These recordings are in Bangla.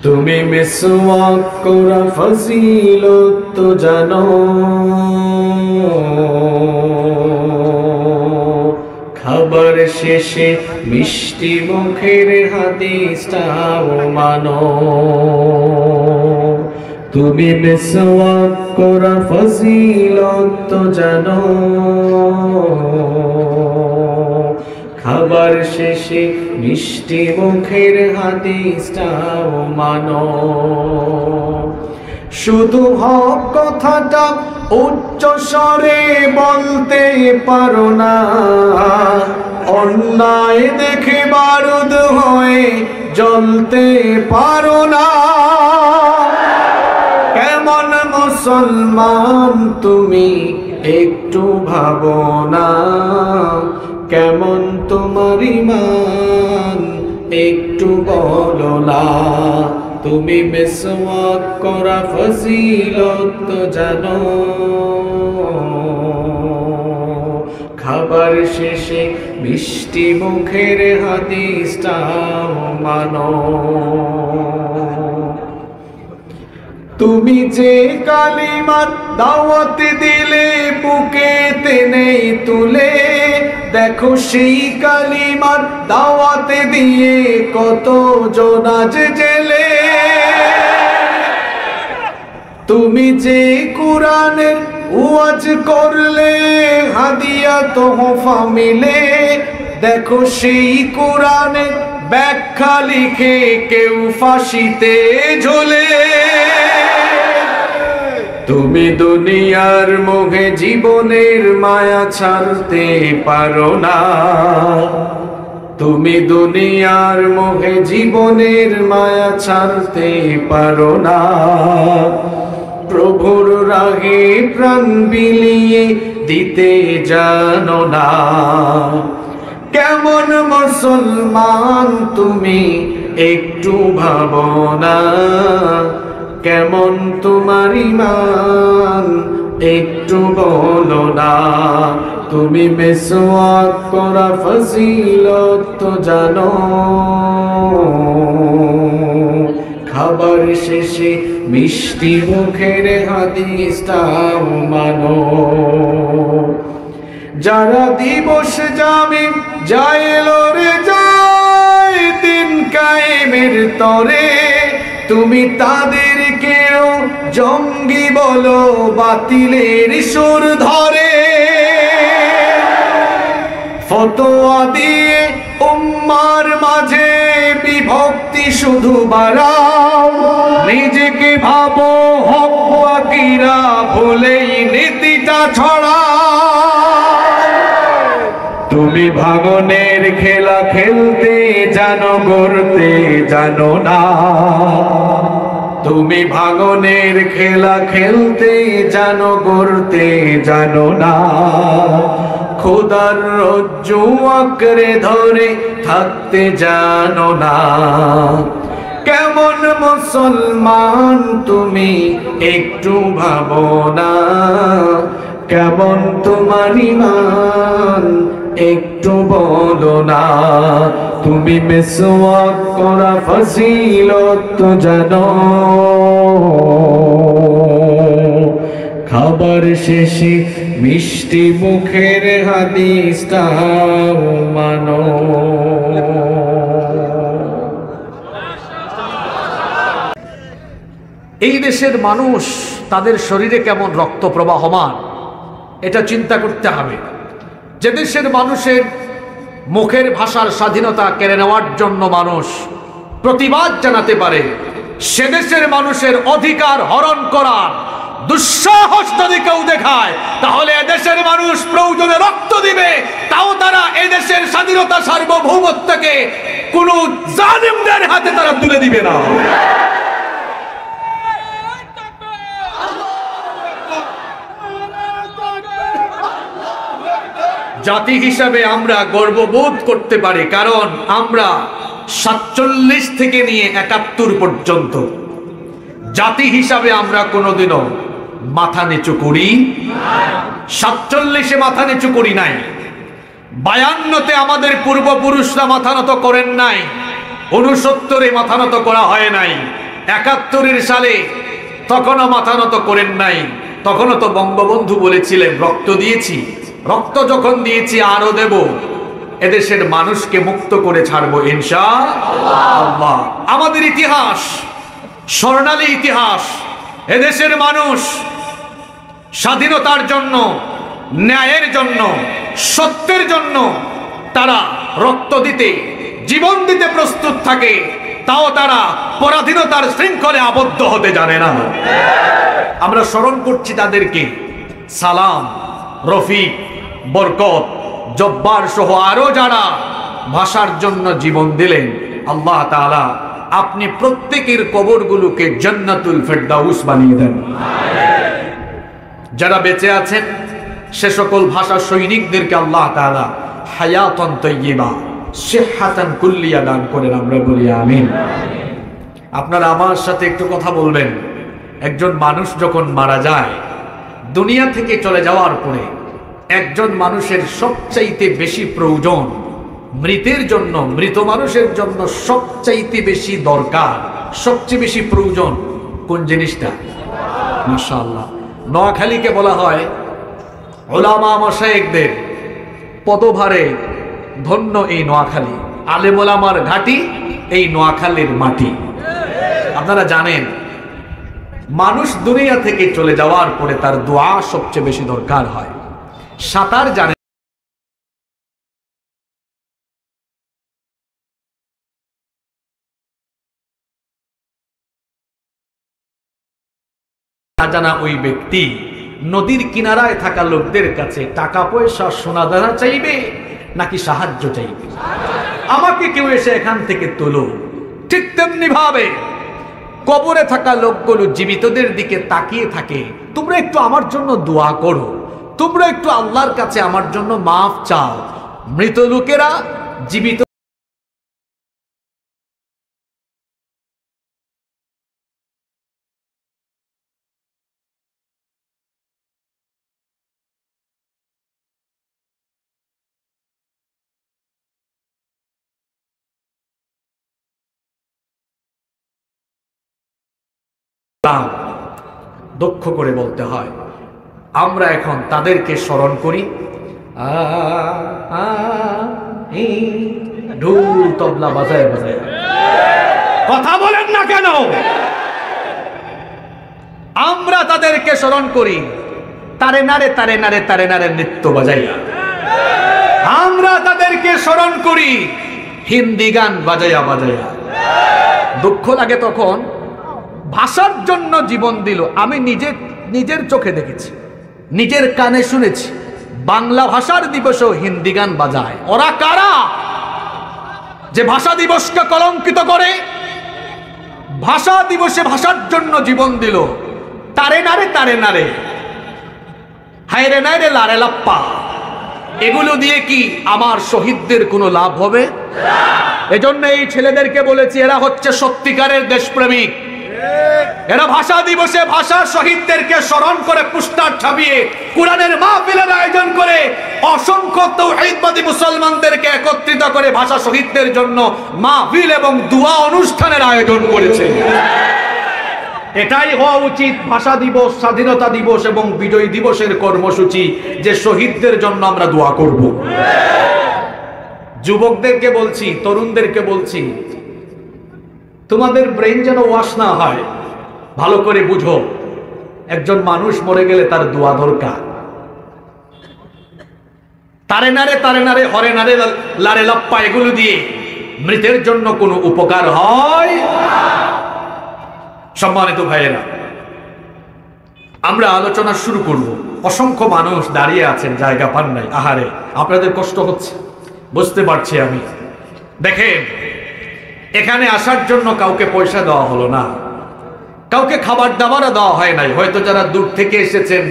তুমি মিসওয়াক করা ফজিলত তো জানো, খাবার শেষে মিষ্টি মুখের হাদিসটাও মানো। তুমি মিসওয়াক করা ফজিলত তো জানো, খাবার শেষে মিষ্টি মুখের হাদিসটাও মানো। শুধু হক কথাটা উচ্চ স্বরে বলতে পারো না, অন্যায় দেখে বারুদ হয়ে জ্বলতে পারো না। কেমন মুসলমান তুমি একটু ভাবো না, কেমন তোমার ঈমান একটু বলো না। তুমি মিসওয়াক করা ফজিলত তো জানো, খাবার শেষে মিষ্টি মুখের হাদিসটাও মানো। তুমি যে কালিমার দাওয়াত দিলে বুকে টেনে তুলে, দেখো সেই কালিমার দাওয়াত দিয়ে কত জন আজ জেলে। তুমি যে কুরআনের ওয়াজ করলে হাদিয়া তোহফা মিলে, দেখো সেই কুরআনের ব্যাখ্যা লিখে কেউ ফাঁসিতে ঝোলে। তুমি দুনিয়ার মোহে জীবনের মায়া ছাড়তে পারো না, তুমি দুনিয়ার মোহে জীবনের মায়া ছাড়তে পারো না। প্রভুর রাহে প্রাণ বিলিয়ে দিতে জানো না। কেমন মুসলমান তুমি একটু ভাবো না, কেমন তোমার ঈমান একটু বলো না। তুমি মিসওয়াক করা ফজিলত তো জানো, খাবার শেষে মিষ্টি মুখের হাদিসটাও মানো। যারা দিবস যাবে যাইলো রে যায় দিন কায়েমের তরে, তুমি তাদেরকেও জঙ্গি বলো বাতিলের সুর ধরে। ফতোয়া দিয়ে উম্মার মাঝে বিভক্তি শুধু বাড়াও, নিজেকে ভাবো হক বাকিরা বলেই নীতিটা ছড়াও। তুমি ভাঙনের খেলা খেলতে জানো, গড়তে জানো না। তুমি ভাঙনের খেলা খেলতে জানো, গড়তে জানো না। খোদার রজ্জু আঁকড়ে ধরে থাকতে জানো না। কেমন মুসলমান তুমি একটু ভাবো না, কেমন তোমার ঈমান একটু বলো না। তুমি মিসওয়াক করা ফজিলত তো জানো, খাবার শেষে মিষ্টি মুখের হাদিসটাও মানো। এই দেশের মানুষ তাদের শরীরে কেমন রক্ত প্রবাহমান এটা চিন্তা করতে হবে। যে দেশের মানুষের মুখের ভাষার স্বাধীনতা কেড়ে নেওয়ার জন্য মানুষ প্রতিবাদ জানাতে পারে, সে দেশের মানুষের অধিকার হরণ করার দুঃসাহস যদি কেউ দেখায়, তাহলে এদেশের মানুষ প্রয়োজনে রক্ত দিবে, তাও তারা এদেশের স্বাধীনতা সার্বভৌমত্বকে কোনো জালিমদের হাতে তারা তুলে দিবে না। জাতি হিসাবে আমরা গর্ববোধ করতে পারি, কারণ আমরা 47 থেকে নিয়ে 71 পর্যন্ত জাতি হিসাবে আমরা কোনোদিনও মাথা নিচু করি নাই। 47-এ মাথা নিচু করি নাই, 52-তে আমাদের পূর্বপুরুষরা মাথা নত করেন নাই, 69-এ মাথা নত করা হয় নাই, 71-এর সালে তখনও মাথা নত করেন নাই। তখনও তো বঙ্গবন্ধু বলেছিলেন রক্ত দিয়েছি, রক্ত যখন দিয়েছি আরো দেব, এদেশের মানুষকে মুক্ত করে ছাড়বো ইনশাআল্লাহ। আমাদের ইতিহাস স্বর্ণালী ইতিহাস। এদেশের মানুষ স্বাধীনতার জন্য, ন্যায়ের জন্য, সত্যের জন্য তারা রক্ত দিতে, জীবন দিতে প্রস্তুত থাকে, তাও তারা পরাধীনতার শৃঙ্খলে আবদ্ধ হতে জানে না। আমরা স্মরণ করছি তাদেরকে, সালাম, রফিক, বরকত, জব্বার সহ আরো যারা ভাষার জন্য জীবন দিলেন। আল্লাহ তাআলা আপনি প্রত্যেকের কবরগুলোকে জান্নাতুল ফেরদাউস বানিয়ে দেন। যারা বেঁচে আছেন সে সকল ভাষা সৈনিকদেরকে আল্লাহ তাআলা হায়াতান তাইয়্যিবা, সিহহাতান কুল্লিয়া দান করেন, আমরা বলি আমিন। আপনারা আমার সাথে একটু কথা বলবেন। একজন মানুষ যখন মারা যায়, দুনিয়া থেকে চলে যাওয়ার পরে একজন মানুষের সবচাইতে বেশি প্রয়োজন, মৃতের জন্য, মৃত মানুষের জন্য সবচাইতে বেশি দরকার, সবচেয়ে বেশি প্রয়োজন কোন জিনিসটা? মাশাআল্লাহ, নোয়াখালীকে বলা হয় উলামা মাশায়েখদের পদভারে ধন্য এই নোয়াখালী, আলেম ওলামার ঘাঁটি এই নোয়াখালীর মাটি। আপনারা জানেন মানুষ দুনিয়া থেকে চলে যাওয়ার পরে তার দোয়া সবচেয়ে বেশি দরকার হয়। সাঁতার জানেন, জানা ওই ব্যক্তি নদীর কিনারায় থাকা লোকদের কাছে টাকা পয়সা সোনা দানা চাইবে নাকি সাহায্য চাইবে? আমাকে কেউ এসে এখান থেকে তোলো। ঠিক তেমনি ভাবে কবরে থাকা লোকগুলো জীবিতদের দিকে তাকিয়ে থাকে, তোমরা একটু আমার জন্য দোয়া করো, তোমরা একটু আল্লাহর কাছে আমার জন্য মাফ চাও। মৃত লোকেরা জীবিত দক্ষ করে বলতে হয়। আমরা এখন তাদেরকে স্মরণ করি, ঢোল তবলা বাজায় বাজায়। কথা বলেন না কেন? আমরা তাদেরকে স্মরণ করি তারে নারে তারে নারে তারে নারে নৃত্য বাজাইয়া। আমরা তাদেরকে স্মরণ করি হিন্দি গান বাজাইয়া বাজাইয়া। দুঃখ লাগে তখন, ভাষার জন্য জীবন দিল। আমি নিজের চোখে দেখেছি, নিজের কানে শুনেছি, বাংলা ভাষার দিবসেও হিন্দি গান বাজায়। ওরা কারা যে ভাষা দিবসকে কলঙ্কিত করে? ভাষা দিবসে ভাষার জন্য জীবন দিল। তারে নারে তারে নারে, হায়রে নাইরে লারে লাপ্পা, এগুলো দিয়ে কি আমার শহীদদের কোনো লাভ হবে? এজন্য এই ছেলেদেরকে বলেছি, এরা হচ্ছে সত্যিকারের দেশপ্রেমিক। এরা ভাষা দিবসে ভাষা শহীদদেরকে স্মরণ করে পোস্টার ছাপিয়ে কোরআনের মাহফিলের আয়োজন করে অসংখ্য তাওহীদবাদী মুসলমানদেরকে একত্রিত করে ভাষা শহীদদের জন্য মাহফিল এবং দোয়া অনুষ্ঠানের আয়োজন করেছে। এটাই হওয়া উচিত ভাষা দিবস, স্বাধীনতা দিবস এবং বিজয় দিবসের কর্মসূচি, যে শহীদদের জন্য আমরা দোয়া করব। যুবকদেরকে বলছি, তরুণদেরকে বলছি, তোমাদের ব্রেন যেন ওয়াশ না হয়। ভালো করে বুঝো, একজন মানুষ মরে গেলে তার দোয়া দরকার। তারে নারে হরে নারে লারে লাপ্পা, এগুলো দিয়ে মৃতের জন্য কোনো উপকার হয়? সম্মানিত ভাইয়েরা, আমরা আলোচনা শুরু করব। অসংখ্য মানুষ দাঁড়িয়ে আছেন, জায়গা পান নাই। আহারে, আপনাদের কষ্ট হচ্ছে, বুঝতে পারছি আমি। দেখেন, এখানে আসার জন্য কাউকে পয়সা দেওয়া হলো না, কাউকে খাবার দাবারও দেওয়া হয় নাই। হয়তো যারা দূর থেকে এসেছেন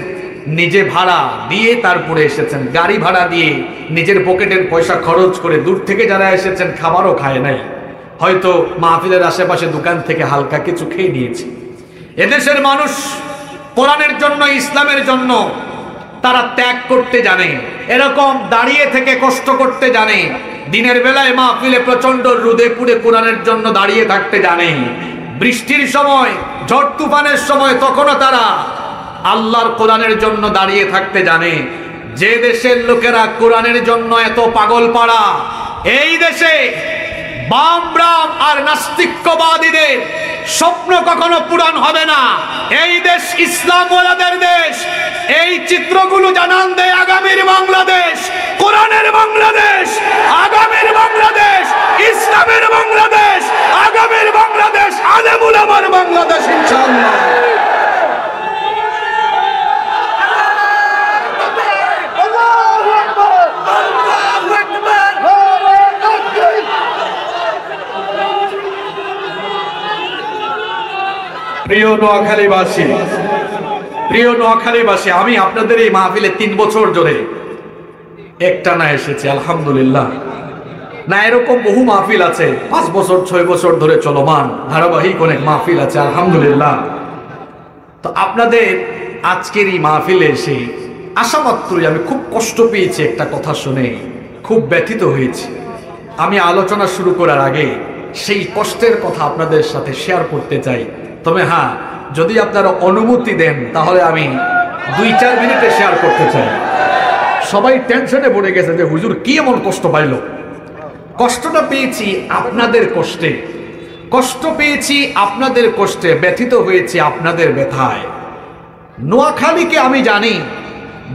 নিজে ভাড়া দিয়ে তারপরে এসেছেন, গাড়ি ভাড়া দিয়ে নিজের পকেটের পয়সা খরচ করে দূর থেকে যারা এসেছেন খাবারও খায় নাই, হয়তো মাহফিলের আশেপাশে দোকান থেকে হালকা কিছু খেয়ে নিয়েছে। এদেশের মানুষ কোরআনের জন্য, ইসলামের জন্য তারা ত্যাগ করতে জানে, এরকম দাঁড়িয়ে থেকে কষ্ট করতে জানে। দিনের বেলায় মাহফিলে প্রচন্ড রোদে পুড়ে কোরআনের জন্য দাঁড়িয়ে থাকতে জানে, বৃষ্টির সময় ঝড় তুফানের সময় তখনও তারা আল্লাহর কোরআনের জন্য দাঁড়িয়ে থাকতে জানে। যে দেশের লোকেরা কোরআনের জন্য এত পাগল পাড়া, এই দেশে বাম ব্রাম আর নাস্তিক্যবাদীদের স্বপ্ন কখনো পূরণ হবে না। এই দেশ ইসলামওয়ালাদের দেশ। এই চিত্রগুলো জানান দেয় আগামীর বাংলাদেশ, কোরআনের বাংলাদেশ, আগামীর বাংলাদেশ, ইসলামের বাংলাদেশ, আগামীর বাংলাদেশ, আলেম উলামার বাংলাদেশ ইনশাআল্লাহ। প্রিয় নোয়াখালীবাসী, প্রিয় নোয়াখালীবাসী, আমি আপনাদের এই মাহফিলে 3 বছর ধরে একটানা এসেছি আলহামদুলিল্লাহ। না এরকম বহু মাহফিল আছে 5 বছর 6 বছর ধরে চলমান ধারাবাহিক অনেক মাহফিল আছে আলহামদুলিল্লাহ। তো আপনাদের আজকের এই মাহফিলে এসে আসা মাত্রই আমি খুব কষ্ট পেয়েছি, একটা কথা শুনে খুব ব্যথিত হয়েছি। আমি আলোচনা শুরু করার আগে সেই কষ্টের কথা আপনাদের সাথে শেয়ার করতে চাই। তবে হ্যাঁ, যদি আপনারা অনুমতি দেন তাহলে আমি 2-4 মিনিটে শেয়ার করতে চাই। সবাই টেনশনে পড়ে গেছে যে হুজুর কি এমন কষ্ট পাইল। কষ্টটা পেয়েছি আপনাদের কষ্টে, কষ্ট পেয়েছি আপনাদের কষ্টে, ব্যথিত হয়েছি আপনাদের ব্যথায়। নোয়াখালীকে আমি জানি,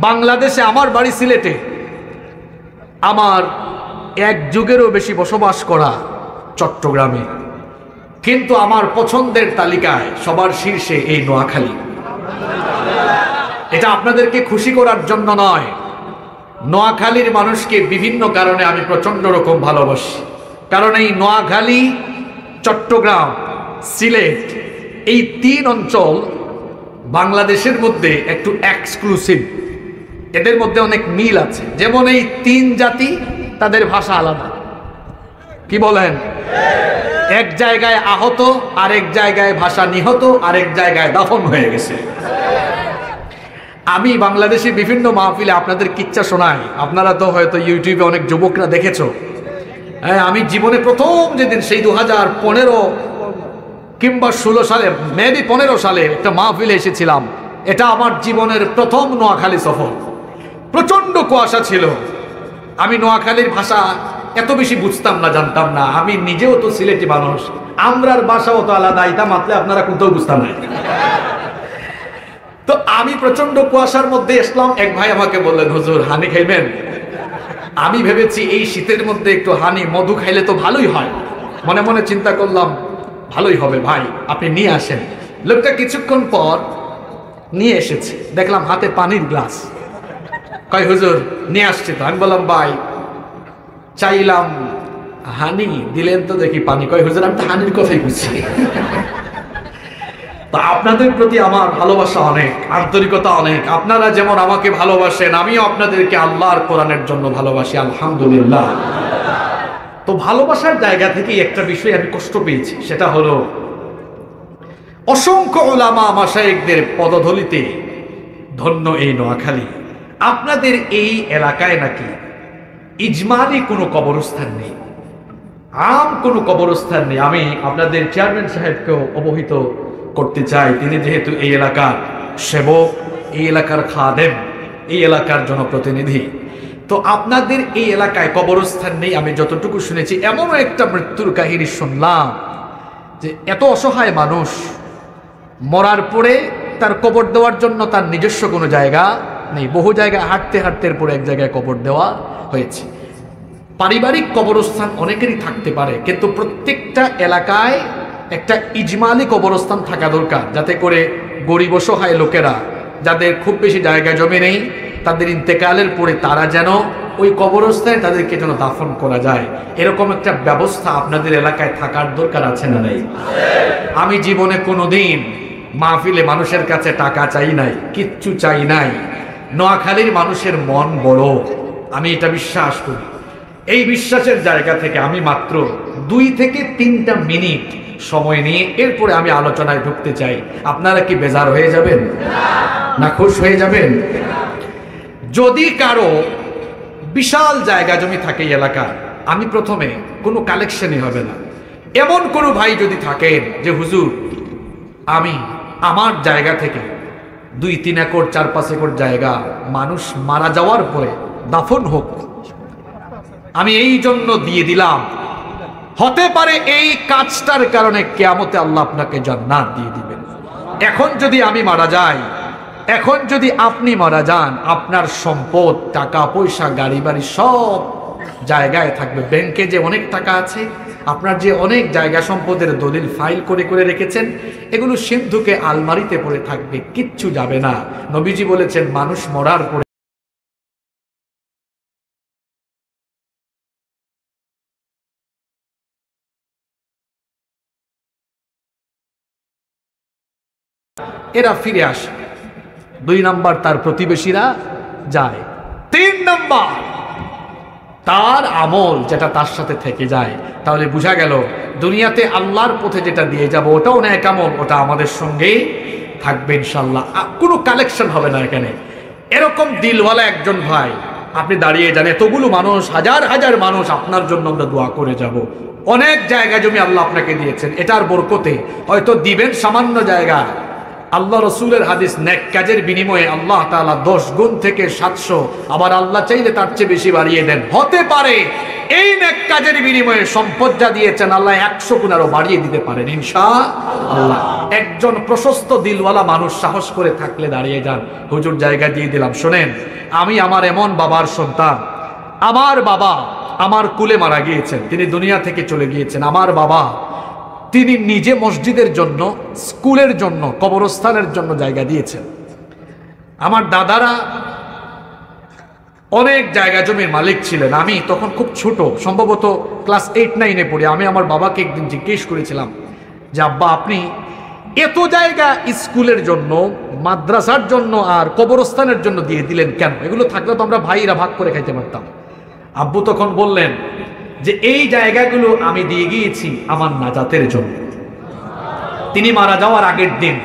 বাংলাদেশে আমার বাড়ি সিলেটে, আমার 1 যুগেরও বেশি বসবাস করা চট্টগ্রামে, কিন্তু আমার পছন্দের তালিকায় সবার শীর্ষে এই নোয়াখালী। এটা আপনাদেরকে খুশি করার জন্য নয়, নোয়াখালীর মানুষকে বিভিন্ন কারণে আমি প্রচন্ড রকম ভালোবাসি। কারণ এই নোয়াখালী, চট্টগ্রাম, সিলেট, এই 3 অঞ্চল বাংলাদেশের মধ্যে একটু এক্সক্লুসিভ। এদের মধ্যে অনেক মিল আছে। যেমন এই 3 জাতি, তাদের ভাষা আলাদা। কি বলেন? এক জায়গায় আহত, আরেক জায়গায় ভাষা নিহত, আরেক জায়গায় দাফন হয়ে গেছে। আমি বাংলাদেশে বিভিন্ন মাহফিলে আপনাদের কিচ্ছা শোনাই, আপনারা তো হয়তো ইউটিউবে অনেক যুবকরা দেখেছো। আমি জীবনে প্রথম যেদিন সেই 2015 কিংবা 16 সালে, মেবি 15 সালে একটা মাহফিলে এসেছিলাম। এটা আমার জীবনের প্রথম নোয়াখালী সফর। প্রচন্ড কুয়াশা ছিল। আমি নোয়াখালীর ভাষা এত বেশি বুঝতাম না, জানতাম না। আমি নিজেও তো সিলেটি মানুষ, আমরার ভাষাও তো আলাদা, এটা মাতলে আপনারা কোথাও বুঝতাম না। তো আমি প্রচন্ড কুয়াশার মধ্যে আসলাম। এক ভাই আমাকে বললেন, হুজুর হানি খাইবেন? আমি ভেবেছি এই শীতের মধ্যে একটু হানি মধু খাইলে তো ভালোই হয়। মনে মনে চিন্তা করলাম ভালোই হবে ভাই, আপনি নিয়ে আসেন। লোকটা কিছুক্ষণ পর নিয়ে এসেছে, দেখলাম হাতে পানির গ্লাস। কয় হুজুর নিয়ে আসছে তো। আমি বললাম ভাই চাইলাম হানি, দিলেন তো দেখি পানি। কয় হুজুর আমি তো হানির কথাই বুঝছি। তা আপনাদের প্রতি আমার ভালোবাসা অনেক, আন্তরিকতা অনেক। আপনারা যেমন আমাকে ভালোবাসেন, আমিও আপনাদেরকে আল্লাহর কোরআনের জন্য ভালোবাসি আলহামদুলিল্লাহ। তো ভালোবাসার জায়গা থেকে একটা বিষয় আমি কষ্ট পেয়েছি, সেটা হলো অসংখ্য উলামা মাশায়েখদের পদধূলিতে ধন্য এই নোয়াখালী। আপনাদের এই এলাকায় নাকি ইজমালি কোনো কবরস্থান নেই, আম কোনো কবরস্থান নেই। আমি আপনাদের চেয়ারম্যান সাহেবকেও অবহিত করতে চাই, তিনি যেহেতু এই এলাকার সেবক, এই এলাকার খাদেম, এই এলাকার জনপ্রতিনিধি। তো আপনাদের এই এলাকায় কবরস্থান নেই। আমি যতটুকু শুনেছি, এমনও একটা মৃত্যুর কাহিনী শুনলাম যে এত অসহায় মানুষ মরার পরে তার কবর দেওয়ার জন্য তার নিজস্ব কোনো জায়গা নেই। বহু জায়গায় হাঁটতে হাঁটতে পরে এক জায়গায় কবর দেওয়া হয়েছে। পারিবারিক কবরস্থান অনেকেরই থাকতে পারে, কিন্তু প্রত্যেকটা এলাকায় একটা ইজমালি কবরস্থান থাকা দরকার, যাতে করে গরিব অসহায় লোকেরা, যাদের খুব বেশি জায়গা জমি নেই, তাদের ইন্তেকালের পরে তারা যেন ওই কবরস্থানে তাদেরকে যেন দাফন করা যায়। এরকম একটা ব্যবস্থা আপনাদের এলাকায় থাকার দরকার আছে না নাই? আমি জীবনে কোনোদিন মাহফিলে মানুষের কাছে টাকা চাই নাই, কিচ্ছু চাই নাই। নোয়াখালীর মানুষের মন বড়, আমি এটা বিশ্বাস করি। এই বিশ্বাসের জায়গা থেকে আমি মাত্র 2 থেকে 3টা মিনিট সময় নিয়ে এরপরে আমি আলোচনায় ঢুকতে চাই। আপনারা কি বেজার হয়ে যাবেন না খুশ হয়ে যাবেন? যদি কারো বিশাল জায়গা জমি থাকে এই এলাকা, আমি প্রথমে কোনো কালেকশনই হবে না। এমন কোনো ভাই যদি থাকেন যে হুজুর আমি আমার জায়গা থেকে 2-3 একর 4-5 একর জায়গা মানুষ মারা যাওয়ার পরে দাফন হোক, আমি এই জন্য দিয়ে দিলাম, হতে পারে এই কাজটার কারণে কিয়ামতে আল্লাহ আপনাকে জান্নাত দিয়ে দিবেন। এখন যদি আমি মারা যাই, এখন যদি আপনি মারা যান, আপনার সম্পদ, টাকা পয়সা, গাড়ি বাড়ি সব জায়গায় থাকবে। ব্যাংকে যে অনেক টাকা আছে, আপনার যে অনেক জায়গা সম্পদের দলিল ফাইল করে করে রেখেছেন, এগুলো সিন্ধুকে আলমারিতে পড়ে থাকবে, কিচ্ছু যাবে না। নবীজি বলেছেন মানুষ মরার পরে এরা ফিরে আসে। 2 নাম্বার তার প্রতিবেশীরা যায়। 3 নাম্বার তার আমল যেটা তার সাথে থেকে যায়। তাহলে বোঝা গেল দুনিয়াতে আল্লাহর পথে যেটা দিয়ে যাব ওটাও নেক আমল, ওটা আমাদের সঙ্গেই থাকবে ইনশাআল্লাহ। কোনো কালেকশন হবে না এখানে। এরকম দিলওয়ালা একজন ভাই আপনি দাঁড়িয়ে যান, এতগুলো মানুষ, হাজার হাজার মানুষ, আপনার জন্য আমরা দোয়া করে যাব। অনেক জায়গা জমি আল্লাহ আপনাকে দিয়েছেন, এটার বরকতে হয়তো দিবেন সামান্য জায়গা। আল্লাহ রসুলের হাদিস, নেক কাজের বিনিময়ে আল্লাহ তাআলা 10 গুণ থেকে 700, আবার আল্লাহ চাইলে তার চেয়ে বেশি বাড়িয়ে দেন। হতে পারে এই নেক কাজের বিনিময়ে সম্পদ যা দিয়েছেন আল্লাহ 100 গুণ আরো বাড়িয়ে দিতে পারেন ইনশাআল্লাহ। একজন প্রশস্ত দিলওয়ালা মানুষ সাহস করে থাকলে দাঁড়িয়ে যান, হুজুর জায়গা দিয়ে দিলাম। শোনেন, আমি আমার এমন বাবার সন্তান, আমার বাবা আমার কুলে মারা গিয়েছেন, তিনি দুনিয়া থেকে চলে গিয়েছেন। আমার বাবা তিনি নিজে মসজিদের জন্য, স্কুলের জন্য, কবরস্থানের জন্য জায়গা দিয়েছেন। আমার দাদারা অনেক জায়গা জমির মালিক ছিলেন। আমি তখন খুব ছোট, সম্ভবত ক্লাস 8-9-এ পড়ি। আমি আমার বাবাকে একদিন জিজ্ঞেস করেছিলাম যে আব্বা আপনি এত জায়গা স্কুলের জন্য, মাদ্রাসার জন্য আর কবরস্থানের জন্য দিয়ে দিলেন কেন? এগুলো থাকলে তো আমরা ভাইরা ভাগ করে খাইতে পারতাম। আব্বু তখন বললেন যে এই জায়গাগুলো আমি দিয়ে গিয়েছি আমার নাজাতের জন্য। তিনি মারা যাওয়ার আগের দিন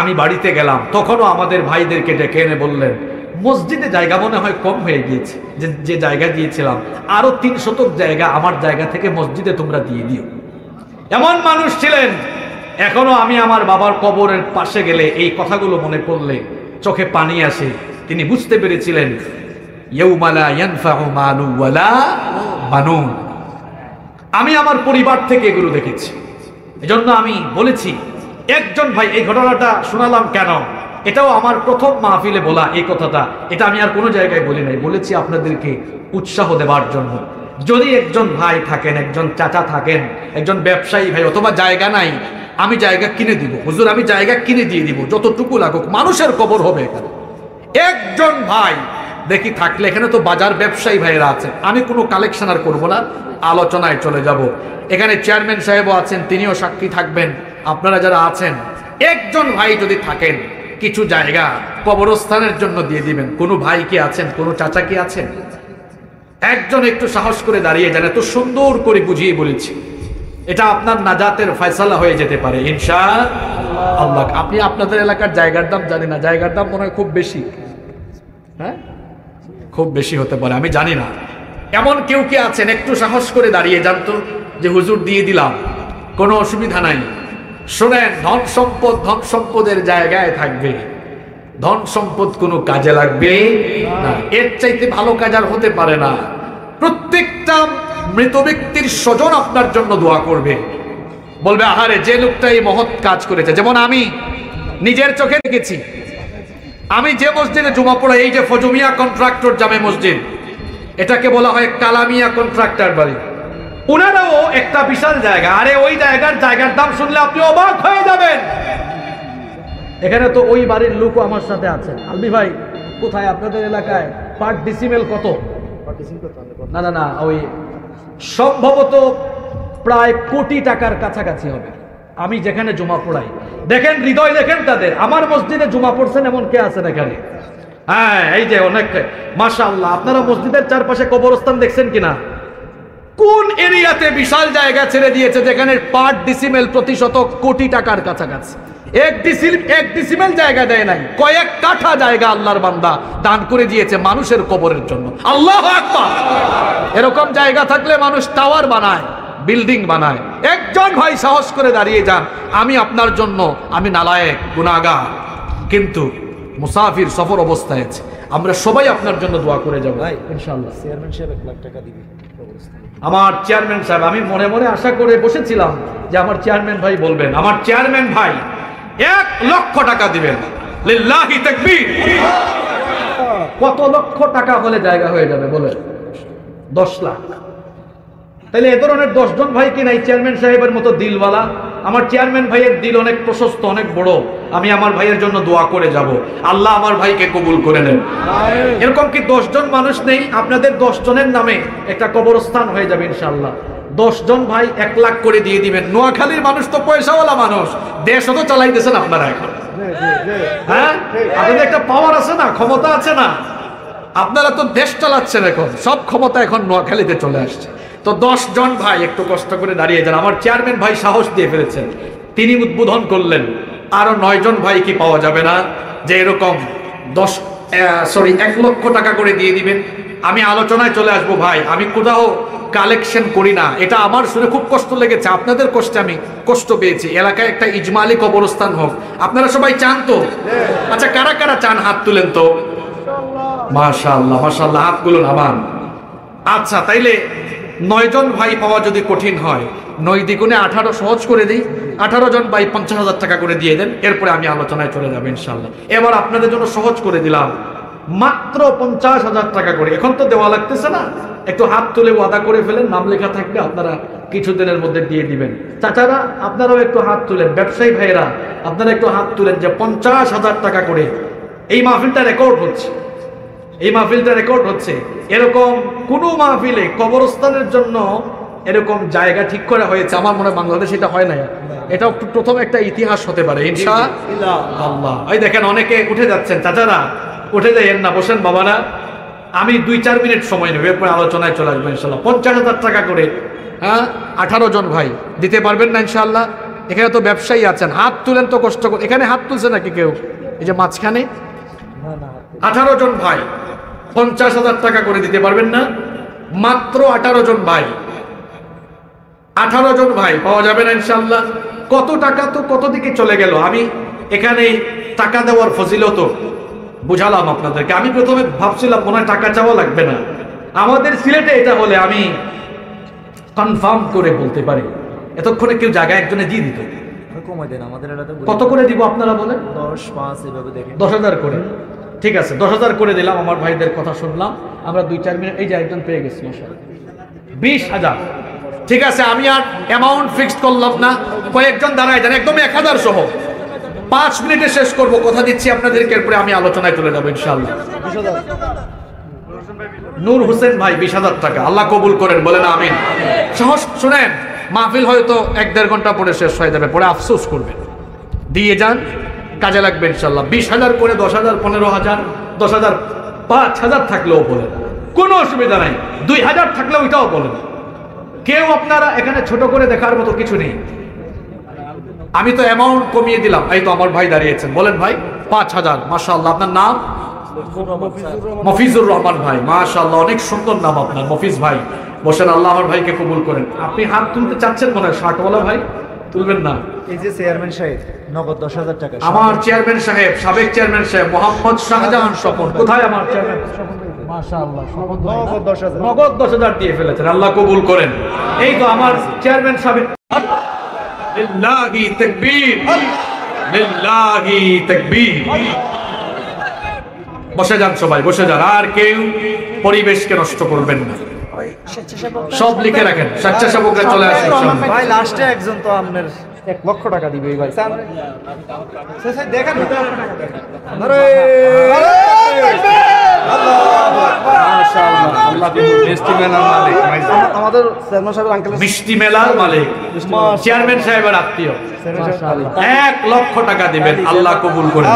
আমি বাড়িতে গেলাম, তখনও আমাদের ভাইদেরকে ডেকে এনে বললেন মসজিদে জায়গা মনে হয় কম হয়ে গিয়েছে, যে জায়গা দিয়েছিলাম আরো 3 শতক জায়গা আমার জায়গা থেকে মসজিদে তোমরা দিয়ে দিও। এমন মানুষ ছিলেন, এখনো আমি আমার বাবার কবরের পাশে গেলে এই কথাগুলো মনে পড়লে চোখে পানি আসে। তিনি বুঝতে পেরেছিলেন ইয়াউমা লা ইয়ানফাউ মালু ওয়ালা বানুন। আমি আমার পরিবার থেকে এগুলো দেখেছি। এজন্য আমি বলেছি, একজন ভাই, এই ঘটনাটা শোনালাম কেন, এটাও আমার প্রথম মাহফিলে বলা এই কথাটা, এটা আমি আর কোনো জায়গায় বলি নাই, বলেছি আপনাদেরকে উৎসাহ দেওয়ার জন্য। যদি একজন ভাই থাকেন, একজন চাচা থাকেন, একজন ব্যবসায়ী ভাই, অথবা জায়গা নাই, আমি জায়গা কিনে দিব, হুজুর আমি জায়গা কিনে দিয়ে দিব, যতটুকু লাগুক, মানুষের কবর হবে এখানে। একজন ভাই দেখি থাকলে, এখানে তো বাজার ব্যবসায়ী ভাইয়েরা আছেন, আমি কোনো কালেকশন আর করবো না, আলোচনায় চলে যাব। এখানে চেয়ারম্যান সাহেবও আছেন, তিনিও সাক্ষী থাকবেন। আপনারা যারা আছেন, একজন ভাই যদি থাকেন, কিছু জায়গা কবরস্থানের জন্য দিয়ে দিবেন। কোনো ভাই কি আছেন? কোনো চাচা কি আছেন? একজন একটু সাহস করে দাঁড়িয়ে যান, এত সুন্দর করে বুঝিয়ে বলেছি, এটা আপনার নাজাতের ফয়সালা হয়ে যেতে পারে ইনশাআল্লাহ। আপনি আপনাদের এলাকার জায়গার দাম জানি না, জায়গার দাম মনে হয় খুব বেশি, হ্যাঁ খুব বেশি হতে পারে, আমি জানি না। এমন কেউ কি আছেন? একটু সাহস করে দাঁড়িয়ে যান তো, যে হুজুর দিয়ে দিলাম, কোনো অসুবিধা নাই। শোনেন, ধন সম্পদের জায়গায় থাকবে, ধন সম্পদ কোনো কাজে লাগবে না। এর চাইতে ভালো কাজ আর হতে পারে না। প্রত্যেকটা মৃত ব্যক্তির স্বজন আপনার জন্য দোয়া করবে, বলবে আহারে যে লোকটা এই মহৎ কাজ করেছে। যেমন আমি নিজের চোখে দেখেছি, আমি যে মসজিদে জুমা পড়াই, এই যে ফজমিয়া কন্ট্রাক্টর জামে মসজিদ, এটাকে বলা হয় কালামিয়া কন্ট্রাক্টর বাড়ি, ওনারাও একটা বিশাল জায়গা। আরে ওই জায়গার দাম শুনলে আপনি অবাক হয়ে যাবেন। এখানে তো ওই বাড়ির লোকও আমার সাথে আছে। আলবি ভাই, কোথায় আপনাদের এলাকায় পার ডিসিমেল কত? না ওই সম্ভবত প্রায় কোটি টাকার কাছাকাছি হবে। আমি যেখানে জুমা পড়াই, দেখেন হৃদয় দেখেন তাদের। আমার মসজিদে জুমা পড়ছেন এমন কে আছেন এখানে? হ্যাঁ, এই যে অনেক, মাশাআল্লাহ। আপনারা মসজিদের চারপাশে কবরস্থান দেখছেন কিনা? কোন এরিয়াতে বিশাল জায়গা ছেড়ে দিয়েছে যেখানে পার ডিসিমেল প্রতি শতক কোটি টাকার কাছাকাছি? এক ডিসিমেল জায়গা দেয় নাই, কয়েক কাঠা জায়গা আল্লাহর বান্দা দান করে দিয়েছে মানুষের কবরের জন্য। আল্লাহু আকবার। এরকম জায়গা থাকলে মানুষ টাওয়ার বানায়, বিল্ডিং বানায়। একজন ভাই সাহস করে দাঁড়িয়ে যান, আমি আপনার জন্য, আমি নালায়েক গুনাহগার, কিন্তু মুসাফির সফর অবস্থায় আছে, আমরা সবাই আপনার জন্য দোয়া করে যাব ইনশাআল্লাহ। চেয়ারম্যান সাহেব 1 লাখ টাকা দিবে। আমার চেয়ারম্যান সাহেব, আমি মনে মনে আশা করে বসেছিলাম যে আমার চেয়ারম্যান ভাই বলবেন, আমার চেয়ারম্যান ভাই 1 লক্ষ টাকা দিবেন। লিল্লাহি তাকবীর। কত লক্ষ টাকা হলে জায়গা হয়ে যাবে বলে? 10 লাখ। তাহলে এ ধরনের 10 জন ভাই কি নাই চেয়ারম্যান সাহেবের মতো দিলওয়ালা? আমার চেয়ারম্যান ভাইয়ের দিল অনেক প্রশস্ত, অনেক বড়। আমি আমার ভাইয়ের জন্য দোয়া করে যাব, আল্লাহ আমার ভাইকে কবুল করে নেন। এরকম কি 10 জন মানুষ নেই? আপনাদের 10 জনের নামে একটা কবরস্থান হয়ে যাবে ইনশাআল্লাহ। 10 জন ভাই 1 লাখ করে দিয়ে দিবেন। নোয়াখালীর মানুষ তো পয়সাওয়ালা মানুষ, দেশও তো চালাইতেছেন আপনারা এখন। হ্যাঁ, আপনাদের একটা পাওয়ার আছে না, ক্ষমতা আছে না, আপনারা তো দেশ চালাচ্ছেন এখন, সব ক্ষমতা এখন নোয়াখালীতে চলে আসছে। তো 10 জন ভাই একটু কষ্ট করে দাঁড়িয়ে যান। আমার চেয়ারম্যান ভাই সাহস দিয়ে ফেলেছেন, তিনি উদ্বোধন করলেন। আরো 9 জন ভাই কি পাওয়া যাবে না যে এরকম 1 লক্ষ টাকা করে দিয়ে দিবেন? আমি আলোচনায় চলে আসবো ভাই, আমি কোথাও কালেকশন করি না, এটা আমার শুনে খুব কষ্ট লেগেছে, আপনাদের কষ্টে আমি কষ্ট পেয়েছি। এলাকায় একটা ইজমালি কবরস্থান হোক, আপনারা সবাই চান তো? আচ্ছা, কারা কারা চান হাত তুলেন তো? মাশাআল্লাহ মাশাআল্লাহ, হাতগুলো নামান। আচ্ছা, তাইলে 9 জন ভাই পাওয়া যদি কঠিন হয়, 9 দ্বিগুণে 18 সহজ করে দিই। 18 জন ভাই 50,000 টাকা করে দিয়ে দেন, এরপরে আমি আলোচনায় চলে যাবো ইনশাআল্লাহ। এবার আপনাদের জন্য সহজ করে দিলাম, মাত্র 50,000 টাকা করে। এখন তো দেওয়া লাগতেছে না, একটু হাত তুলে ওয়াদা করে ফেলেন, নাম লেখা থাকবে, আপনারা কিছুদিনের মধ্যে দিয়ে দিবেন। চাচারা আপনারাও একটু হাত তুলেন, ব্যবসায়ী ভাইয়েরা আপনারা একটু হাত তুলেন যে 50,000 টাকা করে। এই মাহফিলটা রেকর্ড হচ্ছে, এই মাহফিলটা রেকর্ড হচ্ছে। এরকম কোনো মাহফিলে কবরস্থানের জন্য এরকম জায়গা ঠিক করা হয়েছে, আমার মনে হয় বাংলাদেশে এটা হয় না। এটা প্রথম একটা ইতিহাস হতে পারে ইনশাআল্লাহ। এই দেখেন অনেকে উঠে যাচ্ছেন, চাচারা উঠে যাইয়েন না, বসেন বাবারা, আমি 2-4 মিনিট সময় নেব, এরপরে আলোচনায় চলে আসবো ইনশাআল্লাহ। 50,000 টাকা করে, হ্যাঁ, 18 জন ভাই দিতে পারবেন না ইনশাআল্লাহ? এখানে তো ব্যবসায়ী আছেন, হাত তুলেন তো কষ্ট করে। এখানে হাত তুলছে নাকি কেউ? এই যে মাঝখানে 18 জন ভাই 50,000 টাকা করে দিতে পারবেন না? মাত্র 18 জন ভাই, 18 জন ভাই পাওয়া যাবে না ইনশাআল্লাহ? কত টাকা তো কত দিকে চলে গেল। আমি এখানে টাকা দেওয়ার ফজিলত বুঝালাম আপনাদেরকে। আমি প্রথমে ভাবছিলাম মনে হয় টাকা চাওয়া লাগবে না, আমাদের সিলেটে এটা হলে আমি কনফার্ম করে বলতে পারি এতক্ষণে কেউ জায়গা একজনে দিয়ে দিত। কমাই দেন, আমাদের এলাকাতে কত করে দিব আপনারা বলেন? 10, 5 এভাবে দেখেন। 10,000 করে, ঠিক আছে, 10,000 করে দিলাম। আমার ভাইদের কথা শুনলাম, আমরা 2-4 মিনিট, এই যে একজন পেয়ে গেছি মাশাআল্লাহ, 20,000। ঠিক আছে, আমি আর অ্যামাউন্ট ফিক্সড করলাম না, কয়েকজন দাঁড়ায় যান, একদম 1,000 সহ 5 মিনিটে শেষ করব, কথা দিচ্ছি আপনাদেরকে, এরপরে আমি আলোচনায় চলে যাবো ইনশাআল্লাহ। নূর হোসেন ভাই 20,000 টাকা, আল্লাহ কবুল করেন, বলেন আমিন। সাহস শুনেন, মাহফিল হয়তো 1-1.5 ঘন্টা পরে শেষ হয়ে যাবে, পরে আফসোস করবেন। দিয়ে যান, কাজে লাগবে ইনশাআল্লাহ। 20,000 করে 10,000, 15,000, 10,000, 5,000 থাকলেও বলেন, কোনো অসুবিধা নাই। 2,000 থাকলেও ওইটাও বলেন। কেউ আপনারা এখানে ছোট করে দেখার মতো কিছু নেই। আমি তো অ্যামাউন্ট কমিয়ে দিলাম। এই তো আমার ভাই দাঁড়িয়েছেন, বলেন ভাই। 5,000, মাশাআল্লাহ। আপনার নাম? মফিজুর রহমান ভাই, মাশাআল্লাহ, অনেক সুন্দর নাম আপনার, মফিজ ভাই। বসেন, আল্লাহ আমার ভাইকে কবুল করেন। আপনি হাত তুলতে চাচ্ছেন মনে হয়, শার্টওয়ালা ভাই, তুলবেন না? এই যে চেয়ারম্যান সাহেব নগদ 10,000 টাকা। আমার চেয়ারম্যান সাহেব, সাবেক চেয়ারম্যান সাহেব মোহাম্মদ শাহজাহান স্বপন, কোথায় আমার চেয়ারম্যান? মাশাআল্লাহ, নগদ 10,000, নগদ 10,000 দিয়ে ফেলেছেন, আল্লাহ কবুল করেন। এই তো আমার চেয়ারম্যান সাহেব। লিল্লাহি তাকবীর, লিল্লাহি তাকবীর। বসে যান সবাই, বসে যান, আর কেউ পরিবেশকে নষ্ট করবেন না, সব লিখে রাখেন। স্বেচ্ছাসেবকরা চলে আসেন ভাই। লাস্টে একজন তো আপনার 1 লক্ষ টাকা দিবে ভাই। দেখেন আমাদের মিষ্টি মেলার মালিক, চেয়ারম্যান সাহেবের আত্মীয়, 1 লক্ষ টাকা দিবেন, আল্লাহ কবুল করেন,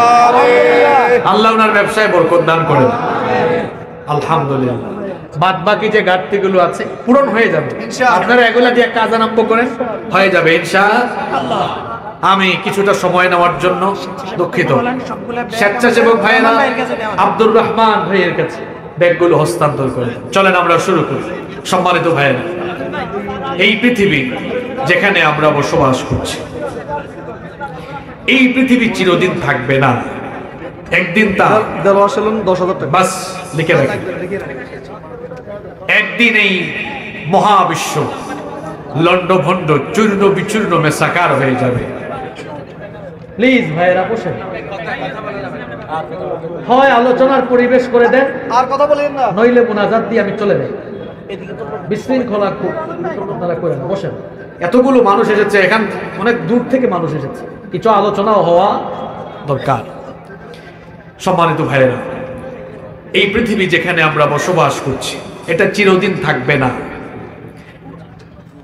আল্লাহ ওনার ব্যবসায় বরকত দান করেন। আলহামদুলিল্লাহ। বাদ বাকি যে ঘাটতিগুলো আছে পূরণ হয়ে যাবে, আপনারা এগুলা দিয়ে কাজ আরম্ভ করেন, হয়ে যাবে ইনশাআল্লাহ। আমি কিছুটা সময় নেওয়ার জন্য দুঃখিত। স্বেচ্ছাসেবক ভাইয়েরা আব্দুর রহমান ভাইয়ের কাছে ব্যাগগুলো হস্তান্তর করে দেন। চলেন আমরা শুরু করি। সম্মানিত ভাইয়েরা, এই পৃথিবী যেখানে আমরা বসবাস করছি, এই পৃথিবী চিরদিন থাকবে না। একদিন তা 10,000 টাকা বাস লিখে রাখেন। একদিন এই মহাবিশ্ব লন্ডভন্ড চূর্ণ বিচূর্ণ মেসাকার হয়ে যাবে। প্লিজ ভাইয়েরা বসেন, হয় আলোচনার পরিবেশ করে দেন, আর কথা বলেন না, নইলে মোনাজাত দিয়ে আমি চলে যাই। বিশৃঙ্খলা আপনারা করেন, বসেন। এতগুলো মানুষ এসেছে, এখান অনেক দূর থেকে মানুষ এসেছে, কিছু আলোচনাও হওয়া দরকার। সম্মানিত ভাইয়েরা, এই পৃথিবী যেখানে আমরা বসবাস করছি এটা চিরদিন থাকবে না।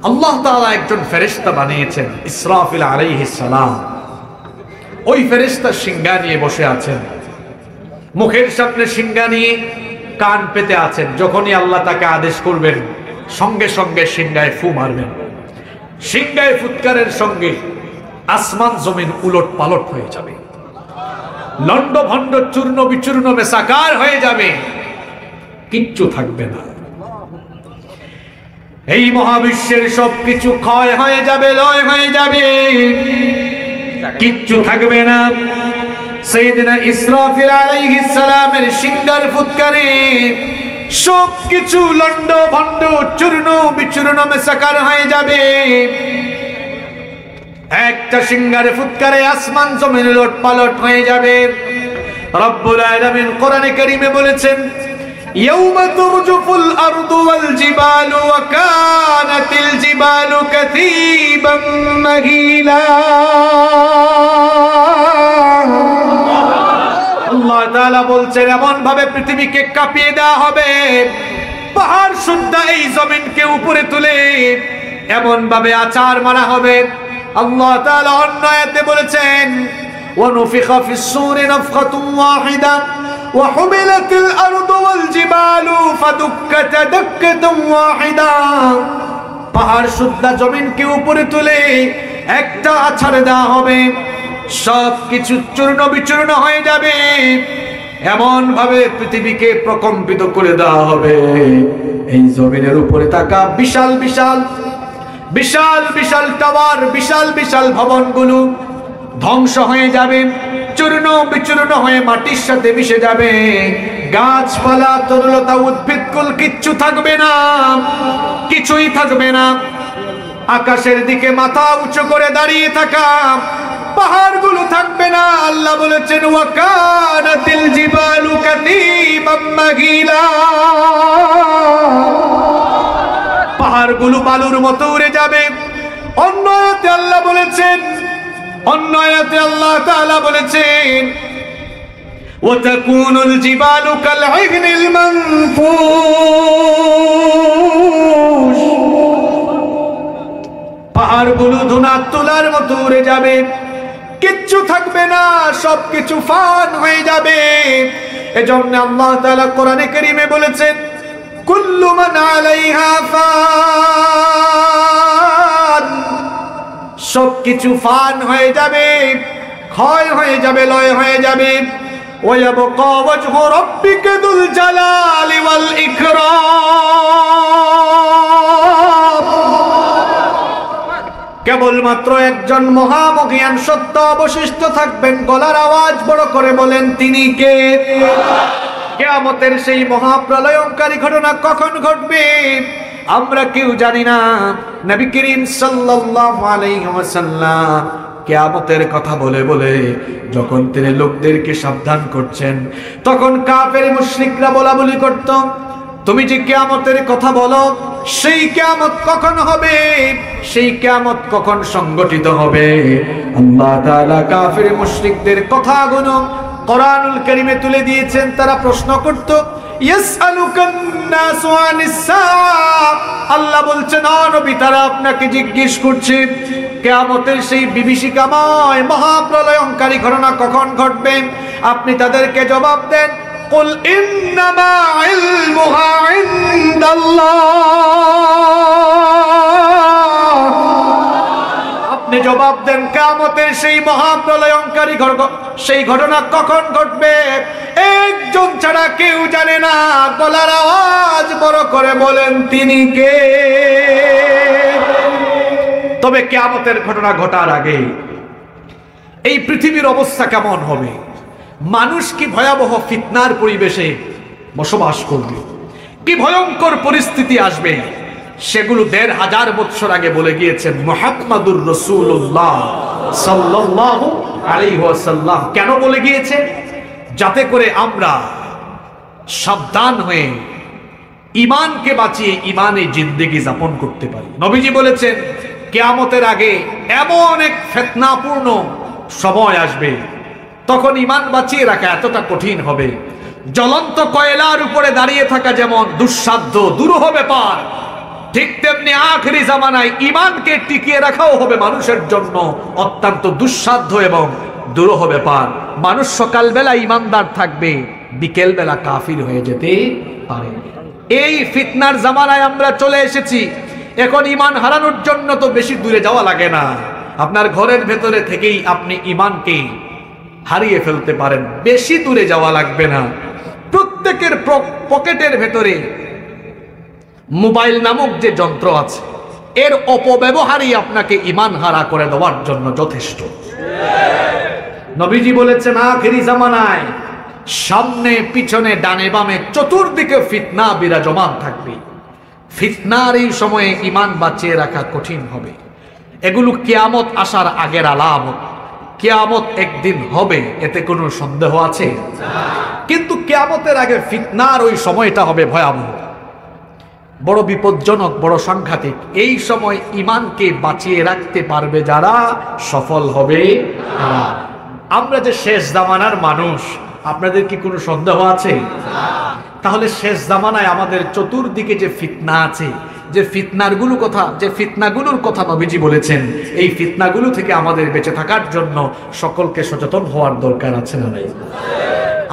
আল্লাহ তাআলা একজন ফেরেশতা বানিয়েছেন, ইসরাফিল আলাইহিস সালাম। ওই ফেরেশতা সিংহা নিয়ে বসে আছেন, মুখের সামনে সিংহা নিয়ে কান পেতে আছেন। যখনই আল্লাহ তাকে আদেশ করবেন সঙ্গে সঙ্গে সিংহায় ফু মারবেন। সিংহায় ফুৎকারের সঙ্গে আসমান জমিন উলট পালট হয়ে যাবে, লন্ড ভন্ড চূর্ণ বিচূর্ণ মেসাকার হয়ে যাবে, কিচ্ছু থাকবে না। এই মহাবিশ্বের সবকিছু ক্ষয় হয়ে যাবে, লয় হয়ে যাবে, কিচ্ছু থাকবে না। সাইয়েদনা ইসরাফিল আলাইহিস সালামের সিংহার ফুৎকারে সবকিছু লন্ড ভন্ড চূর্ণ বিচূর্ণ মেসাকার হয়ে যাবে। একটা সিংহার ফুৎকারে আসমান জমিন উলট পালট হয়ে যাবে। রব্বুল আলামিন কোরআনে কারীমে বলেছেন, ইয়াউমা তুরজুফুল আরদু ওয়াল জিবালু ওয়া কানাতিল জিবালু কাসীবাম মাহিলা। আল্লাহ তাআলা বলছেন, এমন ভাবে পৃথিবীকে কাঁপিয়ে দেওয়া হবে, পাহাড় সুদ্ধা এই জমিনকে উপরে তুলে এমন ভাবে আছাড় মারা হবে। আল্লাহ তাআলা অন্য আয়াতে বলেছেন, ওয়ানুফিখা ফিস সূরি নাফখাতুন ওয়াহিদা ওয়া হুমিলাতিল আরদু ওয়াল জিবালু ফাদুক্কাতা দাক্কাতান ওয়াহিদা। পাহাড় সুদ্ধা জমিনকে উপরে তুলে একটা আছাড় দেওয়া হবে, সবকিছু চূর্ণ বিচূর্ণ হয়ে যাবে। এমন ভাবে পৃথিবীকে প্রকম্পিত করে দেওয়া হবে, এই জমিনের উপরে থাকা বিশাল বিশাল বিশাল বিশাল টাওয়ার, বিশাল বিশাল ভবনগুলো ধ্বংস হয়ে যাবে, চূর্ণ বিচূর্ণ হয়ে মাটির সাথে মিশে যাবে। গাছপালা তরুলতা উদ্ভিদকুল কিচ্ছু থাকবে না, কিছুই থাকবে না। আকাশের দিকে মাথা উঁচু করে দাঁড়িয়ে থাকা পাহাড়গুলো থাকবে না। আল্লাহ বলেছেন, ওয়া কানাতিল জিবালু কাসীবাম মাহিলা। পাহাড়গুলো বালুর মতো উড়ে যাবে। অন্য আয়াতে আল্লাহ বলেছেন, অন্য আয়াতে আল্লাহ তাআলা বলেছেন, ওয়া তাকুনুল জিবালু কাল ইগনিল মানফুশ। পাহাড়গুলো ধুনা তুলার মতো উড়ে যাবে, কিচ্ছু থাকবে না, সবকিছু ফান হয়ে যাবে। এজন্য আল্লাহ তাআলা কোরআনে কারীমে বলেছেন, কুল্লু মান আলাইহা ফান। সবকিছু ফান হয়ে যাবে, ক্ষয় হয়ে যাবে, লয় হয়ে যাবে। ওয়া ইয়াবকা ওয়াজহু রাব্বিকা যুল জালালি ওয়াল ইকরাম। কেবলমাত্র একজন মহামহিয়ান সত্য অবশিষ্ট থাকবেন। গলার আওয়াজ বড় করে বলেন, তিনি কে? কিয়ামতের সেই মহাপ্রলয়ঙ্কারী ঘটনা কখন ঘটবে আমরা কেউ জানি না। নবী করিম সাল্লাল্লাহু আলাইহি ওয়াসাল্লাম কিয়ামতের কথা বলে বলে যখন তিনি লোকদেরকে সাবধান করছেন, তখন কাফের মুশরিকরা বলাবলি করত, তুমি যে কিয়ামতের কথা বলো, সেই কিয়ামত কখন হবে, সেই কিয়ামত কখন সংগঠিত হবে? আল্লাহ তাআলা কাফের মুশরিকদের কথাগুলো কোরআনুল কারীমে তুলে দিয়েছেন। তারা প্রশ্ন করত, ইয়াসআলুকান নাসু আনিস সাআ। আল্লাহ বলছেন, ও নবী, তারা আপনাকে জিজ্ঞেস করছে কিয়ামতের সেই বিভীষিকাময় মহাপ্রলয়ঙ্কারী ঘটনা কখন ঘটবে। আপনি তাদেরকে জবাব দেন, কুল ইন্নামা ইলমুহা ইনদাল্লাহ। আপনি জবাব দেন, কিয়ামতের সেই মহাপ্রলয়ঙ্কারী সেই ঘটনা কখন ঘটবে? একজন ছাড়া কেউ জানে না। গলার আওয়াজ বড় করে বলেন, তিনি কে? তবে কিয়ামতের ঘটনা ঘটার আগে এই পৃথিবীর অবস্থা কেমন হবে? মানুষ কি ভয়াবহ ফিতনার পরিবেশে বসবাস করবে, কি ভয়ঙ্কর পরিস্থিতি আসবে, সেগুলো ১৫০০ বছর আগে বলে গিয়েছেন মুহাম্মাদুর রাসূলুল্লাহ সাল্লাল্লাহু আলাইহি ওয়াসাল্লাম। কেন বলে গিয়েছে? যাতে করে আমরা সাবধান হয়ে ঈমানকে বাঁচিয়ে ঈমানে জিন্দেগি যাপন করতে পারি। নবীজি বলেছেন কিয়ামতের আগে এমন এক ফিতনাপূর্ণ সময় আসবে, তখন ঈমান বাঁচিয়ে রাখা এতটা কঠিন হবে, জ্বলন্ত কয়লার উপরে দাঁড়িয়ে থাকা যেমন দুঃসাধ্য দুরূহ ব্যাপার, ঠিক তেমনি আখেরি জামানায় ঈমানকে টিকিয়ে রাখাও হবে মানুষের জন্য অত্যন্ত দুঃসাধ্য এবং দুরূহ ব্যাপার। মানুষ সকালবেলা ঈমানদার থাকবে, বিকেল বেলা কাফির হয়ে যেতে পারে। এই ফিতনার জামানায় আমরা চলে এসেছি। এখন ঈমান হারানোর জন্য তো বেশি দূরে যাওয়া লাগে না, আপনার ঘরের ভেতরে থেকেই আপনি ঈমানকে হারিয়ে ফেলতে পারেন, বেশি দূরে যাওয়া লাগবে না। প্রত্যেকের পকেটের ভেতরে মোবাইল নামক যে যন্ত্র আছে, এর অপব্যবহারই আপনাকে ঈমান হারা করে দেওয়ার জন্য যথেষ্ট। নবীজি বলেছেন আখেরি জামানায় সামনে পিছনে ডানে বামে চতুর্দিকে ফিতনা বিরাজমান থাকবে। ফিতনার এই সময়ে ঈমান বাঁচিয়ে রাখা কঠিন হবে। এগুলো কিয়ামত আসার আগের আলামত। কিয়ামত একদিন হবে, এতে কোনো সন্দেহ আছে? কিন্তু কিয়ামতের আগে ফিতনার ওই সময়টা হবে ভয়াবহ, বড় বিপজ্জনক, বড় সাংঘাতিক। এই সময় ঈমানকে বাঁচিয়ে রাখতে পারবে যারা, সফল হবে তারা। আমরা যে শেষ জামানার মানুষ, আপনাদের কি কোনো সন্দেহ আছে? তাহলে শেষ জামানায় আমাদের চতুর্দিকে যে ফিতনা আছে, যে ফিতনাগুলোর কথা নবীজি বলেছেন, এই ফিতনাগুলো থেকে আমাদের বেঁচে থাকার জন্য সকলকে সচেতন হওয়ার দরকার আছে না নাই?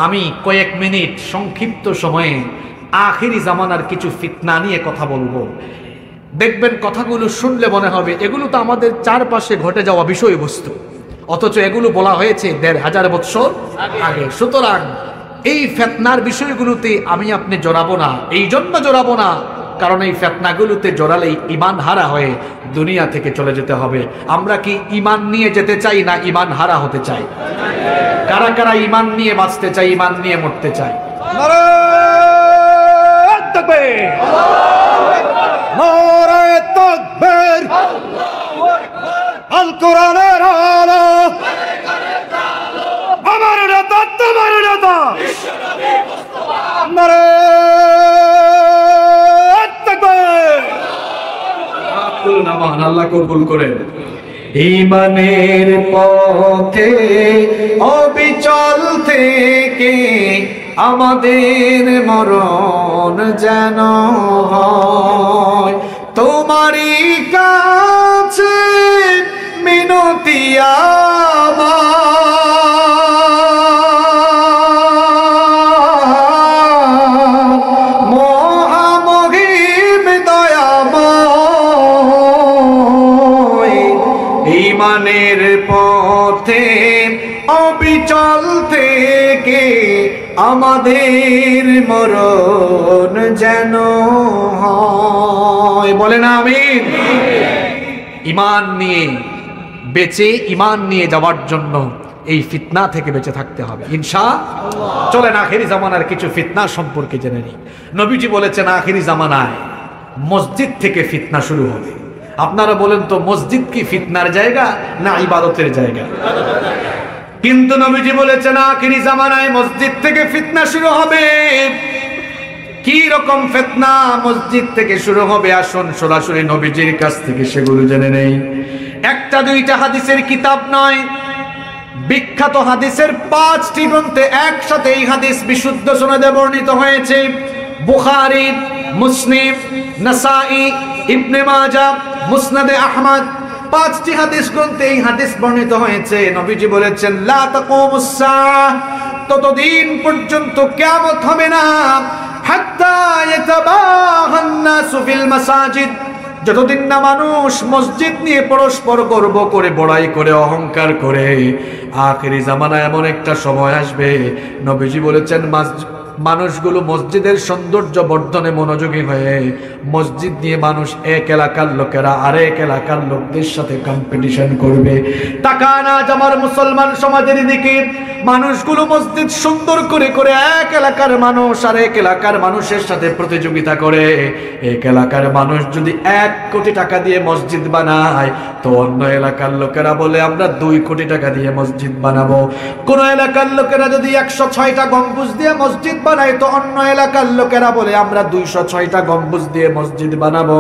আমি কয়েক মিনিট সংক্ষিপ্ত সময়ে আখিরি জামানার কিছু ফিতনা নিয়ে কথা বলবো। দেখবেন কথাগুলো শুনলে মনে হবে এগুলো তো আমাদের চারপাশে ঘটে যাওয়া বিষয়বস্তু, অথচ এগুলো বলা হয়েছে ১৫০০ বছর আগে। সুতরাং এই ফিতনার বিষয়গুলোতে আমি আপনি জড়াবো না। এই জন্য জড়াবো না কারণ এই ফিতনাগুলোতে জড়ালেই ঈমান হারা হয়ে দুনিয়া থেকে চলে যেতে হবে। আমরা কি ঈমান নিয়ে যেতে চাই না ঈমান হারা হতে চাই? কারা কারা ঈমান নিয়ে বাঁচতে চাই, ঈমান নিয়ে মরতে চাই? নারায়ে তাকবীর, নারায়ে তাকবীর, আল কোরআনের আলো, আমার নেতা তোমার নেতা নারায়ে তাকবীর। আল্লাহ কবুল করেন। ঈমানের পথে অবিচল থেকে আমাদের মরণ যেন হয়, তোমারই কাছে মিনতি আমার, মহামহিম দয়াময়। ঈমানের পথে অবিচল থেকে আমাদের মরণ যেন হয়। বলেন আমিন। ঈমান নিয়ে বেঁচে, ঈমান নিয়ে যাওয়ার জন্য এই ফিতনা থেকে বেঁচে থাকতে হবে ইনশাআল্লাহ। চলেন আখেরি জামানার কিছু ফিতনা সম্পর্কে জেনে নিই। নবীজি বলেছেন আখেরি জামানায় মসজিদ থেকে ফিতনা শুরু হবে। আপনারা বলেন তো মসজিদ কি ফিতনার জায়গা না ইবাদতের জায়গা? কিন্তু নবীজি বলেছেন আখেরি জামানায় মসজিদ থেকে ফিতনা শুরু হবে। কি রকম ফিতনা মসজিদ থেকে শুরু হবে? আসুন সরাসরি নবীজির কাছ থেকে সেগুলো জেনে নেই। একটা দুইটা হাদিসের কিতাব নয়, বিখ্যাত হাদিসের 5টি গ্রন্থে একসাথে এই হাদিস বিশুদ্ধ সনদে বর্ণিত হয়েছে। বুখারী, মুসলিম, নাসাঈ, ইবনে মাজাহ, মুসনাদে আহমদ, 5টি হাদিস গ্রন্থে এই হাদিস বর্ণিত হয়েছে। নবীজি বলেছেন লা তাকুমুস সাআহ, ততদিন পর্যন্ত কিয়ামত হবে না, হাত্তা ইয়াতাবাহান নাসু ফিল মাসাজিদ, যতদিন না মানুষ মসজিদ নিয়ে পরস্পর গর্ব করে বড়াই করে অহংকার করে, আখেরি জামানায় এমন একটা সময় আসবে, নবীজি বলেছেন মানুষগুলো মসজিদের সৌন্দর্য বর্ধনে মনোযোগী হয়ে মসজিদ নিয়ে মানুষ এক এলাকার লোকেরা আরেক এলাকার লোকদের সাথে কম্পিটিশন করবে। তাকান আজ আমার মুসলমান সমাজের দিকে, মানুষগুলো মসজিদ সুন্দর করে করে এক এলাকার মানুষ আরেক এলাকার মানুষের সাথে প্রতিযোগিতা করে। এক এলাকার মানুষ যদি 1 কোটি টাকা দিয়ে মসজিদ বানায়, তো অন্য এলাকার লোকেরা বলে আমরা 2 কোটি টাকা দিয়ে মসজিদ বানাবো। কোন এলাকার লোকেরা যদি 106টা গম্বুজ দিয়ে মসজিদ বানায়, তো অন্য এলাকার লোকেরা বলে আমরা 206টা গম্বুজ দিয়ে মসজিদ বানাবো।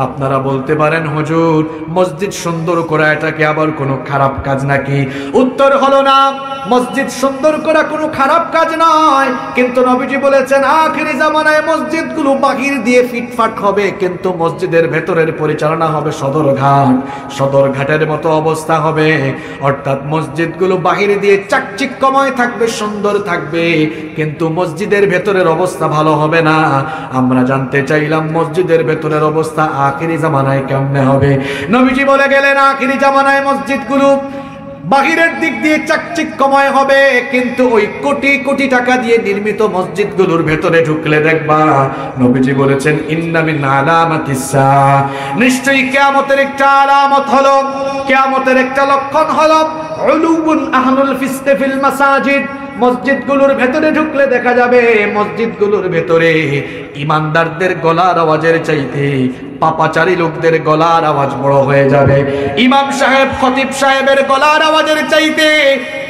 আপনারা বলতে পারেন হুজুর, মসজিদ সুন্দর করা এটা কি আবার কোনো খারাপ কাজ নাকি? উত্তর হলো না, মসজিদ সুন্দর করা কোনো খারাপ কাজ নয়, কিন্তু নবীজি বলেছেন আখিরি জামানায় মসজিদগুলো বাহির দিয়ে ফিটফাট হবে, কিন্তু মসজিদের ভেতরের পরিচালনা হবে সদরঘাটের মতো অবস্থা হবে। অর্থাৎ মসজিদগুলো বাহির দিয়ে চাকচিক্যময় থাকবে, সুন্দর থাকবে, কিন্তু মসজিদের ভেতরের অবস্থা ভালো হবে না। আমরা জানতে চাইলাম মসজিদের ভেতরের অবস্থা আখিরি জামানায় কেমনে হবে? নবীজি বলে গেলেন আখিরি জামানায় মসজিদগুলো বাহিরের দিক দিয়ে চাকচিক্যময় হবে, কিন্তু ওই কোটি কোটি টাকা দিয়ে নির্মিত মসজিদগুলোর ভেতরে ঢুকলে দেখবা, নবীজি বলেছেন ইন্না মিন আলামাতিস সাআ, নিশ্চয়ই কিয়ামতের একটা আলামত হলো, কিয়ামতের একটা লক্ষণ হলো উলুবুন আহলুল ফিসকি ফিল মাসাজিদ। মসজিদগুলোর ভেতরে ঢুকলে দেখা যাবে মসজিদগুলোর ভেতরে ইমানদারদের গলার আওয়াজের চাইতে পাপাচারী লোকদের গলার আওয়াজ বড় হয়ে যাবে। ইমাম সাহেব খতিব সাহেবের গলার আওয়াজের চাইতে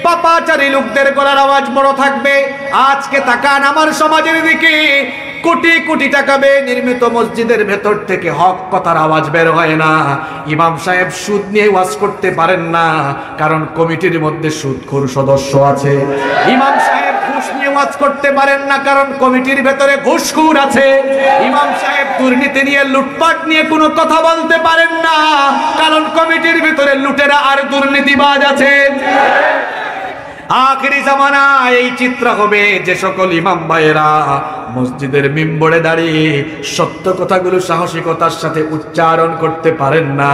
পাপাচারী লোকদের গলার আওয়াজ বড় থাকবে। আজকে তাকান আমার সমাজের দিকে, কোটি কোটি টাকা ব্যয়ে নির্মিত মসজিদের ভেতর থেকে হক কথার আওয়াজ বের হয় না। ইমাম সাহেব সুদ নিয়ে ওয়াজ করতে পারেন না, কারণ কমিটির মধ্যে সুদখোর সদস্য আছে। ইমাম সাহেব ঘুষ নিয়ে ওয়াজ করতে পারেন না, কারণ কমিটির ভেতরে ঘুষখোর আছে। ইমাম সাহেব দুর্নীতি নিয়ে লুটপাট নিয়ে কোনো কথা বলতে পারেন না, কারণ কমিটির ভিতরে লুটেরা আর দুর্নীতিবাজ আছে। আখিরি জামানায় এই চিত্র হবে, যে সকল ইমাম ভাইয়েরা মসজিদের মিম্বরে দাঁড়িয়ে সত্য কথাগুলো সাহসিকতার সাথে উচ্চারণ করতে পারেন না,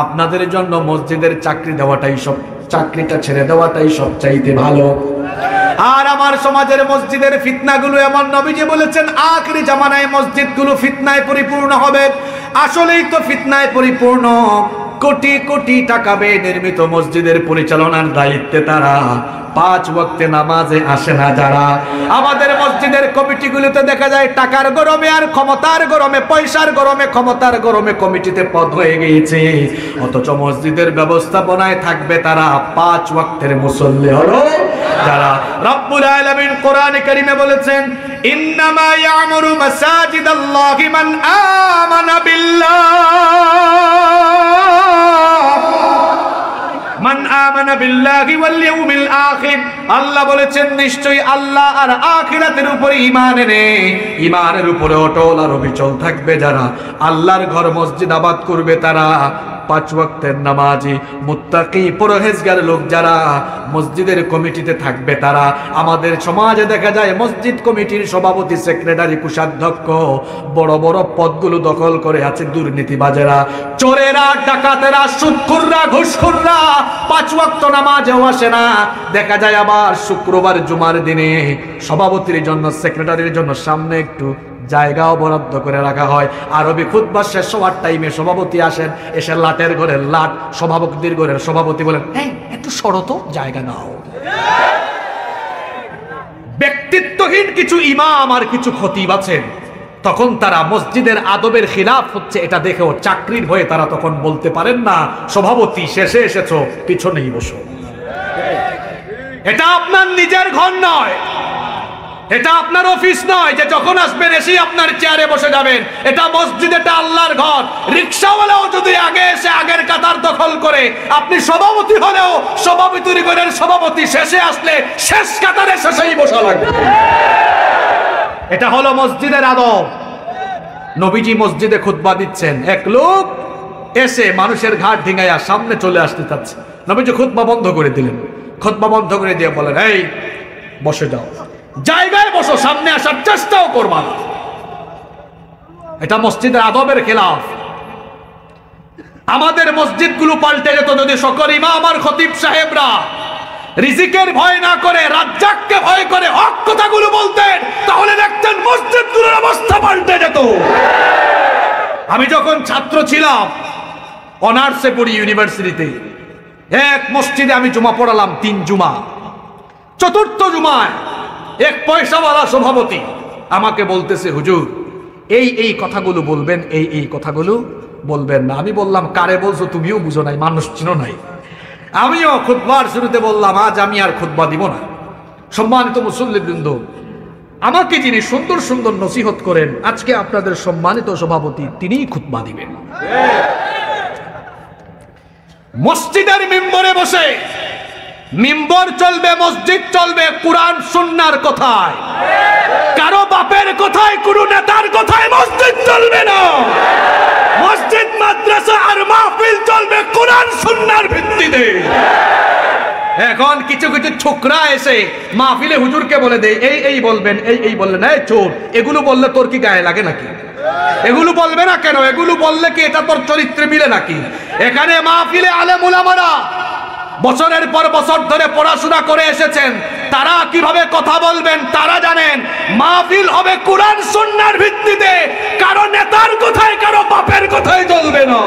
আপনাদের জন্য মসজিদের চাকরিটা ছেড়ে দেওয়াটাই সবচাইতে ভালো। আর আমার সমাজের মসজিদের ফিতনাগুলো এমন, নবীজি বলেছেন আখিরি জামানায় মসজিদগুলো ফিতনায় পরিপূর্ণ হবে। আসলেই তো ফিতনায় পরিপূর্ণ। কোটি কোটি টাকা ব্যয়ে নির্মিত মসজিদের পরিচালনার দায়িত্বে তারা 5 ওয়াক্তে নামাজে আসে না যারা। আমাদের মসজিদের কমিটিগুলোতে দেখা যায় টাকার গরমে আর ক্ষমতার গরমে, পয়সার গরমে ক্ষমতার গরমে কমিটিতে পদ হয়ে গিয়েছে, অথচ মসজিদের ব্যবস্থাপনায় থাকবে তারা 5 ওয়াক্তের মুসল্লি হলো যারা। রব্বুল আলামিন কোরআনে কারিমে বলেছেন ইন্নামা ইয়ামুরু মাসাজিদাল্লাহি মান আমানা বিল্লাহ মান আমানা বিল্লাহি ওয়াল ইয়াউমিল আখির। আল্লাহ বলেছেন নিশ্চয়ই আল্লাহ আর আখিরাতের উপরে ঈমান এনে ঈমানের উপরে অটল আর অবিচল থাকবে যারা, আল্লাহর ঘর মসজিদ আবাদ করবে তারা, 5 ওয়াক্তের নামাজি মুত্তাকি পরহেজগার লোক যারা মসজিদের কমিটিতে থাকবে তারা। আমাদের সমাজে দেখা যায় মসজিদ কমিটির সভাপতি, সেক্রেটারি, কোষাধ্যক্ষ বড় বড় পদগুলো দখল করে আছে দুর্নীতিবাজেরা, চোরেরা, ডাকাতেরা, সুদখোররা, ঘুষখোররা। 5 ওয়াক্ত নামাজেও আসে না। দেখা যায় আবার শুক্রবার জুমার দিনে সভাপতির জন্য, সেক্রেটারির জন্য সামনে একটু জায়গাও বরাদ্দ করে রাখা হয়। আরবি খুতবা শেষ হওয়ার টাইমে সভাপতি আসেন, এসে লাটের ঘরের লাট সভাপতির ঘরের সভাপতি বলেন হ্যাঁ একটু সরত জায়গা নাও। ব্যক্তিত্বহীন কিছু ইমাম আর কিছু খতিব আছেন, তখন তারা মসজিদের আদবের খিলাফ হচ্ছে এটা দেখেও চাকরির হয়ে তারা তখন বলতে পারেন না সভাপতি শেষে এসেছো পিছনেই বসো। এটা আপনার নিজের ঘর নয়, এটা আপনার অফিস নয় যে যখন আসবেন এসেই আপনার চেয়ারে বসে যাবেন। এটা মসজিদ, এটা আল্লাহর ঘর। রিকশাওয়ালাও যদি আগে এসে আগের কাতার দখল করে, আপনি সভাপতি হলেও সভাপতির ঘরের সভাপতি শেষে আসলে শেষ কাতারে শেষেই বসা লাগবে। এটা হলো মসজিদের আদব। নবীজি মসজিদে খুতবা দিচ্ছেন, এক লোক এসে মানুষের ঘাট ডিঙাইয়া সামনে চলে আসতে চাচ্ছে। নবীজি খুতবা বন্ধ করে দিলেন। খুতবা বন্ধ করে দিয়ে বলেন এই বসে যাও, জায়গায় বসো, সামনে আসার চেষ্টাও করবা না। এটা মসজিদের আদবের খেলাফ। আমাদের মসজিদগুলো পাল্টে যেত যদি সকল ইমাম আর খতিব সাহেবরা রিজিকের ভয় না করে রাজ্জাককে ভয় করে হক কথাগুলো বলতেন, তাহলে দেখতেন মসজিদগুলোর অবস্থা পাল্টে যেত। আমি যখন ছাত্র ছিলাম, অনার্সে পড়ি ইউনিভার্সিটিতে, এক মসজিদে আমি জুমা পড়ালাম 3 জুমা। চতুর্থ জুমায় এক পয়সাওয়ালা সভাপতি আমাকে বলতেছে, হুজুর এই কথাগুলো বলবেন, এই কথাগুলো বলবেন না। আমি বললাম, কারে বলছো? তুমিও বুঝো নাই, মানুষ চিনো নাই। আমিও খুতবার শুরুতে বললাম, আজ আমি আর খুতবা দিব না। সম্মানিত মুসল্লিবৃন্দ, আমাকে যিনি সুন্দর সুন্দর নসিহত করেন, আজকে আপনাদের সম্মানিত সভাপতি, তিনিই খুতবা দিবেন। মসজিদের মিম্বরে বসে মিম্বর চলবে, মসজিদ চলবে কোরআন সুন্নাহর কথায়, কারো বাপের কথায়, কোন নেতার কথায় মসজিদ চলবে না। মসজিদ, মাদ্রাসা আর মাহফিল চলবে কোরআন সুন্নাহর ভিত্তিতে। এখন কিছু কিছু ছোকরা এসে মাহফিলে হুজুরকে বলে দেয়, এই বলবেন, এই বললেন, এই চোর, এগুলো বললে তোর কি গায়ে লাগে নাকি? এগুলো বলবে না কেন? এগুলো বললে কি এটা তোর চরিত্রে মিলে নাকি? এখানে মাহফিলে আলেম উলামারা বছরের পর বছর ধরে পড়াশোনা করে এসেছেন, তারা কিভাবে কথা বলবেন তারা জানেন। মাহফিল হবে কোরআন সুন্নাহর ভিত্তিতে, কারো নেতার কথায়, কারো বাপের কথায় চলবে না।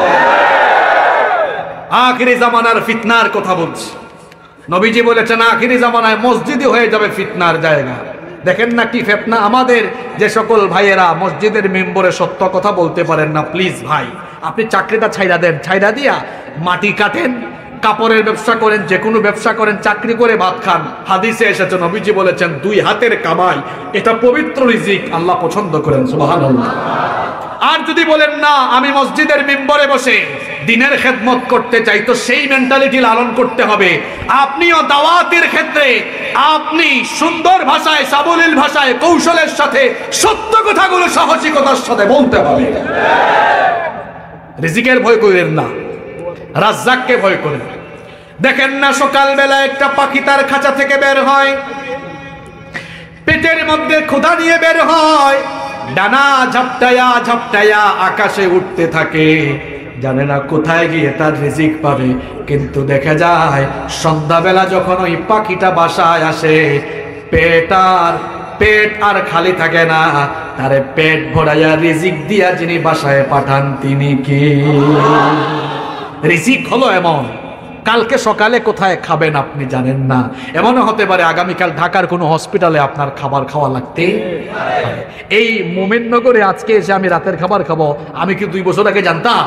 আখিরি জামানার ফিতনার কথা বলছি। নবীজি বলেছেন, আখিরি জামানায় মসজিদই হয়ে যাবে ফিতনার জায়গা। দেখেন না কি ফিতনা। আমাদের যে সকল ভাইয়েরা মসজিদের মেম্বরে সত্য কথা বলতে পারেন না, প্লিজ ভাই, আপনি চাকরিটা ছাইড়া দেন। ছাইড়া দিয়া মাটি কাটেন, কাপড়ের ব্যবসা করেন, যে কোনো ব্যবসা করেন, চাকরি করে ভাত খান। হাদিসে এসেছে, নবীজি বলেছেন, 2 হাতের কামাই, এটা পবিত্র রিজিক, আল্লাহ পছন্দ করেন। সুবহানাল্লাহ। আর যদি বলেন না, আমি মসজিদের মিম্বরে বসে দ্বীনের খেদমত করতে চাই, তো সেই মেন্টালিটি লালন করতে হবে। আপনিও দাওয়াতের ক্ষেত্রে আপনি সুন্দর ভাষায়, সাবলীল ভাষায়, কৌশলের সাথে সত্য কথাগুলো সাহসিকতার সাথে বলতে হবে। রিজিকের ভয় করেন না, রাজ্জাককে ভয় করেন। দেখেন না, সকালবেলা একটা পাখি তার খাঁচা থেকে বের হয়, পেটের মধ্যে ক্ষুধা নিয়ে বের হয়, ডানা ঝাপটায়া ঝাপটায়া আকাশে উঠতে থাকে, জানে না কোথায় গিয়ে তার রিজিক পাবে। কিন্তু দেখা যায় সন্ধ্যাবেলা যখন ওই পাখিটা বাসায় আসে, পেট আর খালি থাকে না, তারে পেট ভরাইয়া রিজিক দিয়া যিনি বাসায় পাঠান, তিনি কি? রিজিক হলো এমন, কালকে সকালে কোথায় খাবেন আপনি জানেন না। এমনও হতে পারে আগামীকাল ঢাকার কোনো হসপিটালে আপনার খাবার খাওয়া লাগতে পারে। এই মোমিননগরে আজকে এসে আমি রাতের খাবার খাবো, আমি কি 2 বছর আগে জানতাম?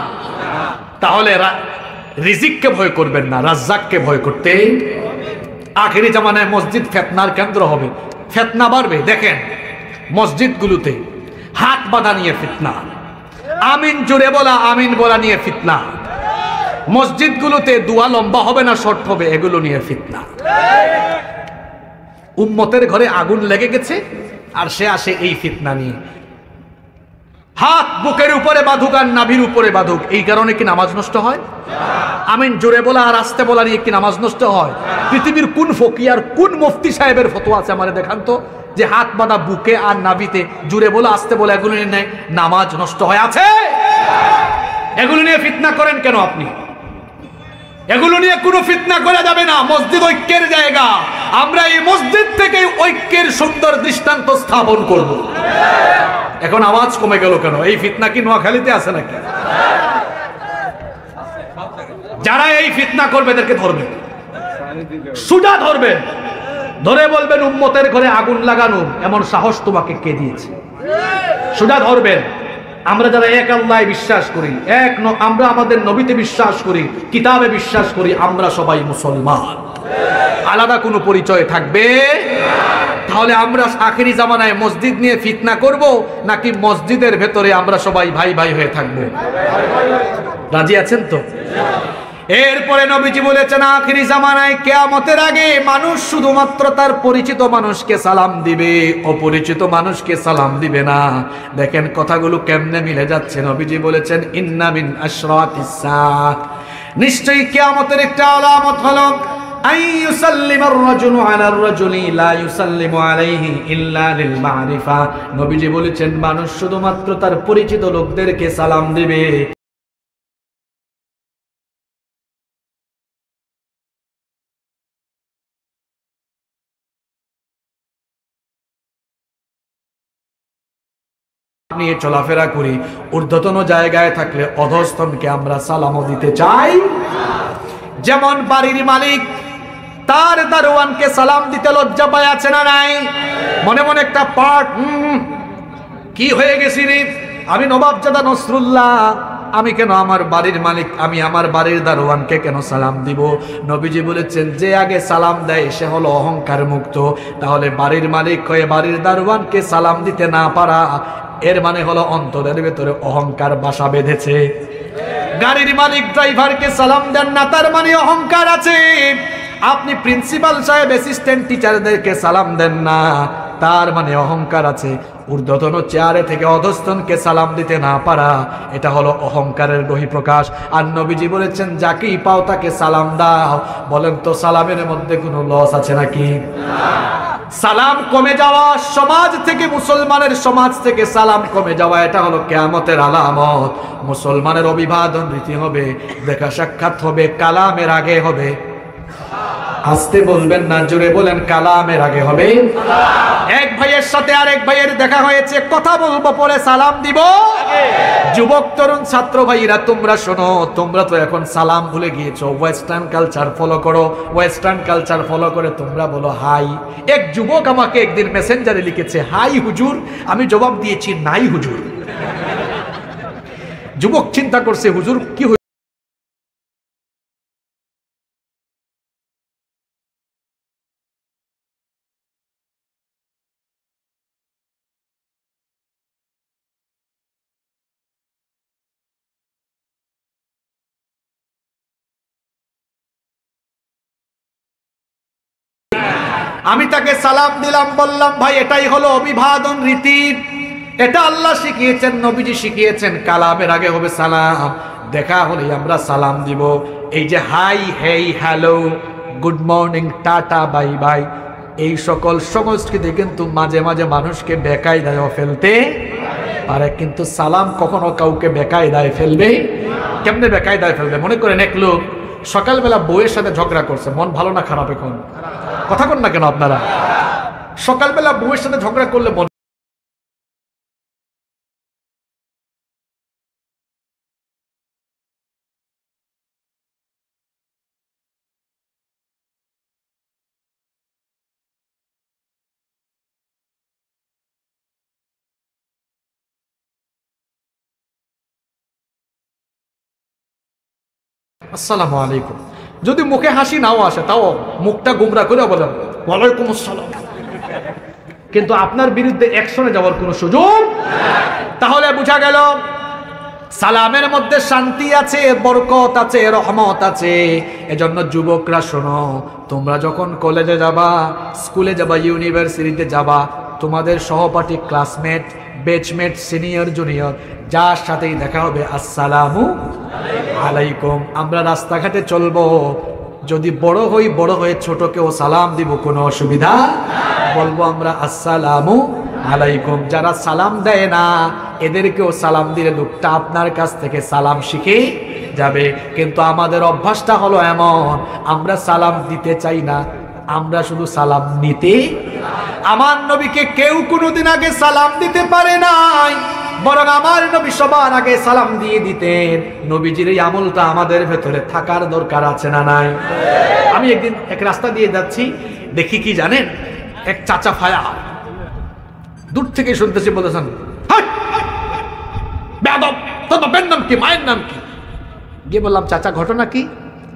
তাহলে রিজিককে ভয় করবেন না, রাজ্জাককে ভয় করতে। আখেরি জামানায় মসজিদ ফিতনার কেন্দ্র হবে, ফিতনা বাড়বে। দেখেন মসজিদগুলোতে হাত বাঁধা নিয়ে ফিতনা, আমিন জুড়ে বলা, আমিন বলা নিয়ে ফিতনা। মসজিদগুলোতে দোয়া লম্বা হবে না শর্ট হবে, এগুলো নিয়ে ফিতনা। উম্মতের ঘরে আগুন লেগে গেছে আর সে আসে এই ফিতনা নিয়ে। হাত বুকের উপরে বাঁধুক আর নাভির উপরে বাঁধুক, এই কারণে কি নামাজ নষ্ট হয়? আমিন জোরে বলা আর আস্তে বলা নিয়ে কি নামাজ নষ্ট হয়? পৃথিবীর কোন ফকির, কোন মুফতি সাহেবের ফতোয়া আছে আমারে দেখান তো, যে হাত বাঁধা বুকে আর নাভিতে জোরে বলা আস্তে বলা এগুলো নিয়ে নামাজ নষ্ট হয়? আছে? এগুলো নিয়ে ফিতনা করেন কেন আপনি? এগুলো নিয়ে কোনো ফিতনা করা যাবে না। মসজিদ ঐক্যের জায়গা, আমরা এই মসজিদ থেকে ঐক্যের সুন্দর দৃষ্টান্ত স্থাপন করব। এখন আওয়াজ কমে গেল কেন? এই ফিতনা কি নোয়াখালীতে আছে নাকি? যারা এই ফিতনা করবে এদেরকে ধরবেন, সুজা ধরবেন, ধরে বলবেন উম্মতের ঘরে আগুন লাগানো এমন সাহস তোমাকে কে দিয়েছে? সুজা ধরবেন। আমরা যারা এক আল্লাহে বিশ্বাস করি, আমরা আমাদের নবীতে বিশ্বাস করি, কিতাবে বিশ্বাস করি, আমরা সবাই মুসলমান, আলাদা কোনো পরিচয় থাকবে? তাহলে আমরা আখেরি জামানায় মসজিদ নিয়ে ফিতনা করব, নাকি মসজিদের ভেতরে আমরা সবাই ভাই ভাই হয়ে থাকবো? রাজি আছেন তো? এরপরে নবীজি বলেছেন, আখেরি জামানায় কিয়ামতের আগে মানুষ শুধুমাত্র তার পরিচিত মানুষকে সালাম দিবে, অপরিচিত মানুষকে সালাম দিবে না। দেখেন কথাগুলো কেমনে মিলে যাচ্ছে। নবীজি বলেছেন, ইন্না মিন আশরাতিস সাআহ, নিশ্চয়ই কিয়ামতের একটা আলামত হলো আইয়ুসাল্লিমার রাজুলু আলার রাজুলি লা ইউসাল্লিমু আলাইহি ইল্লা লিল মারিফা। নবীজি বলেছেন, মানুষ শুধুমাত্র তার পরিচিত লোকদেরকে সালাম দিবে। নিয়ে চলাফেরা করি, ঊর্ধ্বতন জায়গায় থাকলে অধস্তনকে আমরা সালামও দিতে চাই। যেমন বাড়ির মালিক তার দারোয়ানকে সালাম দিতে লজ্জা পায়, আছে না নাই? মনে মনে একটা পার্ট, কি হয়ে গেছি রে, আমি নবাবজাদা নসরুল্লাহ, আমি কেন আমার বাড়ির মালিক, আমি আমার বাড়ির দারোয়ানকে কেন সালাম দিব? নবীজি বলেছেন যে আগে সালাম দেয় সে হলো অহংকার মুক্ত। তাহলে বাড়ির মালিক হয়ে বাড়ির দারোয়ানকে সালাম দিতে না পারা, এর মানে হলো অন্তরের ভেতরে অহংকার বাসা বেঁধেছে। গাড়ির মালিক ড্রাইভারকে সালাম দেন না, তার মানে অহংকার আছে। আপনি প্রিন্সিপাল সাহেব অ্যাসিস্ট্যান্ট টিচারদেরকে সালাম দেন না, তার মানে অহংকার আছে। ঊর্ধ্বতন চেয়ারে থেকে অধস্তনকে সালাম দিতে না পারা, এটা হলো অহংকারের বহিঃপ্রকাশ। আর নবীজি বলেছেন যাকেই পাও তাকে সালাম দাও। বলেন তো সালামের মধ্যে কোনো লস আছে নাকি? সালাম কমে যাওয়া, সমাজ থেকে, মুসলমানের সমাজ থেকে সালাম কমে যাওয়া, এটা হলো কিয়ামতের আলামত। মুসলমানের অভিবাদন রীতি হবে, দেখা সাক্ষাৎ হবে, কালামের আগে হবে। আসতে বলবেন না, জোরে বলেন, কালামের আগে হবে। এক ভাইয়ের সাথে আরেক ভাইয়ের দেখা হয়েছে, কথা বলবো পরে সালাম দিব। যুবক তরুণ ছাত্র ভাইরা তোমরা শোনো, তোমরা তো এখন সালাম ভুলে গিয়েছো, ওয়েস্টার্ন কালচার ফলো করো। ওয়েস্টার্ন কালচার ফলো করে তোমরা বলো হাই। এক যুবক আমাকে একদিন মেসেঞ্জারে লিখেছে, হাই হুজুর। আমি জবাব দিয়েছি নাই হুজুর। যুবক চিন্তা করছে হুজুর কি আমি তাকে সালাম দিলাম, বললাম ভাই এটাই হলো অভিবাদন রীতি, এটা আল্লাহ শিখিয়েছেন, নবীজি শিখিয়েছেন, কালামের আগে হবে সালাম। দেখা হলেই আমরা সালাম দিব। এই যে hi, hey, hello, good morning, tata, bye bye, এই সকল সংস্কৃতি কিন্তু মাঝে মাঝে মানুষকে বেকায়দায় ফেলতে পারে। কিন্তু সালাম কখনো কাউকে বেকায়দায় ফেলবে। কেমনে বেকায়দায় ফেলবে? মনে করেন এক লোক সকালবেলা বউয়ের সাথে ঝগড়া করছে, মন ভালো না খারাপ? এখন কথা কন না কেন আপনারা? সকালবেলা বউয়ের সাথে ঝগড়া করলে মন, আসসালামু আলাইকুম, যদি মুখে হাসি নাও আসে তাও মুখটা গুমরা করে বলেন ওয়ালাইকুম আসসালাম, কিন্তু আপনার বিরুদ্ধে অ্যাকশনে যাওয়ার কোনো সুযোগ। তাহলে বোঝা গেল সালামের মধ্যে শান্তি আছে, বরকত আছে, রহমত আছে। এজন্য যুবকরা শোনো, তোমরা যখন কলেজে যাবা, স্কুলে যাবা, ইউনিভার্সিটিতে যাবা, তোমাদের সহপাঠী, ক্লাসমেট, বেচমেট, সিনিয়র, জুনিয়র, যার সাথেই দেখা হবে আসসালামু আলাইকুম। আমরা রাস্তাঘাটে চলবো, যদি বড় হই, বড় হয়ে ছোটকেও সালাম দিব, কোনো অসুবিধা, বলবো আমরা আসসালামু আলাইকুম। যারা সালাম দেয় না এদেরকেও সালাম দিলে লোকটা আপনার কাছ থেকে সালাম শিখে যাবে। কিন্তু আমাদের অভ্যাসটা হলো এমন, আমরা সালাম দিতে চাই না, আমরা শুধু সালাম নিতে। আমার নবীকে কেউ কোনোদিন আগে সালাম দিতে পারে নাই, বরং আমার নবী সবার আগে সালাম দিয়ে দিতেন। নবীজির এই আমলটা আমাদের ভেতরে থাকার দরকার আছে না নাই? আমি একদিন এক রাস্তা দিয়ে যাচ্ছি, দেখি কি জানেন, এক চাচা ফায়া দূর থেকে শুনতেছি, বলতেছেন বেয়াদব, তোর বাপের নাম কি, মায়ের নাম কি? গিয়ে বললাম চাচা ঘটনা কি?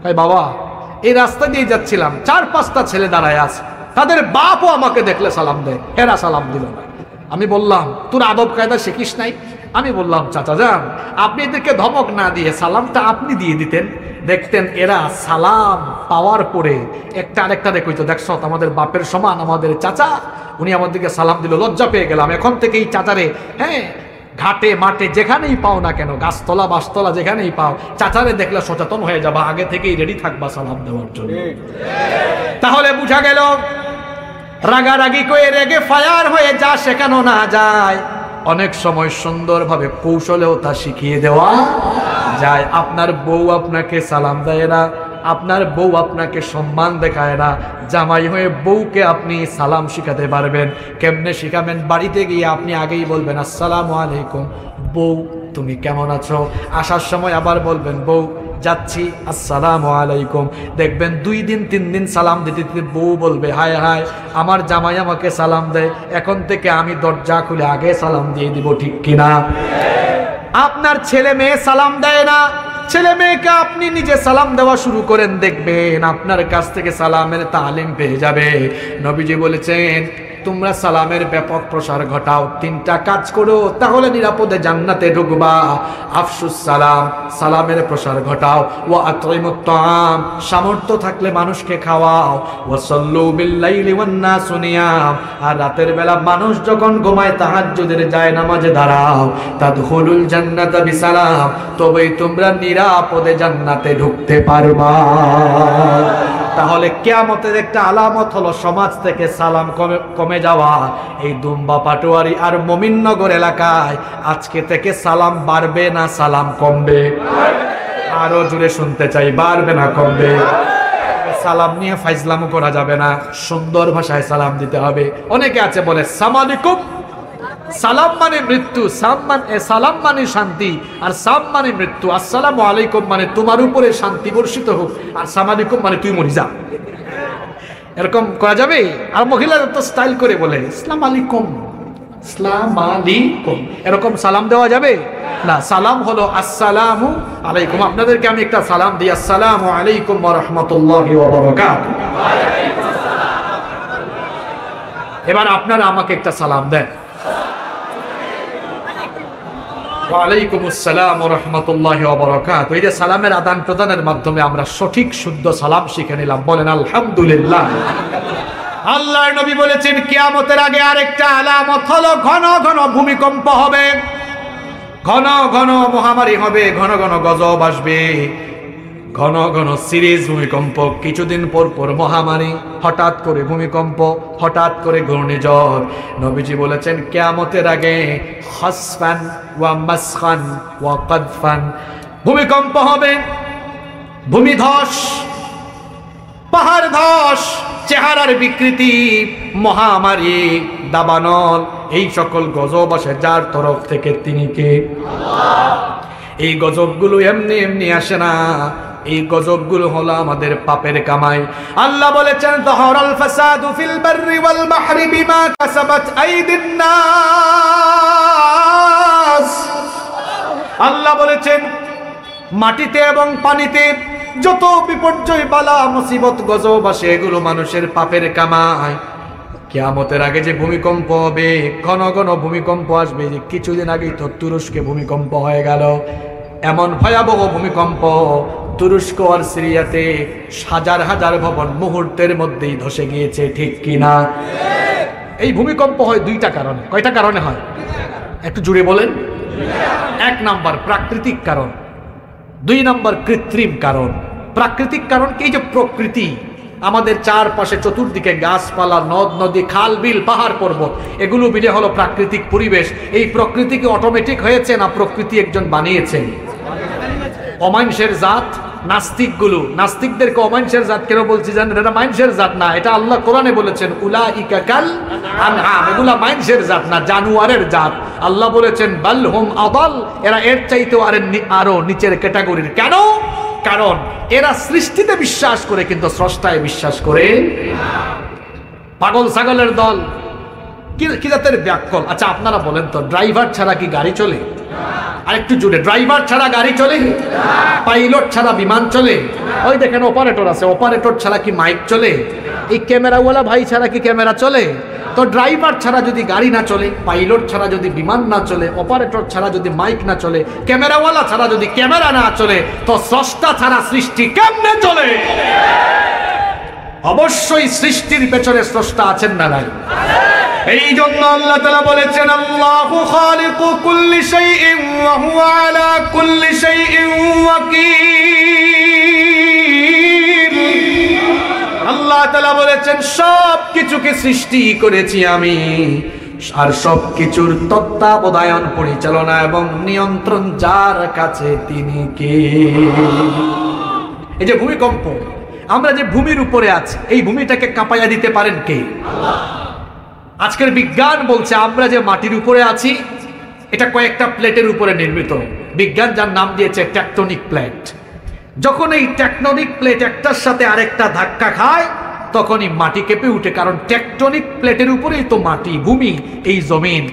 কয় বাবা এই রাস্তা দিয়ে যাচ্ছিলাম, 4-5টা ছেলে দাঁড়ায় আছে, তাদের বাপও আমাকে দেখলে সালাম দেয়, এরা সালাম দিল না। আমি বললাম তোর আদব কায়দা শিখিস নাই? আমি বললাম চাচা যান, আপনি এদেরকে ধমক না দিয়ে সালামটা আপনি দিয়ে দিতেন, দেখতেন এরা সালাম পাওয়ার পরে একটা আরেকটারে কইতো, দেখছ আমাদের বাপের সমান আমাদের চাচা, উনি আমাদেরকে সালাম দিল, লজ্জা পেয়ে গেলাম। এখন থেকে এই চাচারে, হ্যাঁ, ঘাটে মাঠে যেখানেই পাও না কেন, গাছতলা বাসতলা যেখানেই পাও, চাচারে দেখলে সচেতন হয়ে যাবা, আগে থেকেই রেডি থাকবা সালাম দেওয়ার জন্য। তাহলে বুঝা গেল রাগারাগি করে রেগে ফায়ার হয়ে যা শেখানো না যায়, অনেক সময় সুন্দরভাবে কৌশলেও তা শিখিয়ে দেওয়া যায়। আপনার বউ আপনাকে সালাম দেয় না, আপনার বউ আপনাকে সম্মান দেখায় না, জামাই হয়ে বউকে আপনি সালাম শিখাতে পারবেন। কেমনে শিখাবেন? বাড়িতে গিয়ে আপনি আগেই বলবেন আসসালামু আলাইকুম, বউ তুমি কেমন আছো? আসার সময় আবার বলবেন বউ যাচ্ছি আসসালামু আলাইকুম। দেখবেন 2 দিন 3 দিন সালাম দিতে দিতে বউ বলবে হায় হায় আমার জামাই আমাকে সালাম দেয়, এখন থেকে আমি দরজা খুলে আগে সালাম দিয়ে দিব, ঠিক কিনা? আপনার ছেলে মেয়ে সালাম দেয় না, ছেলে মেয়েকে আপনি নিজে সালাম দেওয়া শুরু করেন, দেখবেন আপনার কাছ থেকে সালামের তালিম পেয়ে যাবে। নবীজি বলেছেন তোমরা সালামের ব্যাপক প্রসার ঘটাও, 3টা কাজ করো তাহলে নিরাপদে জান্নাতে ঢুকবা। আফসুস সালাম, সালামের প্রসার ঘটাও। ওয়া আতইমুত তাআম, সামর্থ্য থাকলে মানুষকে খাওয়াও। ওয়া সাল্লু বিল লাইলি ওয়ান নাসু নিয়াম, আর রাতের বেলা মানুষ যখন ঘুমায় তাহাজ্জুদের যায় নামাজে দাঁড়াও। তাদখুলুল জান্নাতা বিসালাম, তবেই তোমরা নিরাপদে জান্নাতে ঢুকতে পারবা। তাহলে কিয়ামতের একটা আলামত হলো সমাজ থেকে সালাম কমে যাওয়া। এই দুম্বা পাটোয়ারি আর মমিননগর এলাকায় আজকে থেকে সালাম বাড়বে না সালাম কমবে? আরো জোরে শুনতে চাই, বাড়বে না কমবে? সালাম নিয়ে ফাইজলামও করা যাবে না, সুন্দর ভাষায় সালাম দিতে হবে। অনেকে আছে বলে সালাম আলাইকুম, সালাম মানে মৃত্যু, সালাম মানে শান্তি, আর সাম মানে মৃত্যু। আসসালামু আলাইকুম মানে তোমার উপরে শান্তি বর্ষিত হোক, আর সালাম আলাইকুম মানে তুই মরি যা। এরকম করা যাবে? আর মহিলারা তো স্টাইল করে বলে আসসালামু আলাইকুম, আসসালামু আলাইকুম, এরকম সালাম দেওয়া যাবে না। সালাম হলো আসসালামু আলাইকুম। আপনাদেরকে আমি একটা সালাম দিই, আসসালামু আলাইকুম ওয়া রাহমাতুল্লাহি ওয়া বারাকাতুহু। এবার আপনারা আমাকে একটা সালাম দেন। ওয়ালাইকুম আসসালাম ওয়া রাহমাতুল্লাহি ওয়া বারাকাতুহু। এই যে সালামের আদান প্রদানের মাধ্যমে আমরা সঠিক শুদ্ধ সালাম শিখে নিলাম, বলেন আলহামদুলিল্লাহ। আল্লাহর নবী বলেছেন কিয়ামতের আগে আরেকটা আলামত হলো ঘন ঘন ভূমিকম্প হবে, ঘন ঘন মহামারী হবে, ঘন ঘন গজব আসবে, ঘন ঘন সিরিজ ভূমিকম্প, কিছুদিন পর পর মহামারী, হঠাৎ করে ভূমিকম্প, হঠাৎ করে ঘূর্ণিঝড়। নবীজি বলেছেন কিয়ামতের আগে খাসফান ওয়া মাসখান ওয়া কাদফান, ভূমিকম্প হবে, ভূমিধস, পাহাড় ধস, চেহারার বিকৃতি, মহামারী, দাবানল, এই সকল গজব আসে যার তরফ থেকে, তিনি কে? এই গজবগুলো এমনি এমনি আসে না, এই গজবগুলো হলো আমাদের পাপের কামাই। আল্লাহ বলেছেন যাহারাল ফাসাদু ফিল বাররি ওয়াল বাহরি বিমা কাসাবাত আইদিন নাস। আল্লাহ বলেছেন মাটিতে এবং পানিতে যত বিপর্যয় বালা মুসিবত গজব আসে এগুলো মানুষের পাপের কামাই। কিয়ামতের আগে যে ভূমিকম্প হবে, ঘন ঘন ভূমিকম্প আসবে, যে কিছুদিন আগেই তো তুরস্কে ভূমিকম্প হয়ে গেল, এমন ভয়াবহ ভূমিকম্প, তুরস্ক আর সিরিয়াতে হাজার হাজার ভবন মুহূর্তের মধ্যেই ধসে গিয়েছে, ঠিক কিনা? এই ভূমিকম্প হয় 2টা কারণে। কয়টা কারণে হয়? একটু জুড়ে বলেন। 1 নাম্বার প্রাকৃতিক কারণ, 2 নাম্বার কৃত্রিম কারণ। প্রাকৃতিক কারণ কি? যে প্রকৃতি আমাদের চারপাশে চতুর্দিকে গাছপালা, নদ নদী, খাল বিল, পাহাড় পর্বত, এগুলো মিলে হলো প্রাকৃতিক পরিবেশ। এই প্রকৃতি কি অটোমেটিক হয়েছে না প্রকৃতি একজন বানিয়েছেন? অমানুষের জাত। নাস্তিকদেরকে অমানুষের জাত কেন বলছি জানেন? এটা মানুষের জাত না, এটা আল্লাহ কোরআনে বলেছেন উলাইকা কাল আনআম, এগুলা মানুষের জাত না, জানোয়ারের জাত। আল্লাহ বলেছেন বাল হুম আদাল, এরা এর চাইতেও আরো নিচের ক্যাটাগরির। কেন? কারণ এরা সৃষ্টিতে বিশ্বাস করে কিন্তু স্রষ্টায় বিশ্বাস করে না। পাগল ছাগলের দল, কি জাতের ব্যাকল। আচ্ছা আপনারা বলেন তো, ড্রাইভার ছাড়া কি গাড়ি চলে? আরেকটু জুড়ে, ড্রাইভার ছাড়া গাড়ি চলে? পাইলট ছাড়া বিমান চলে? ওই দেখেন অপারেটর আছে, অপারেটর ছাড়া কি মাইক চলে? এই ক্যামেরাওয়ালা ভাই ছাড়া কি ক্যামেরা চলে? তো ড্রাইভার ছাড়া যদি গাড়ি না চলে, পাইলট ছাড়া যদি বিমান না চলে, অপারেটর ছাড়া যদি মাইক না চলে, ক্যামেরাওয়ালা ছাড়া যদি ক্যামেরা না চলে, তো স্রষ্টা ছাড়া সৃষ্টি কেমনে চলে? অবশ্যই সৃষ্টির পেছনে স্রষ্টা আছেন না নাই? এই জন্য আল্লাহ তাআলা বলেছেন আল্লাহু খালিকু কুল্লি শাইইন ওয়া হুয়া আলা কুল্লি শাইইন ওয়াকিল। আল্লাহ তাআলা বলেছেন সব কিছুকে সৃষ্টি করেছি আমি, আর সব কিছুর তত্ত্বাবধান, পরিচালনা এবং নিয়ন্ত্রণ যার কাছে, তিনি কে? এই যে ভূমিকম্প, আমরা যে ভূমির উপরে আছি, এই ভূমিটাকে কাঁপাইয়া দিতে পারেন কে? আজকের বিজ্ঞান বলছে আমরা যে মাটির উপরে আছি এটা কয়েকটা প্লেটের উপরে নির্মিত। বিজ্ঞান যার নাম দিয়েছে টেকটনিক প্লেট। যখন এই টেকটনিক প্লেট একটার সাথে আরেকটা ধাক্কা খায় তখনই মাটি কেঁপে উঠে, কারণ টেকটনিক প্লেটের উপরেই তো মাটি, ভূমি, এই জমিন।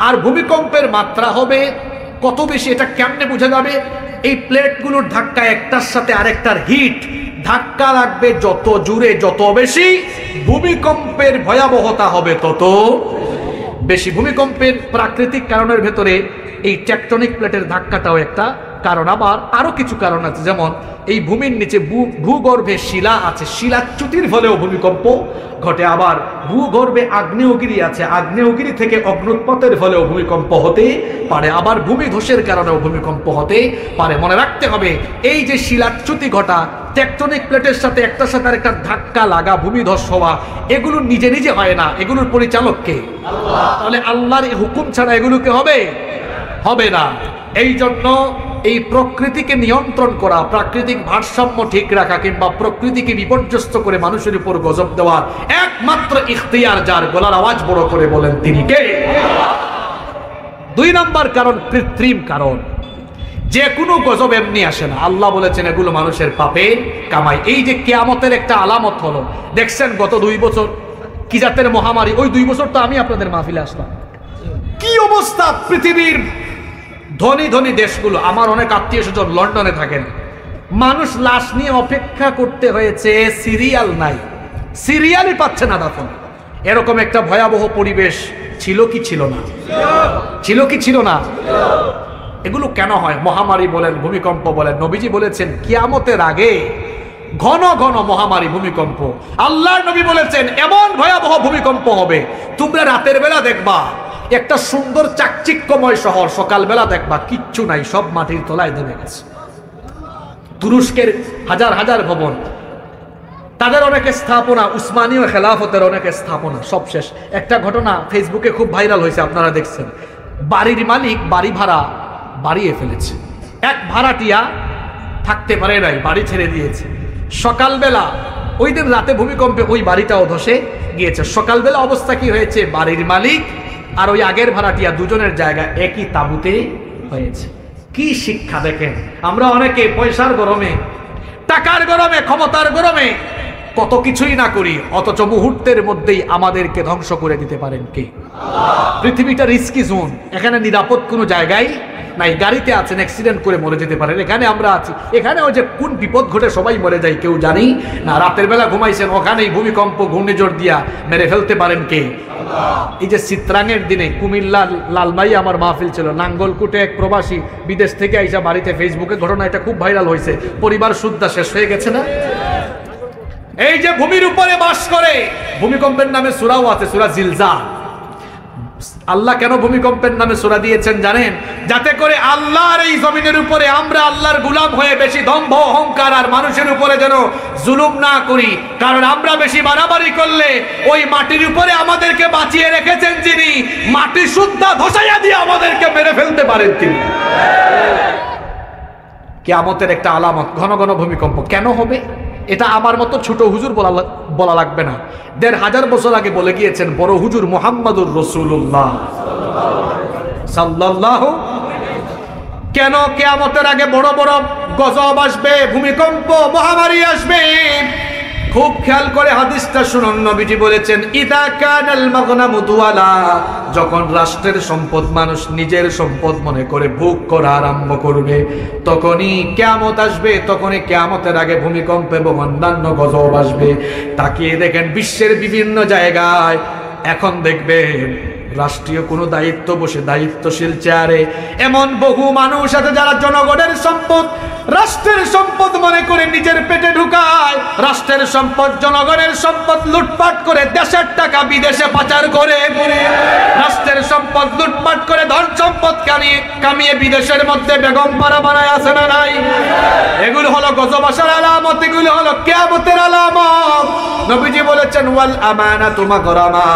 আর ভূমিকম্পের মাত্রা হবে কত বেশি এটা কেমনে বোঝা যাবে? এই প্লেটগুলোর ধাক্কা একটার সাথে আরেকটার হিট, ধাক্কা লাগবে যত জোরে যত বেশি, ভূমিকম্পের ভয়াবহতা হবে তত বেশি। ভূমিকম্পের প্রাকৃতিক কারণের ভেতরে এই টেকটনিক প্লেটের ধাক্কাটাও একটা কারণ। আবার আরো কিছু কারণ আছে, যেমন এই ভূমির নিচে ভূগর্ভে শিলা আছে, শিলাচ্যুতির ফলেও ভূমিকম্প ঘটে। আবার ভূগর্ভে আগ্নেয়গিরি আছে, আগ্নেয়গিরি থেকে অগ্নুৎপাতের ফলেও ভূমিকম্প হতে পারে। আবার ভূমিধসের কারণেও ভূমিকম্প হতে পারে। মনে রাখতে হবে, এই যে শিলাচ্যুতি ঘটা, টেকটনিক প্লেটের সাথে একটার সাথে আরেকটা ধাক্কা লাগা, ভূমিধস হওয়া, এগুলো নিজে নিজে হয় না, এগুলোর পরিচালক কে? তাহলে আল্লাহর এই হুকুম ছাড়া এগুলোকে হবে না। এই জন্য এই প্রকৃতিকে নিয়ন্ত্রণ করা, প্রাকৃতিক ভারসাম্য ঠিক রাখা, কিংবা প্রকৃতিকে বিপর্যস্ত করে মানুষের উপর গজব দেওয়ার একমাত্র ইখতিয়ার যার, গলার আওয়াজ বড় করে বলেন তিনি কে? 2 নম্বর কারণ কৃত্রিম কারণ। যে কোনো গজব এমনি আসে না, আল্লাহ বলেছেন এগুলো মানুষের পাপে কামাই। এই যে কিয়ামতের একটা আলামত হলো, দেখছেন গত 2 বছর কি জাতের মহামারী, ওই 2 বছর তো আমি আপনাদের মাহফিলে আসলাম, কি অবস্থা পৃথিবীর ধনী ধনী দেশগুলো। আমার অনেক আত্মীয় স্বজন লন্ডনে থাকেন, মানুষ লাশ নিয়ে অপেক্ষা করতে হয়েছে, সিরিয়াল নাই, সিরিয়ালই পাচ্ছে না দাফন। এরকম একটা ভয়াবহ পরিবেশ ছিল কি ছিল না? ছিল কি ছিল না? এগুলো কেন হয়? মহামারী বলেন, ভূমিকম্প বলেন, নবীজি বলেছেন কিয়ামতের আগে ঘন ঘন মহামারী, ভূমিকম্প। আল্লাহর নবী বলেছেন এমন ভয়াবহ ভূমিকম্প হবে, তোমরা রাতের বেলা দেখবা একটা সুন্দর চাকচিক্যময় শহর, সকালবেলা দেখবা কিচ্ছু নাই, সব মাটির তলায় নেমে গেছে। তুরস্কের হাজার হাজার ভবন, তাদের অনেকে স্থাপনা, উসমানীয় খেলাফতের অনেকে স্থাপনা, সব শেষ। একটা ঘটনা ফেসবুকে খুব ভাইরাল হয়েছে, আপনারা দেখছেন। বাড়ির মালিক বাড়ি ভাড়া বাড়িয়ে ফেলেছে, এক ভাড়াটিয়া থাকতে পারে নাই, বাড়ি ছেড়ে দিয়েছে। সকালবেলা, ওই দিন রাতে ভূমিকম্পে ওই বাড়িটাও ধসে গিয়েছে। সকালবেলা অবস্থা কি হয়েছে? বাড়ির মালিক আর ওই আগের ভাড়াটিয়া দুজনের জায়গা একই তাঁবুতে হয়েছে। কি শিক্ষা দেখেন! আমরা অনেকে পয়সার গরমে, টাকার গরমে, ক্ষমতার গরমে কত কিছুই না করি, অথচ মুহূর্তের মধ্যেই আমাদেরকে ধ্বংস করে দিতে পারেন কে? পৃথিবীটা রিস্কি জোন, এখানে নিরাপদ কোনো জায়গায় নাই। গাড়িতে আছেন, অ্যাক্সিডেন্ট করে মরে যেতে পারেন, এখানে আমরা আছি, এখানে ওই যে কোন বিপদ ঘটে সবাই মরে যায় কেউ জানি না। রাতের বেলা ঘুমাইছেন, ওখানেই ভূমিকম্প, ঘূর্ণিঝড় দিয়া মেরে ফেলতে পারেন কে? এই যে চিত্রাঙ্গের দিনে কুমিল্লা লালমাই আমার মাহফিল ছিল, নাঙ্গলকুটে এক প্রবাসী বিদেশ থেকে আইসা বাড়িতে, ফেসবুকে ঘটনা এটা খুব ভাইরাল হয়েছে, পরিবার সুদ্ধা শেষ হয়ে গেছে না? এই যে ভূমির উপরে বাস করে, ভূমিকম্পের নামে সূরাও আছে, সূরা জিলজাল। আল্লাহ কেন ভূমিকম্পের নামে সূরা দিয়েছেন জানেন? যাতে করে আল্লাহর এই জমিনের উপরে আমরা আল্লাহর গোলাম হয়ে বেশি দম্ভ, অহংকার আর মানুষের উপরে যেন জুলুম না করি। কারণ আমরা বেশি বাড়াবাড়ি করলে ওই মাটির উপরে আমাদেরকে বাঁচিয়ে রেখেছেন যিনি, মাটি শুদ্ধা ধসাইয়া দিয়ে আমাদেরকে মেরে ফেলতে পারেন তিনি। কিয়ামতের একটা আলামত ঘন ঘন ভূমিকম্প। কেন হবে? এটা আমার মতো ছোট হুজুর বলা লাগবে না, ১৫০০ বছর আগে বলে গিয়েছেন বড় হুজুর মুহাম্মদুর রাসূলুল্লাহ সাল্লাল্লাহু। কেন কিয়ামতের আগে বড় বড় গজব আসবে, ভূমিকম্প, মহামারী আসবে? খুব খেয়াল করে হাদিসটা শুনুন। নবীজি বলেছেন, ইদা কানাল মাগনামু দুয়ালা, যখন রাষ্ট্রের সম্পদ মানুষ নিজের সম্পদ মনে করে ভোগ করা আরম্ভ করবে, তখনই কিয়ামত আসবে। তখনই কিয়ামতের আগে ভূমিকম্প এবং অন্যান্য গজব আসবে। তাকিয়ে দেখেন বিশ্বের বিভিন্ন জায়গায়, এখন দেখবেন রাষ্ট্রীয় কোনো দায়িত্ব বসে, দায়িত্বশীল চেয়ারে এমন বহু মানুষ আছে যারা জনগণের সম্পদ, রাষ্ট্রের সম্পদ মনে করে নিজের পেটে ঢুকায়। রাষ্ট্রের সম্পদ, জনগণের সম্পদ লুটপাট করে দেশের টাকা বিদেশে পাচার করে, রাষ্ট্রের সম্পদ লুটপাট করে ধন সম্পদ কামিয়ে বিদেশের মধ্যে বেগম পাড়া বানায়, আছে না নাই? এগুলো হলো গজব আসার আলামত, এগুলো হলো কিয়ামতের আলামত। নবীজি বলেছেন, ওয়াল আমানাতু মাগরামা,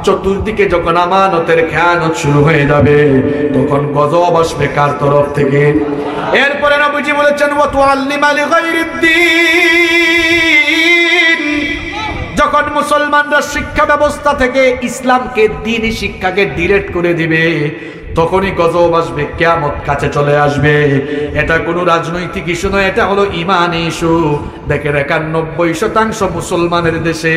চতুর্দিকে যখন আমানতের খেয়ানত শুরু হয়ে যাবে, তখন গজব আসবে কার তরফ থেকে? এরপরে নবীজি বলেছেন ওয়া তুআল্লিমা লিগাইরিদ্দিন, যখন মুসলমানরা শিক্ষা ব্যবস্থা থেকে ইসলামকে দ্বীনি শিক্ষাকে ডিলিট করে দিবে তখনই গজব আসবে, কিয়ামত কাছে চলে আসবে। এটা কোনো রাজনৈতিক ইস্যু নয়, এটা হলো ইমানি ইস্যু। দেখেন 91% মুসলমানের দেশে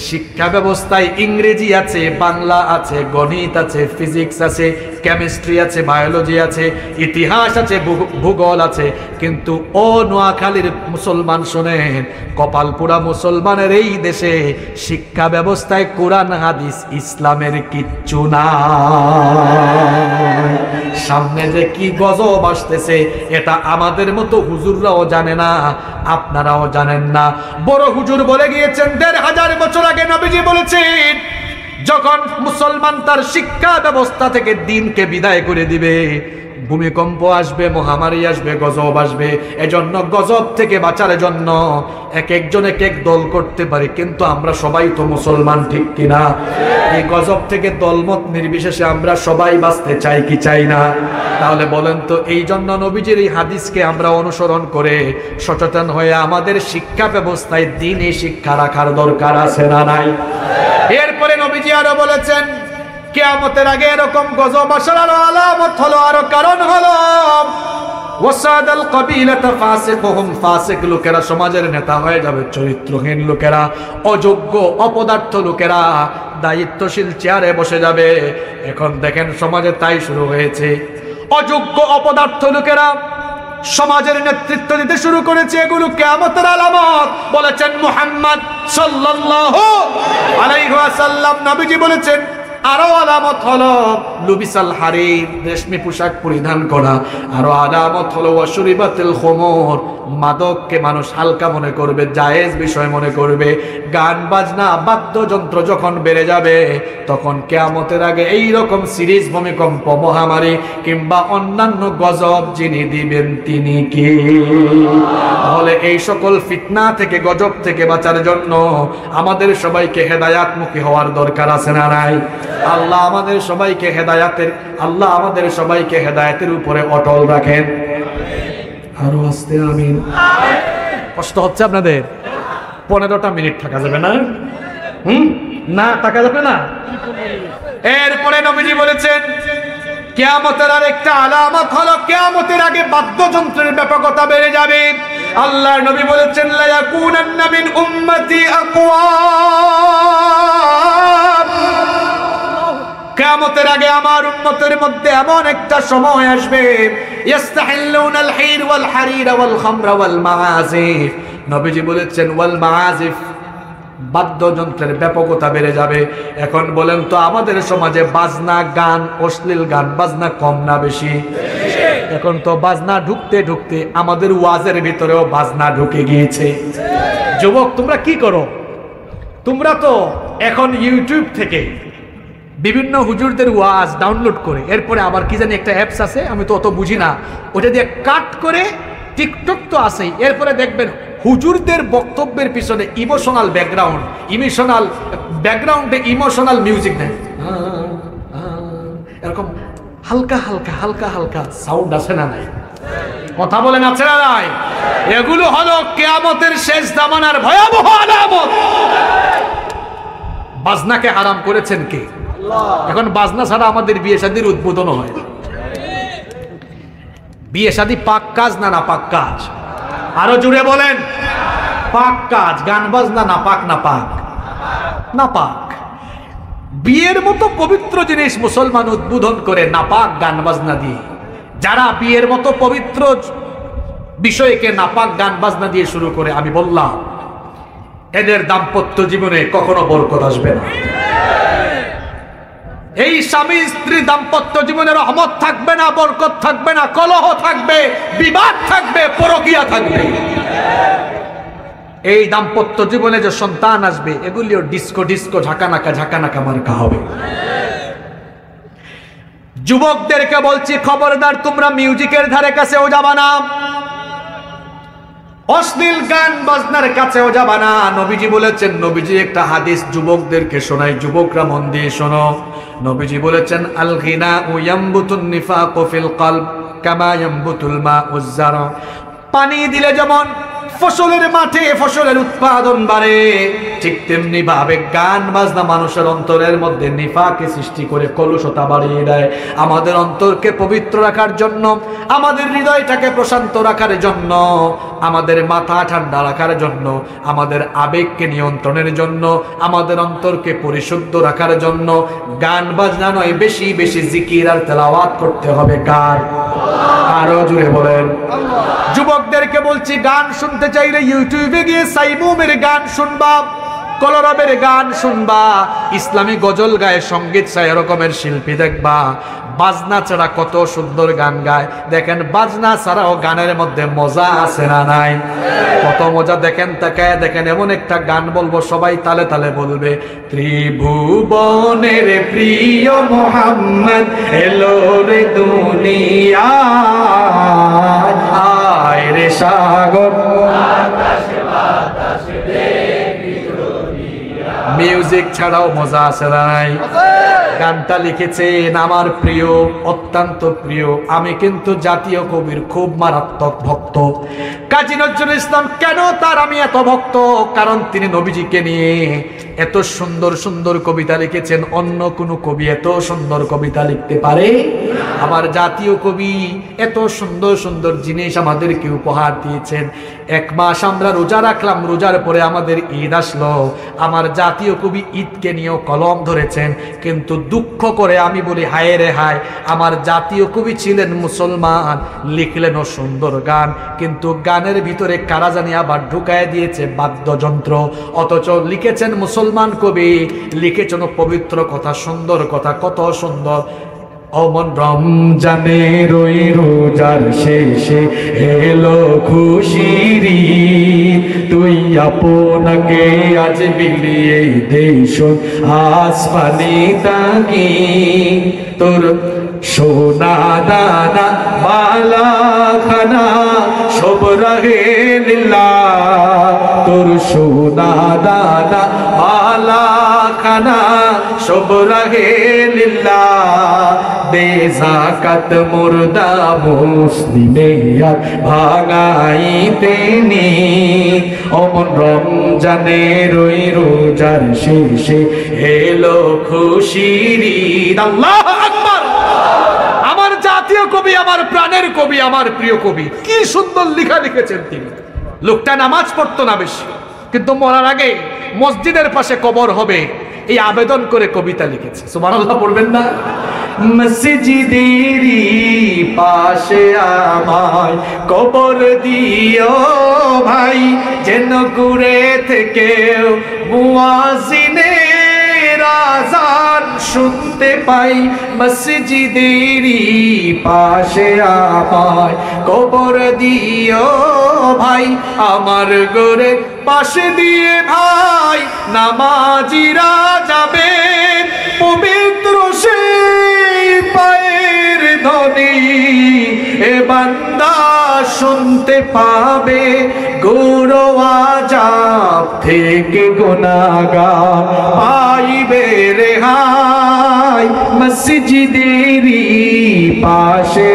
শিক্ষা ব্যবস্থায় ইংরেজি আছে, বাংলা আছে, গণিত আছে, ফিজিক্স আছে, কেমিস্ট্রি আছে, বায়োলজি আছে, ইতিহাস আছে, ভূগোল আছে, কিন্তু ও নোয়াখালীর মুসলমান শোনেন, কপালপুরা মুসলমানের এই দেশে শিক্ষা ব্যবস্থায় কোরআন হাদিস ইসলামের কিচ্ছু না। সামনে যে কি গজব আসতেছে এটা আমাদের মতো হুজুররাও জানে না, আপনারাও জানেন না। বড় হুজুর বলে গিয়েছেন ১৫০০ বছর আগে নবীজি বলেছেন, যখন মুসলমান তার শিক্ষা ব্যবস্থা থেকে দ্বীনকে বিদায় করে দিবে, ভূমিকম্প আসবে, মহামারী আসবে, গজব আসবে। এজন্য গজব থেকে বাঁচার জন্য এক একজন এক এক দল করতে পারে, কিন্তু আমরা সবাই তো মুসলমান, ঠিক কিনা? এই গজব থেকে দলমত নির্বিশেষে আমরা সবাই বাঁচতে চাই কি চাই না? তাহলে বলেন তো, এই জন্য নবীজির এই হাদিসকে আমরা অনুসরণ করে সচেতন হয়ে আমাদের শিক্ষা ব্যবস্থায় দ্বীনি শিক্ষা রাখার দরকার আছে না নাই? এরপরে নবীজি আরো বলেছেন, কিয়ামতের আগে এরকম গজব আসার আরো আলামত হলো, আরো কারণ হলো ওয়াসাদাল কাবিলাতা ফাসিকুহুম, ফাসিক লোকেরা সমাজের নেতা হয়ে যাবে, চরিত্রহীন লোকেরা, অযোগ্য অপদার্থ লোকেরা দায়িত্বশীল চেয়ারে বসে যাবে। এখন দেখেন সমাজে তাই শুরু হয়েছে, অযোগ্য অপদার্থ লোকেরা সমাজের নেতৃত্ব দিতে শুরু করেছে। এগুলো কিয়ামতের আলামত বলেছেন মুহাম্মদ সাল্লাল্লাহু আলাইহি ওয়াসাল্লাম। নবীজি বলেছেন আরো আলামত হলো লুবিসাল হারির, রেশমি পোশাক পরিধান করা। আরো আলামত হলো ওয়াশুরিবাতিল খুমুর, মাদককে মানুষ হালকা মনে করবে, জায়েজ বিষয় মনে করবে। গান বাজনা বাদ্যযন্ত্র যখন বেড়ে যাবে তখন কিয়ামতের আগে এই রকম সিরিজ ভূমিকম্প, মহামারী কিংবা অন্যান্য গজব যিনি দিবেন তিনি কে? তাহলে এই সকল ফিতনা থেকে, গজব থেকে বাঁচার জন্য আমাদের সবাইকে হেদায়াতমুখী হওয়ার দরকার আছে না নাই? আল্লাহ আমাদের সবাইকে হেদায়েতের উপরে অটল রাখেন। আরো আস্তে আমিন। কষ্ট হচ্ছে আপনাদের? 15টা মিনিট থাকা যাবে না? না থাকা যাবে না। এরপরে নবীজি বলেছেন কিয়ামতের আরেকটা আলামত হলো কিয়ামতের আগে বাদ্যযন্ত্রের ব্যাপকতা বেড়ে যাবে। আল্লাহর নবী বলেছেন লা ইয়াকুনান্না মিন উম্মতি আকওয়াম, কিয়ামতের আগে আমার উম্মতের মধ্যে এমন একটা সময় আসবে ইস্তাহিল্লুনাল হির ওয়াল হারির ওয়াল খামরা ওয়াল মাআজিফ। নবীজি বলেছেন ওয়াল মাআজিফ, বাদ্যযন্ত্রের ব্যাপকতা বেড়ে যাবে। এখন বলেন তো আমাদের সমাজে বাজনা, গান, অশ্লীল গান বাজনা কম না বেশি? এখন তো বাজনা ঢুকতে ঢুকতে আমাদের ওয়াজের ভিতরেও বাজনা ঢুকে গিয়েছে। যুবক তোমরা কি করো? তোমরা তো এখন ইউটিউব থেকে বিভিন্ন হুজুরদের ওয়াজ ডাউনলোড করে, এরপরে আবার কি জানি একটা অ্যাপস আছে, আমি তো অত বুঝি না, ওটা দিয়ে কাট করে, টিকটক তো আছেই, এরপরে দেখবেন হুজুরদের বক্তব্যের পিছনে ইমোশনাল ব্যাকগ্রাউন্ডে ইমোশনাল মিউজিক দেয়, এরকম হালকা হালকা হালকা হালকা সাউন্ড আছে না নাই? কথা বলেন আছে না নাই? এগুলো হলো কিয়ামতের শেষ জামানার ভয়াবহ আলামত। বাজনাকে হারাম করেছেন কে? এখন বাজনা ছাড়া আমাদের বিয়ে শাদীর উদ্বোধন হয়। বিয়ে শাদী পাক কাজ না নাপাক কাজ? আরো জুড়ে বলেন। পাক কাজ। গান বাজনা নাপাক? নাপাক। বিয়ের মতো পবিত্র জিনিস মুসলমান উদ্বোধন করে নাপাক গান বাজনা দিয়ে। যারা বিয়ের মতো পবিত্র বিষয়কে নাপাক গান বাজনা দিয়ে শুরু করে, আমি বললাম এদের দাম্পত্য জীবনে কখনো বরকত আসবে না। এই স্বামী স্ত্রী দাম্পত্য জীবনে রহমত থাকবে না, বরকত থাকবে না, কলহ থাকবে, বিবাদ থাকবে, পরকীয়া থাকবে। এই দাম্পত্য জীবনে যে সন্তান আসবে এগুলিও ডিস্কো ডিস্কো ঝাঁকানাকা মার্কা হবে। যুবকদেরকে বলছি খবরদার, তোমরা মিউজিকের ধারে কাছেও যাবা না, অশ্লীল গান বাজনার কাছেও যাবা না। নবীজি বলেছেন, নবীজি একটা হাদিস যুবকদেরকে শোনায়, যুবকরা মন দিয়ে শোনো। নবীজি বলেছেন আল গিনা ইয়ামবুতুন নিফাকু ফিল কলব, কামা ইয়ামবুতুল মাউজ যারা, পানি দিলে যেমন ফসলের মাঠে ফসলের উৎপাদন বাড়ে, ঠিক তেমনি ভাবে গান বাজনা মানুষের অন্তরের মধ্যে নিফাকে সৃষ্টি করে কলুষতা বাড়িয়ে দেয়। আমাদের অন্তরকে পবিত্র রাখার জন্য, আমাদের হৃদয়টাকে প্রশান্ত রাখার জন্য, আমাদের মাথা ঠান্ডা রাখার জন্য, আমাদের আবেগকে নিয়ন্ত্রণের জন্য, আমাদের অন্তরকে পরিশুদ্ধ রাখার জন্য গান বাজনা নয়, বেশি বেশি জিকির আর তেলাওয়াত করতে হবে। কার? আরো জুড়ে বলেন। যুবকদেরকে বলছি, গান শুনতে চাইলে ইউটিউবে গিয়ে সাইমুমের গান শুনবা, কলরবের গান শুনবা, ইসলামী গজল গায়ে, সঙ্গীত চাই এরকমের শিল্পী দেখবা। বাজনা ছাড়া কত সুন্দর গান গায়, দেখেন বাজনা ছাড়াও গানের মধ্যে মজা আছে না নাই? কত মজা দেখেন, তাকায় দেখেন। এমন একটা গান বলবো সবাই তালে তালে বলবে, ত্রিভুবনের প্রিয় মোহাম্মদ এলো রে দুনিয়ায়, আয় রে সাগর মিউজিক ছাড়াও মজা আছে না নাই? গানটা লিখেছেন আমার প্রিয়, অত্যন্ত প্রিয়, আমি কিন্তু জাতীয় কবির খুব মারাত্মক ভক্ত, কাজী নজরুল ইসলাম। কেন তার আমি এত ভক্ত? কারণ তিনি নবীজিকে নিয়ে এত সুন্দর সুন্দর কবিতা লিখেছেন। অন্য কোনো কবি এত সুন্দর কবিতা লিখতে পারে? আমার জাতীয় কবি এত সুন্দর সুন্দর জিনিস আমাদেরকে উপহার দিয়েছেন। এক মাস আমরা রোজা রাখলাম, রোজার পরে আমাদের ঈদ আসলো। আমার জাতীয় কবি ঈদকে নিয়েও কলম ধরেছেন, কিন্তু দুঃখ করে আমি বলি হায় রে হায়, আমার জাতীয় কবি ছিলেন মুসলমান, লিখলেনও সুন্দর গান, কিন্তু গানের ভিতরে কারা জানি আবার ঢুকায় দিয়েছে বাদ্যযন্ত্র। অথচ লিখেছেন মুসলমান কবি, লিখেছেন পবিত্র কথা, সুন্দর কথা, কত সুন্দর। অমন রমজানের ওই রোজার শেষে এলো খুশির ঈদ, তুই আপনাকে আজ বিলিয়ে দেশ আসমানি তাকি, তোর সোনা দানা বালা খানা সব রহে লিল্লাহ, তোর সোনা দানা বালা খানা সব রহে লিল্লাহ, বেজাকাত মুর্দা মুসলিমে আর ভাঙাইতে নি। অমন রমজানের ওই রোজার শেষে এলো খুশির ঈদ। আল্লাহু আকবার। আমার জাতীয় কবি, আমার প্রাণের কবি, আমার প্রিয় কবি, কি সুন্দর লেখা লিখেছেন তিনি। লোকটা নামাজ পড়তো না বেশি, কিন্তু মরার আগে মসজিদের পাশে কবর হবে এই আবেদন করে কবিতা লিখেছে। সুবহানাল্লাহ পড়বেন না? মসজিদেরই পাশে আমায় কবর দিও ভাই, যেন ঘুরে থেকে মুয়াজ্জিনের আযান শুনতে পাই। মসজিদেরই পাশে আমায় কবর দিও ভাই, আমার ঘরে পাশে দিয়ে ভাই নামাজিরা যাবে, পবিত্র সেই পায়ের ধ্বনি এ বান্দা শুনতে পাবে, গুরু আযাব থেকে গুনাহগার পাইবে রেহাই। মসজিদেরই পাশে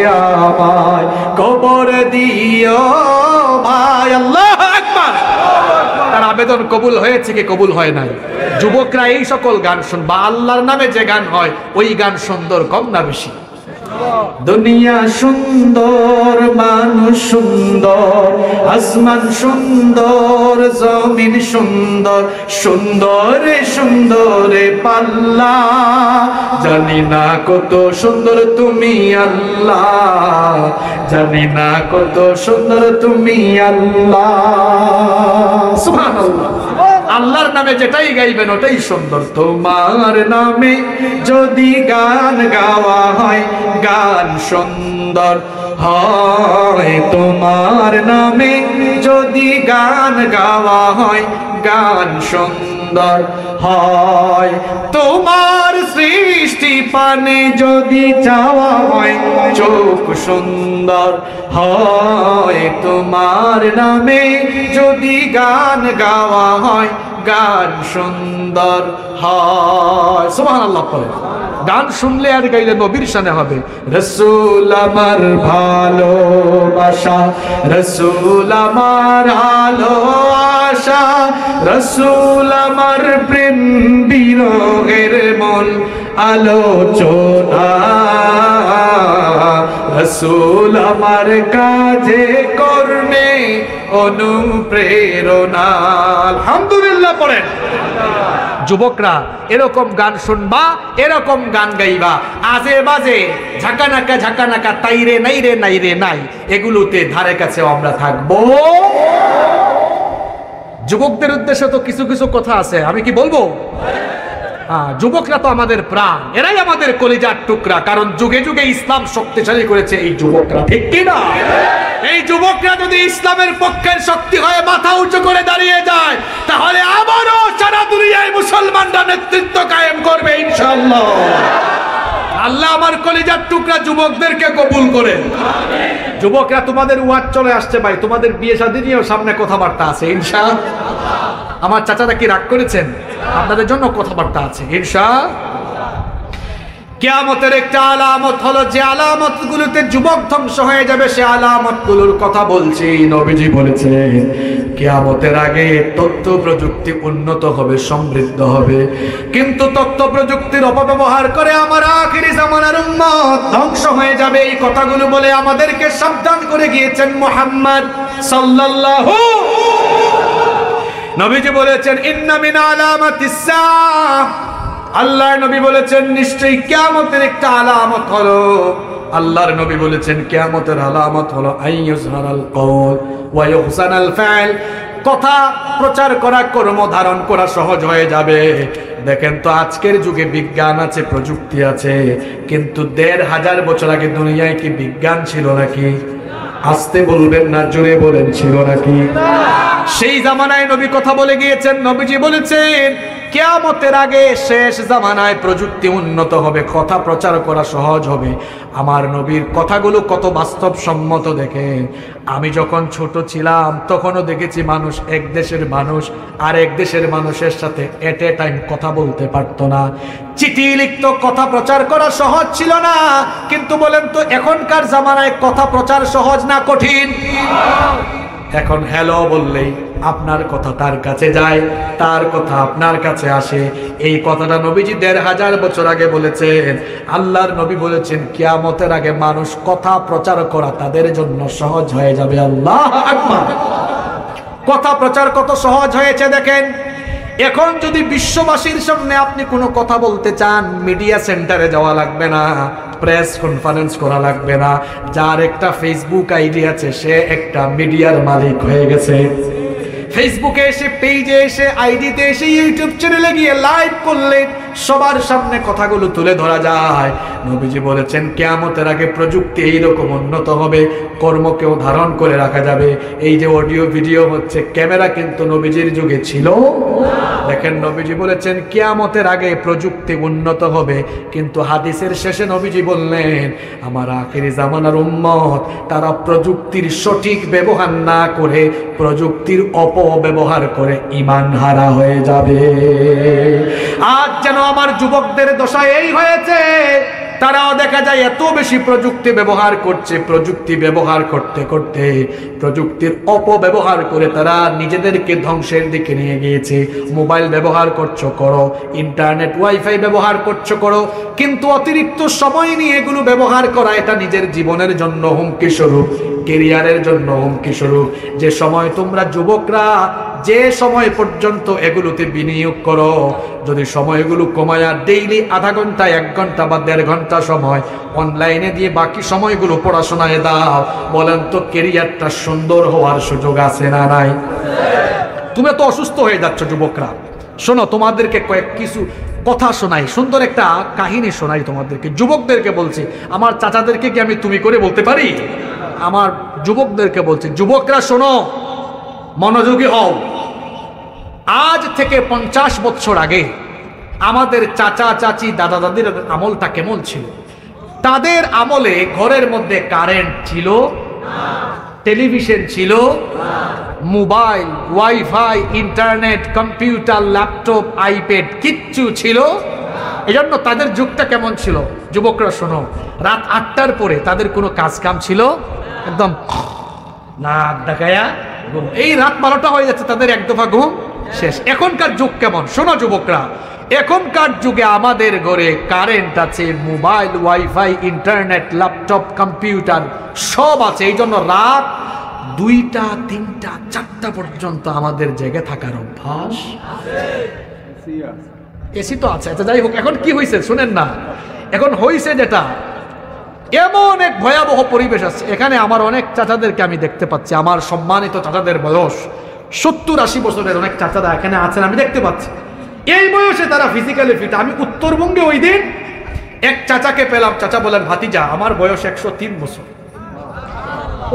আমায় কবর দিও ভাই। আল্লাহু আকবার। তার আবেদন কবুল হয়েছে কি কবুল হয় নাই? যুবকরা এই সকল গান শুনবা, আল্লাহর নামে যে গান হয় ওই গান সুন্দর কম না বেশি? দুনিয়া সুন্দর, মানুষ সুন্দর, আসমান সুন্দর, জমিন সুন্দর, সুন্দরে সুন্দরে পাল্লা, জানি না কত সুন্দর তুমি আল্লাহ, জানি না কত সুন্দর তুমি আল্লাহ। সুবহানাল্লাহ। আল্লাহর নামে যেটাই গাইবেন ওটাই সুন্দর। তোমার নামে যদি গান গাওয়া হয়, গান সুন্দর হয়। তোমার নামে যদি গান গাওয়া হয়, গান সুন্দর হয়। তোমার সৃষ্টি পানে যদি চাওয়া হয়, চোখ সুন্দর হয়। তোমার নামে যদি গান গাওয়া হয়, গান সুন্দর হয়। সুবহানাল্লাহ পড়ে। গান শুনলে আর গাইলে নবীর শানে হবে। রসুল আমার ভালোবাসা, রসুল আমার আলো আশা, রসুল আমার প্রেম বিরহের মন আলোচনা, রসুল আমার কাজে কর্মে অনুপ্রেরণা। আলহামদুলিল্লাহ পড়েন। যুবকরা এরকম গান শুনবা, এরকম গান গাইবা, আজে বাজে ঝাঁকানাকা তাইরে নাই রে নাই রে নাই, এগুলোতে ধারে কাছে আমরা থাকবো। যুবকদের উদ্দেশ্যে তো কিছু কিছু কথা আছে, আমি কি বলবো? যুবকরা তো আমাদের প্রাণ, এরাই আমাদের কলিজার টুকরা, কারণ যুগে যুগে ইসলাম শক্তিশালী করেছে এই যুবকরা, ঠিক কি না? এই যুবকরা যদি ইসলামের পক্ষের শক্তি হয়ে মাথা উঁচু করে দাঁড়িয়ে যায়, তাহলে আবারও সারা দুনিয়ায় মুসলমানরা নেতৃত্ব কায়েম করবে ইনশাআল্লাহ। আল্লাহ আমার কলিজার টুকরা যুবকদেরকে কবুল করে। যুবকরা তোমাদের ওয়াজ চলে আসছে ভাই, তোমাদের বিয়ে শাদী নিয়েও সামনে কথাবার্তা আছে ইনশাআল্লাহ। আমার চাচারা কি রাগ করেছেন? আপনাদের জন্য কথাবার্তা আছে ইনশাআল্লাহ। কিয়ামতের একটা আলামত হলো, যে আলামতগুলোতে যুবক ধ্বংস হয়ে যাবে, সে আলামতগুলোর কথা বলছি। নবীজি বলেছেন কিয়ামতের আগে তথ্য প্রযুক্তি উন্নত হবে, সমৃদ্ধ হবে, কিন্তু তথ্য প্রযুক্তির অপব্যবহার করে আমার আখিরি জামানার উম্মত ধ্বংস হয়ে যাবে। এই কথাগুলো বলে আমাদেরকে সাবধান করে গিয়েছেন মুহাম্মদ সাল্লাল্লাহু। নবীজি বলেছেন ইন্না মিন আলামাতিস সাআহ, আল্লাহর নবী বলেছেন নিশ্চয়ই কিয়ামতের একটা আলামত হলো, আল্লাহর নবী বলেছেন কিয়ামতের আলামত হলো আইয়ুজহারাল কওল ওয়া ইউহসানাল ফা'ল, কথা প্রচার করা, কর্ম ধারণ করা সহজ হয়ে যাবে। দেখেন তো আজকের যুগে বিজ্ঞান আছে, প্রযুক্তি আছে, কিন্তু ১৫০০ বছর আগে দুনিয়ায় কি বিজ্ঞান ছিল নাকি? আসতে বলবেন না, জোরে বলেন ছিল নাকি? সেই জামানায় নবী কথা বলে গিয়েছেন। নবীজি বলেছেন কিয়ামতের আগে শেষ জামানায় প্রযুক্তি উন্নত হবে, কথা প্রচার করা সহজ হবে। আমার নবীর কথাগুলো কত বাস্তবসম্মত দেখেন। আমি যখন ছোট ছিলাম তখনও দেখেছি মানুষ, এক দেশের মানুষ আর এক দেশের মানুষের সাথে এট এ টাইম কথা বলতে পারতো না, চিঠি লিখত, কথা প্রচার করা সহজ ছিল না। কিন্তু বলেন তো এখনকার জামানায় কথা প্রচার সহজ না কঠিন? এখন হ্যালো বললেই আপনার কথা তার কাছে যায়, তার কথা আপনার কাছে আসে। এই কথাটা নবীজি ১৫০০ বছর আগে বলেছেন। আল্লাহর নবী বলেছেন কিয়ামতের আগে মানুষ কথা প্রচার করা তাদের জন্য সহজ হয়ে যাবে। আল্লাহু আকবার। কথা প্রচার কত সহজ হয়েছে দেখেন। এখন যদি বিশ্ববাসীর সামনে আপনি কোনো কথা বলতে চান, মিডিয়া সেন্টারে যাওয়া লাগবে না, প্রেস কনফারেন্স করা লাগবে না। যার একটা ফেসবুক আইডি আছে সে একটা মিডিয়ার মালিক হয়ে গেছে। ফেসবুকে এসে, পেজে এসে, আইডিতে এসে, ইউটিউব চ্যানেলে গিয়ে লাইভ করলে সবার সামনে কথাগুলো তুলে ধরা যায়। নবীজি বলেছেন কিয়ামতের আগে প্রযুক্তি এইরকম উন্নত হবে, কর্মকেও ধারণ করে রাখা যাবে। এই যে অডিও ভিডিও হচ্ছে, ক্যামেরা কিন্তু নবীজির যুগে ছিল। দেখেন নবীজি বলেছেন কিয়ামতের আগে প্রযুক্তি উন্নত হবে, কিন্তু হাদিসের শেষে নবীজি বললেন আমার আখিরি জামানার উম্মত তারা প্রযুক্তির সঠিক ব্যবহার না করে প্রযুক্তির অপব্যবহার করে ঈমান হারা হয়ে যাবে। আজ যেন আমার যুবকদের দশা এই হয়েছে, তারাও দেখা যায় এত বেশি প্রযুক্তি ব্যবহার করছে, প্রযুক্তি ব্যবহার করতে করতে প্রযুক্তির অপব্যবহার করে তারা নিজেদেরকে ধ্বংসের দিকে নিয়ে গিয়েছে। মোবাইল ব্যবহার করছো করো, ইন্টারনেট ওয়াইফাই ব্যবহার করছো করো, কিন্তু অতিরিক্ত সময় নিয়ে এগুলো ব্যবহার করা এটা নিজের জীবনের জন্য হুমকি স্বরূপ, কেরিয়ারের জন্য হুমকি স্বরূপ। যে সময় তোমরা যুবকরা যে সময় পর্যন্ত এগুলোতে বিনিয়োগ করো, যদি সময়গুলো কমায়া ডেইলি আধা ঘন্টা, 1 ঘন্টা বা 1.5 ঘন্টা সময় অনলাইনে দিয়ে বাকি সময়গুলো পড়াশোনায় দাও, বলেন তো কেরিয়ারটা সুন্দর হওয়ার সুযোগ আছে না নাই? তুমি তো অসুস্থ হয়ে যাচ্ছ যুবকরা। শোনো, তোমাদেরকে কিছু কথা শোনাই, সুন্দর একটা কাহিনী শোনাই তোমাদেরকে। যুবকদেরকে বলছি, আমার চাচাদেরকে কি আমি তুমি করে বলতে পারি? আমার যুবকদেরকে বলছি, যুবকরা শোনো, মনোযোগী হও। আজ থেকে 50 বছর আগে আমাদের চাচা চাচি, দাদা দাদির আমলটা কেমন ছিল? তাদের আমলে ঘরের মধ্যে কারেন্ট ছিল, টেলিভিশন ছিল, mobile, wifi, internet, computer, laptop, iPad কিচ্ছু ছিল এই জন্য তাদের যুগটা কেমন ছিল যুবকরা শোনো, রাত 8টার পরে তাদের কোনো কাজ কাম ছিল একদম না ডাকায়া ঘুম। এই রাত 12টা হয়ে যাচ্ছে তাদের এক দফা ঘুম শেষ। এখনকার যুগ কেমন শোনো যুবকরা, এখনকার যুগে আমাদের ঘরে কারেন্ট আছে, mobile, wifi, internet, laptop, computer সব আছে। এই জন্য রাত 2টা, 3টা, 4টা পর্যন্ত আমাদের জেগে থাকার অভ্যাস। এসি তো আছে, আচ্ছা যাই হোক, এখন কি হয়েছে শুনেন না, এখন হয়েছে যেটা, এমন এক ভয়াবহ পরিবেশ আছে এখানে। আমার অনেক চাচাদেরকে আমি দেখতে পাচ্ছি, আমার সম্মানিত চাচাদের বয়স 70-80 বছরের অনেক চাচারা এখানে আছেন, আমি দেখতে পাচ্ছি এই বয়সে তারা ফিজিক্যালি ফিট। আমি উত্তরবঙ্গে ওই দিন এক চাচাকে পেলাম, চাচা বলেন ভাতিজা আমার বয়স 103 বছর।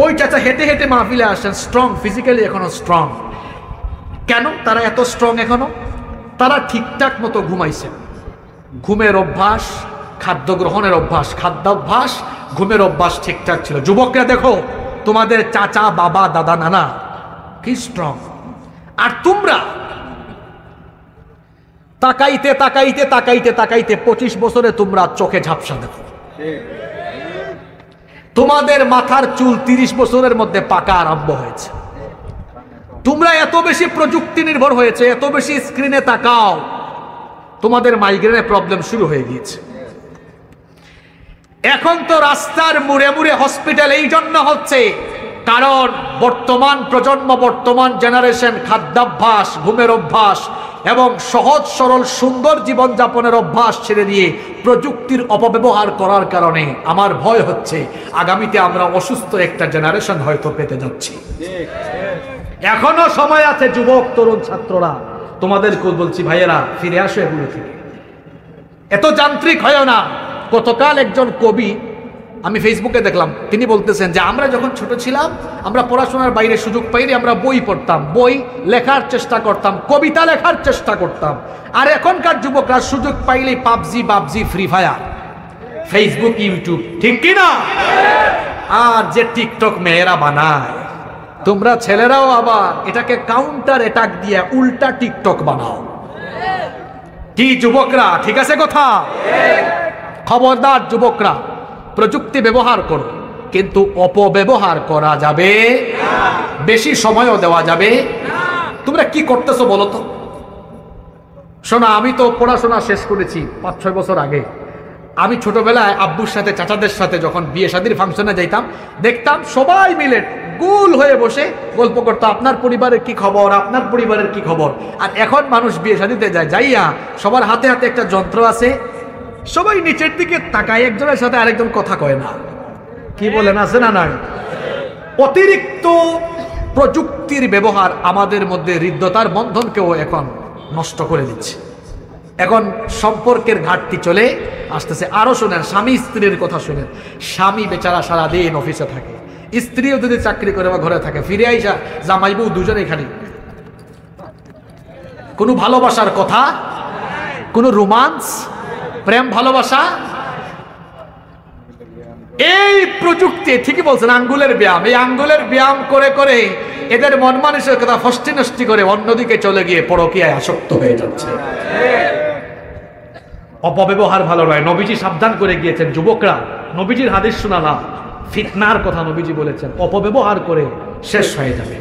ওই চাচা হেঁটে হেঁটে মাহফিলে আসেন, স্ট্রং, ফিজিক্যালি এখনো স্ট্রং। কেন তারা এত স্ট্রং এখনো? তারা ঠিকঠাক মতো ঘুমাইছে, ঘুমের অভ্যাস, খাদ্য গ্রহণের অভ্যাস, খাদ্যাভ্যাস, ঘুমের অভ্যাস ঠিকঠাক ছিল। যুবকরা দেখো তোমাদের চাচা, বাবা, দাদা, নানা কি স্ট্রং, আর তোমরা তাকাইতে তাকাইতে তাকাইতে তাকাইতে 25 বছরে তোমরা চোখে ঝাপসা দেখো। তোমাদের মাথার চুল 30 বছরের মধ্যে পাকা আরম্ভ হয়েছে। তোমরা এত বেশি প্রযুক্তি নির্ভর হয়েছে, এত বেশি স্ক্রিনে তাকাও, তোমাদের মাইগ্রেনের প্রবলেম শুরু হয়ে গিয়েছে। এখন তো রাস্তার মুড়ে মুড়ে হসপিটাল এই জন্য হচ্ছে কারণ বর্তমান প্রজন্ম, বর্তমান জেনারেশন খাদ্যাভ্যাস, ঘুমের অভ্যাস এবং সহজ সরল সুন্দর জীবনযাপনের অভ্যাস ছেড়ে দিয়ে প্রযুক্তির অপব্যবহার করার কারণে আমার ভয় হচ্ছে আগামীতে আমরা অসুস্থ একটা জেনারেশন হয়তো পেতে যাচ্ছি। এখনো সময় আছে যুবক, তরুণ, ছাত্ররা, তোমাদেরকে বলছি ভাইয়েরা ফিরে আসো এগুলো থেকে, এত যান্ত্রিক হয় না। গতকাল একজন কবি আমি ফেসবুকে দেখলাম, তিনি বলতেছেন যে আমরা যখন ছোট ছিলাম আমরা পড়াশোনার বাইরে সুযোগ পাইনি, আমরা বই পড়তাম, বই লেখার চেষ্টা করতাম, কবিতা লেখার চেষ্টা করতাম। আর এখনকার যুবকরা সুযোগ পাইলেই PUBG, free fire, Facebook, YouTube, ঠিক কি না? আর যে টিকটক মেয়েরা বানায়, তোমরা ছেলেরাও আবার এটাকে কাউন্টার অ্যাটাক দিয়ে উল্টা টিকটক বানাও। কি যুবকরা, ঠিক আছে কথা? খবরদার যুবকরা, প্রযুক্তি ব্যবহার করো কিন্তু অপব্যবহার করা যাবে না, বেশি সময়ও দেওয়া যাবে না। তোমরা কি করতেছো বলো তো? শোনা, আমি তো পড়াশোনা শেষ করেছি 5-6 বছর আগে। আমি ছোটবেলায় আব্বুর সাথে, চাচাদের সাথে যখন বিয়ে শাদীর ফাংশনে যাইতাম, দেখতাম সবাই মিলে গোল হয়ে বসে গল্প করতো, আপনার পরিবারের কি খবর, আপনার পরিবারের কি খবর। আর এখন মানুষ বিয়ে শাদীতে যায়, যাইয়া সবার হাতে হাতে একটা যন্ত্র আছে, সবাই নিচের দিকে তাকায়, একজনের সাথে আরেকজন কথা কয় না। কি বলেন, আছে না নাই? অতিরিক্ত প্রযুক্তির ব্যবহার আমাদের মধ্যে হৃদ্যতার বন্ধনকেও এখন নষ্ট করে দিচ্ছে। এখন সম্পর্কের ঘাটতি চলে আসতেছে। আরো শুনেন, স্বামী স্ত্রীর কথা শুনেন। স্বামী বেচারা সারাদিন অফিসে থাকে, স্ত্রীও যদি চাকরি করে বা ঘরে থাকে, ফিরে আইসা জামাই বউ দুজনেই খালি, কোনো ভালোবাসার কথা, কোনো রোমান্স, প্রেম, ভালোবাসা। এই প্রযুক্তি, ঠিকই বলছেন, আঙ্গুলের ব্যায়াম। এই আঙ্গুলের ব্যায়াম করে করে এদের মন মানসিকতা ফষ্টি নষ্টি করে অন্যদিকে চলে গিয়ে পরকীয়ায় আসক্ত হয়ে যাচ্ছে। অপব্যবহার ভালো নয়, নবীজি সাবধান করে গিয়েছেন। যুবকরা, নবীজির হাদিস শোনালা, ফিতনার কথা নবীজি বলেছেন, অপব্যবহার করে শেষ হয়ে যাবে।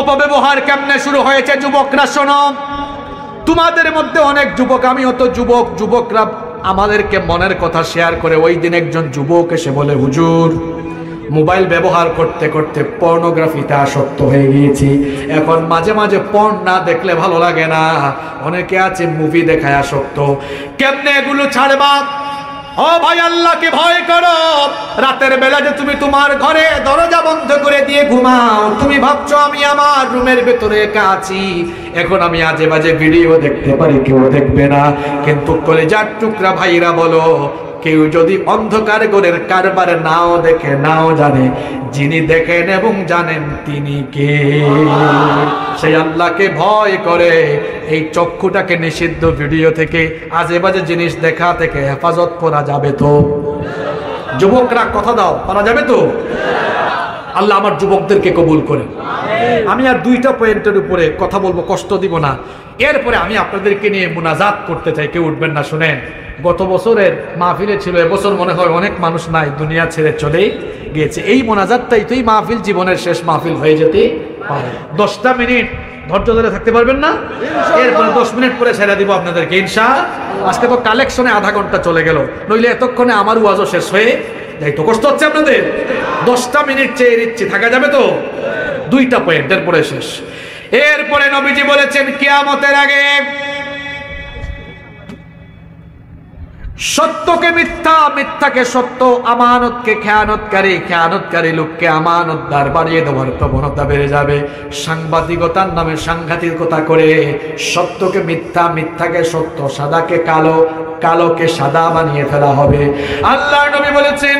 অপব্যবহার কেমনে শুরু হয়েছে যুবকরা শোনো। তোমাদের মধ্যে অনেক যুবক, আমিও তো যুবক, যুবকরা আমাদেরকে মনের কথা শেয়ার করে। ওই দিন একজন যুবক এসে বলে, হুজুর মোবাইল ব্যবহার করতে করতে পর্নোগ্রাফিতে আসক্ত হয়ে গিয়েছি, এখন মাঝে মাঝে পর্ন না দেখলে ভালো লাগে না। অনেকে আছে মুভি দেখায় আসক্ত, কেমনে এগুলো ছাড়বা? ও ভাই, আল্লাহকে ভয় করো। রাতের বেলা যে তুমি তোমার ঘরে দরজা বন্ধ করে দিয়ে ঘুমাও, তুমি ভাবছো আমি আমার রুমের ভেতরে একা আছি, এখন আমি আজে বাজে ভিডিও দেখতে পারি, কেউ দেখবে না। কিন্তু কলিজার টুকরা ভাইরা বলো, কেউ যদি অন্ধকার ঘরের কারবার নাও দেখে, নাও জানে, যিনি দেখেন এবং জানেন তিনি কে, সেই আল্লাহকে ভয় করে এই চক্ষুটাকে নিষিদ্ধ ভিডিও থেকে, আজে বাজে জিনিস দেখা থেকে হেফাজত করা যাবে তো? যুবকরা কথা দাও, পারা যাবে তো? আল্লাহ আমার যুবকদেরকে কবুল করেন। আমি আর দুইটা পয়েন্টের উপরে কথা বলবো, কষ্ট দিব না। এরপরে আমি আপনাদেরকে নিয়ে মুনাজাত করতে চাই, কেউ উঠবেন না। শুনেন, গত বছরের মাহফিলে ছিল, এবছর মনে হয় অনেক মানুষ নাই, দুনিয়া ছেড়ে চলেই গিয়েছে। এই মোনাজাতটাই তো এই মাহফিল জীবনের শেষ মাহফিল হয়ে যেতে পারে। 10টা মিনিট ধৈর্য ধরে থাকতে পারবেন না? এরপরে 10 মিনিট পরে ছেড়ে দিব আপনাদেরকে ইনশাআল্লাহ। আজকে তো কালেকশনে আধা ঘন্টা চলে গেল, নইলে এতক্ষণে আমার ওয়াজও শেষ হয়ে যাই। তো কষ্ট হচ্ছে আপনাদের? 10টা মিনিট চেয়ে দিচ্ছি, থাকা যাবে তো? 2টা পয়েন্ট, এরপরে শেষ। এরপরে নবীজি বলেছেন কিয়ামতের আগে সত্যকে মিথ্যা, মিথ্যাকে সত্য, আমানতকে খেয়ানতকারী, খেয়ানতকারী লোককে আমানতদার বানিয়ে দেওয়ার প্রবণতা বেড়ে যাবে। সাংবাদিকতার নামে সাংঘাতিকতা করে সত্যকে মিথ্যা, মিথ্যাকে সত্য, সাদাকে কালো, কালোকে সাদা বানিয়ে ফেলা হবে। আল্লাহর নবী বলেছেন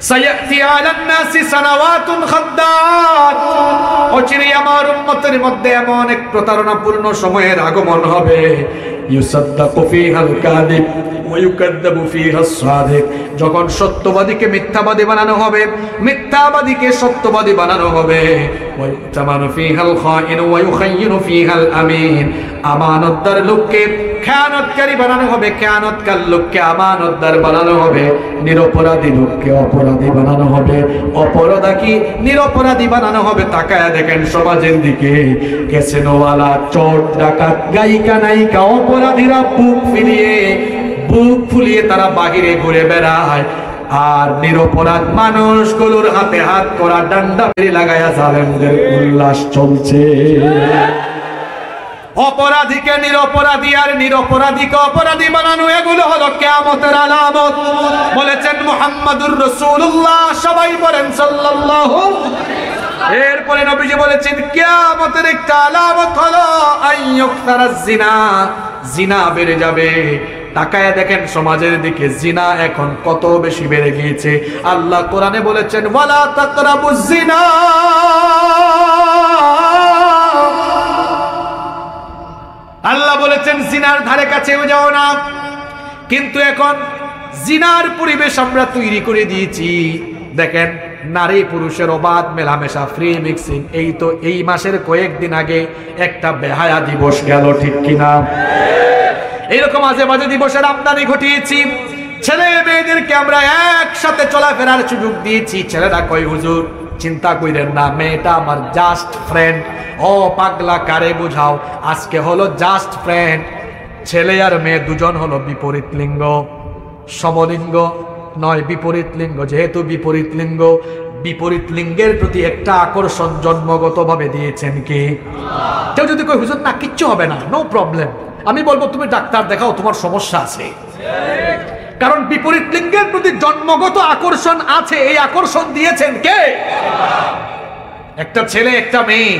সায়াতি আলান নাসি সানাওয়াতুন খাদ্দাত, অচিরেই আমার উম্মতের মধ্যে এমন এক প্রতারণাপূর্ণ সময়ের আগমন হবে, ইউসাদ্দাকু ফীহাল কাযিব ওয়া ইউকাযযাবু ফীহাস সাদিক। যখন সত্যবাদীকে মিথ্যাবাদী বানানো হবে, মিথ্যাবাদীকে সত্যবাদী বানানো হবে, ওয়া ইউতামানু ফীহাল খাইন ওয়া ইউখাইয়িনু ফীহাল আমিন। আমানতদার লোককে খেয়ানতকারী বানানো হবে, খেয়ানতকার লোককে আমানতদার বানানো হবে, নিরপরাধী লোককে অপরাধী বানানো হবে, অপরাধী নিরপরাধী বানানো হবে। তাকায়া দেখেন সমাজের দিকে, ক্যাসিনোওয়ালা, চোর, ডাকাত, গায়িকা, নায়িকা, অপরাধীরা বুক ফুলিয়ে তারা বাহিরে ঘুরে বেড়ায়, আর নিরপরাধ মানুষগুলোর হাতে হাত করা ডান্ডা বেরি লাগায়া জালেমদের উল্লাস চলছে। অপরাধীকে নিরপরাধী আর নিরপরাধীকে অপরাধী বানানো, এগুলো হলো কিয়ামতের আলামত। বলেছেন মুহাম্মাদুর রাসূলুল্লাহ, সবাই বলেন সাল্লাল্লাহু। এরপরে নবীজি বলেছেন কিয়ামতের একটা আলামত হলো আইয়ুকতারাজ জিনা, জিনা বেড়ে যাবে। তাকায়া দেখেন সমাজের দিকে জিনা এখন কত বেশি বেড়ে গিয়েছে। আল্লাহ কোরআনে বলেছেন ওয়ালা তাকরাবুজ জিনা, আল্লাহ বলেছেন জিনার ধারে কাছেও যাও না। কিন্তু এখন জিনার পরিবেশ আমরা তৈরি করে দিয়েছি। দেখেন নারী পুরুষের অবাধ মেলামেশা, ফ্রি মিক্সিং। এই তো এই মাসের কয়েকদিন আগে একটা বেহায়া দিবস গেল, ঠিক কিনা? এইরকম আজে বাজে দিবসের আমদানি ঘটিয়েছি। ছেলে মেয়েদেরকে আমরা একসাথে চলাফেরার সুযোগ দিয়েছি। ছেলেরা কয় হুজুর চিন্তা কইরেন না, মেয়েটা আমার জাস্ট ফ্রেন্ড। ও পাগলা, কারে বুঝাও? আজকে হলো জাস্ট ফ্রেন্ড। ছেলে আর মেয়ে দুজন হলো বিপরীত লিঙ্গ, সমলিঙ্গ নয়, বিপরীত লিঙ্গ। যেহেতু বিপরীত লিঙ্গ, বিপরীত লিঙ্গের প্রতি একটা আকর্ষণ জন্মগতভাবে দিয়েছেন কি? কেউ যদি কই হুজুর না কিচ্ছু হবে না, নো প্রবলেম, আমি বলবো তুমি ডাক্তার দেখাও, তোমার সমস্যা আছে। কারণ বিপরীত লিঙ্গের প্রতি জন্মগত আকর্ষণ আছে। এই আকর্ষণ দিয়েছেন কে? একটা ছেলে একটা মেয়ে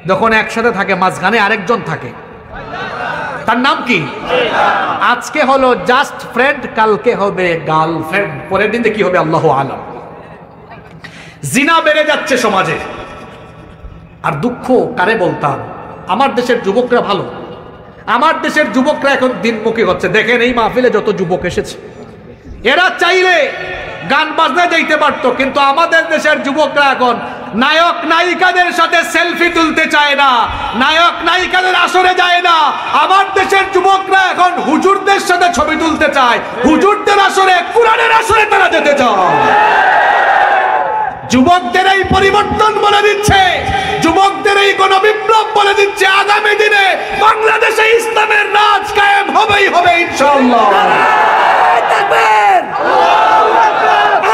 যখন একসাথে থাকে, মাঝখানে আরেকজন থাকে, তার নাম কি? আজকে হলো জাস্ট ফ্রেন্ড, কালকে হবে গার্লফ্রেন্ড, পরের দিন কি হবে আল্লাহু আলাম। জিনা বেড়ে যাচ্ছে সমাজে। আর দুঃখ কারে বলতাম, আমার দেশের যুবকরা ভালো। আমার দেশের যুবকরা এখন দিনমুখী হচ্ছে। দেখেন এই মাহফিলে যত যুবক এসেছে, এরা চাইলে গান বাজনায় যাইতে পারতো, কিন্তু আমাদের দেশের যুবকরা এখন নায়ক নায়িকাদের সাথে সেলফি তুলতে চায় না, নায়ক নায়িকাদের আসরে যায় না। আমার দেশের যুবকরা এখন হুজুরদের সাথে ছবি তুলতে চায়, হুজুরদের আসরে, কুরআনের আসরে তারা যেতে চায়। যুবকদের এই পরিবর্তন বলে দিচ্ছে, যুবকদের এই গণবিপ্লব বলে দিচ্ছে, আগামী দিনে বাংলাদেশে ইসলামের রাজ কায়েম হবেই হবে ইনশাআল্লাহ।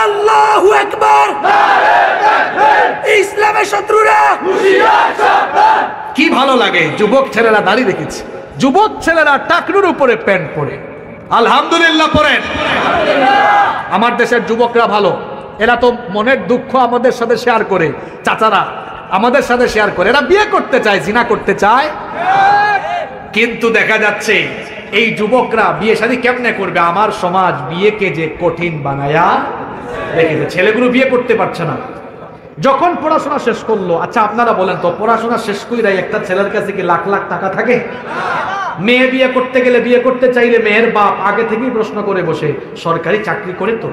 আল্লাহু আকবার। ইসলামের শত্রুরা কি ভালো লাগে, যুবক ছেলেরা দাড়ি রেখেছে, যুবক ছেলেরা টাকনুর উপরে প্যান্ট পরে, আলহামদুলিল্লাহ পড়েন। আমার দেশের যুবকরা ভালো, এরা তো মনের দুঃখ আমাদের সাথে শেয়ার করে, চাচারা আমাদের সাথে শেয়ার করে। এরা বিয়ে করতে চায়, জিনা করতে চায়, কিন্তু দেখা যাচ্ছে এই যুবকরা বিয়ে শাদী কেমনে করবে? আমার সমাজ বিয়েকে যে কঠিন বানায়া রেখেছে, ছেলেগুলো বিয়ে করতে পারছে না। যখন পড়াশোনা শেষ করলো, আচ্ছা আপনারা বলেন তো, পড়াশোনা শেষ করে একটা ছেলের কাছে কি লাখ লাখ টাকা থাকে? মেয়ে বিয়ে করতে গেলে, বিয়ে করতে চাইলে মেয়ের বাপ আগে থেকেই প্রশ্ন করে বসে সরকারি চাকরি করে তো?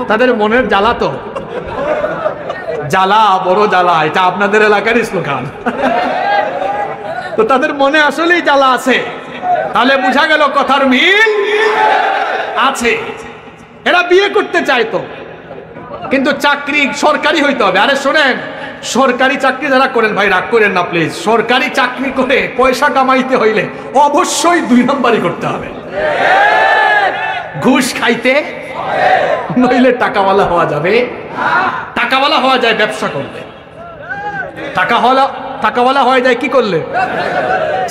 তাদের মনের জ্বালা তো জ্বালা, বড় জ্বালা, এটা আপনাদের এলাকার স্লোগান। তো তাদের মনে আসলেই জ্বালা আছে, তাহলে বোঝা গেল কথার মিল আছে। এরা বিয়ে করতে চাইতো, কিন্তু চাকরি সরকারি হইতে হবে। আরে শোনেন, সরকারি চাকরি যারা করেন ভাই, রাগ করেন না প্লিজ, সরকারি চাকরি করে পয়সা কামাইতে হইলে অবশ্যই 2 নম্বরই করতে হবে, ঘুষ খাইতে, নইলে টাকাওয়ালা হওয়া যাবে। টাকাওয়ালা হওয়া যায় ব্যবসা করলে, টাকাওয়ালা হয়ে যায় কি করলে?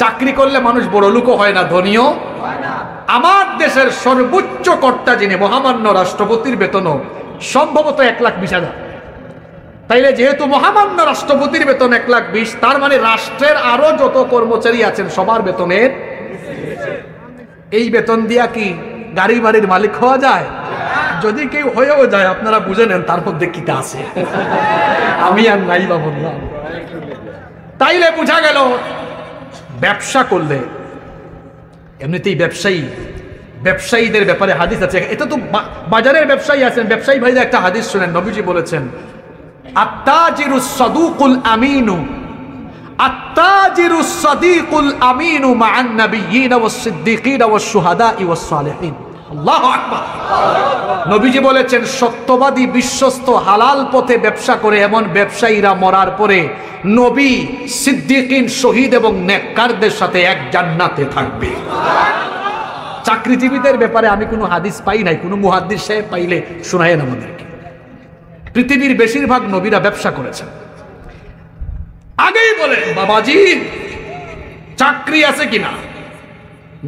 চাকরি করলে মানুষ বড় লোকও হয় না, ধনীও। আমার দেশের সর্বোচ্চ কর্তা যিনি, মহামান্য রাষ্ট্রপতির বেতনও সম্ভবত 1,20,000। তাইলে যেহেতু মহামান্য রাষ্ট্রপতির বেতন 1,20,000, তার মানে রাষ্ট্রের আরো যত কর্মচারী আছেন সবার বেতনের, এই বেতন দিয়া কি গাড়ি বাড়ির মালিক হওয়া যায়? যদি কেউ হয়েও যায়, আপনারা বুঝে নেন তার মধ্যে কিটা আছে। আমি আর নাই বা বললাম। তাইলে বোঝা গেল ব্যবসা করলে, এমনিতেই ব্যবসায়ীদের ব্যাপারে হাদিস আছে। এটা তো বাজারের ব্যবসায়ী আছেন, ব্যবসায়ী ভাইরা একটা হাদিস শুনেন। নবীজি বলেছেন, আত্তাজিরুস সাদুকুল আমিনু, আত্তাজিরুস সাদিকুল আমিনু মা'আন নাবিয়্যিনা ওয়াস সিদ্দিকিনা ওয়াস শুহাদা'i ওয়াস সালিহিন। আল্লাহু আকবার। নবীজি বলেছেন, সত্যবাদী, বিশ্বস্ত, হালাল পথে ব্যবসা করে এমন ব্যবসায়ীরা মরার পরে নবী, সিদ্দিকিন, শহীদ এবং নেককারদের সাথে এক জান্নাতে থাকবে। চাকরিজীবীদের ব্যাপারে আমি কোনো হাদিস পাই নাই, কোনো মুহাদ্দিস সাহেব পাইলে শোনায়েন আমাদেরকে। পৃথিবীর বেশিরভাগ নবীরা ব্যবসা করেছেন। আগেই বলে, বাবাজি চাকরি আছে কিনা,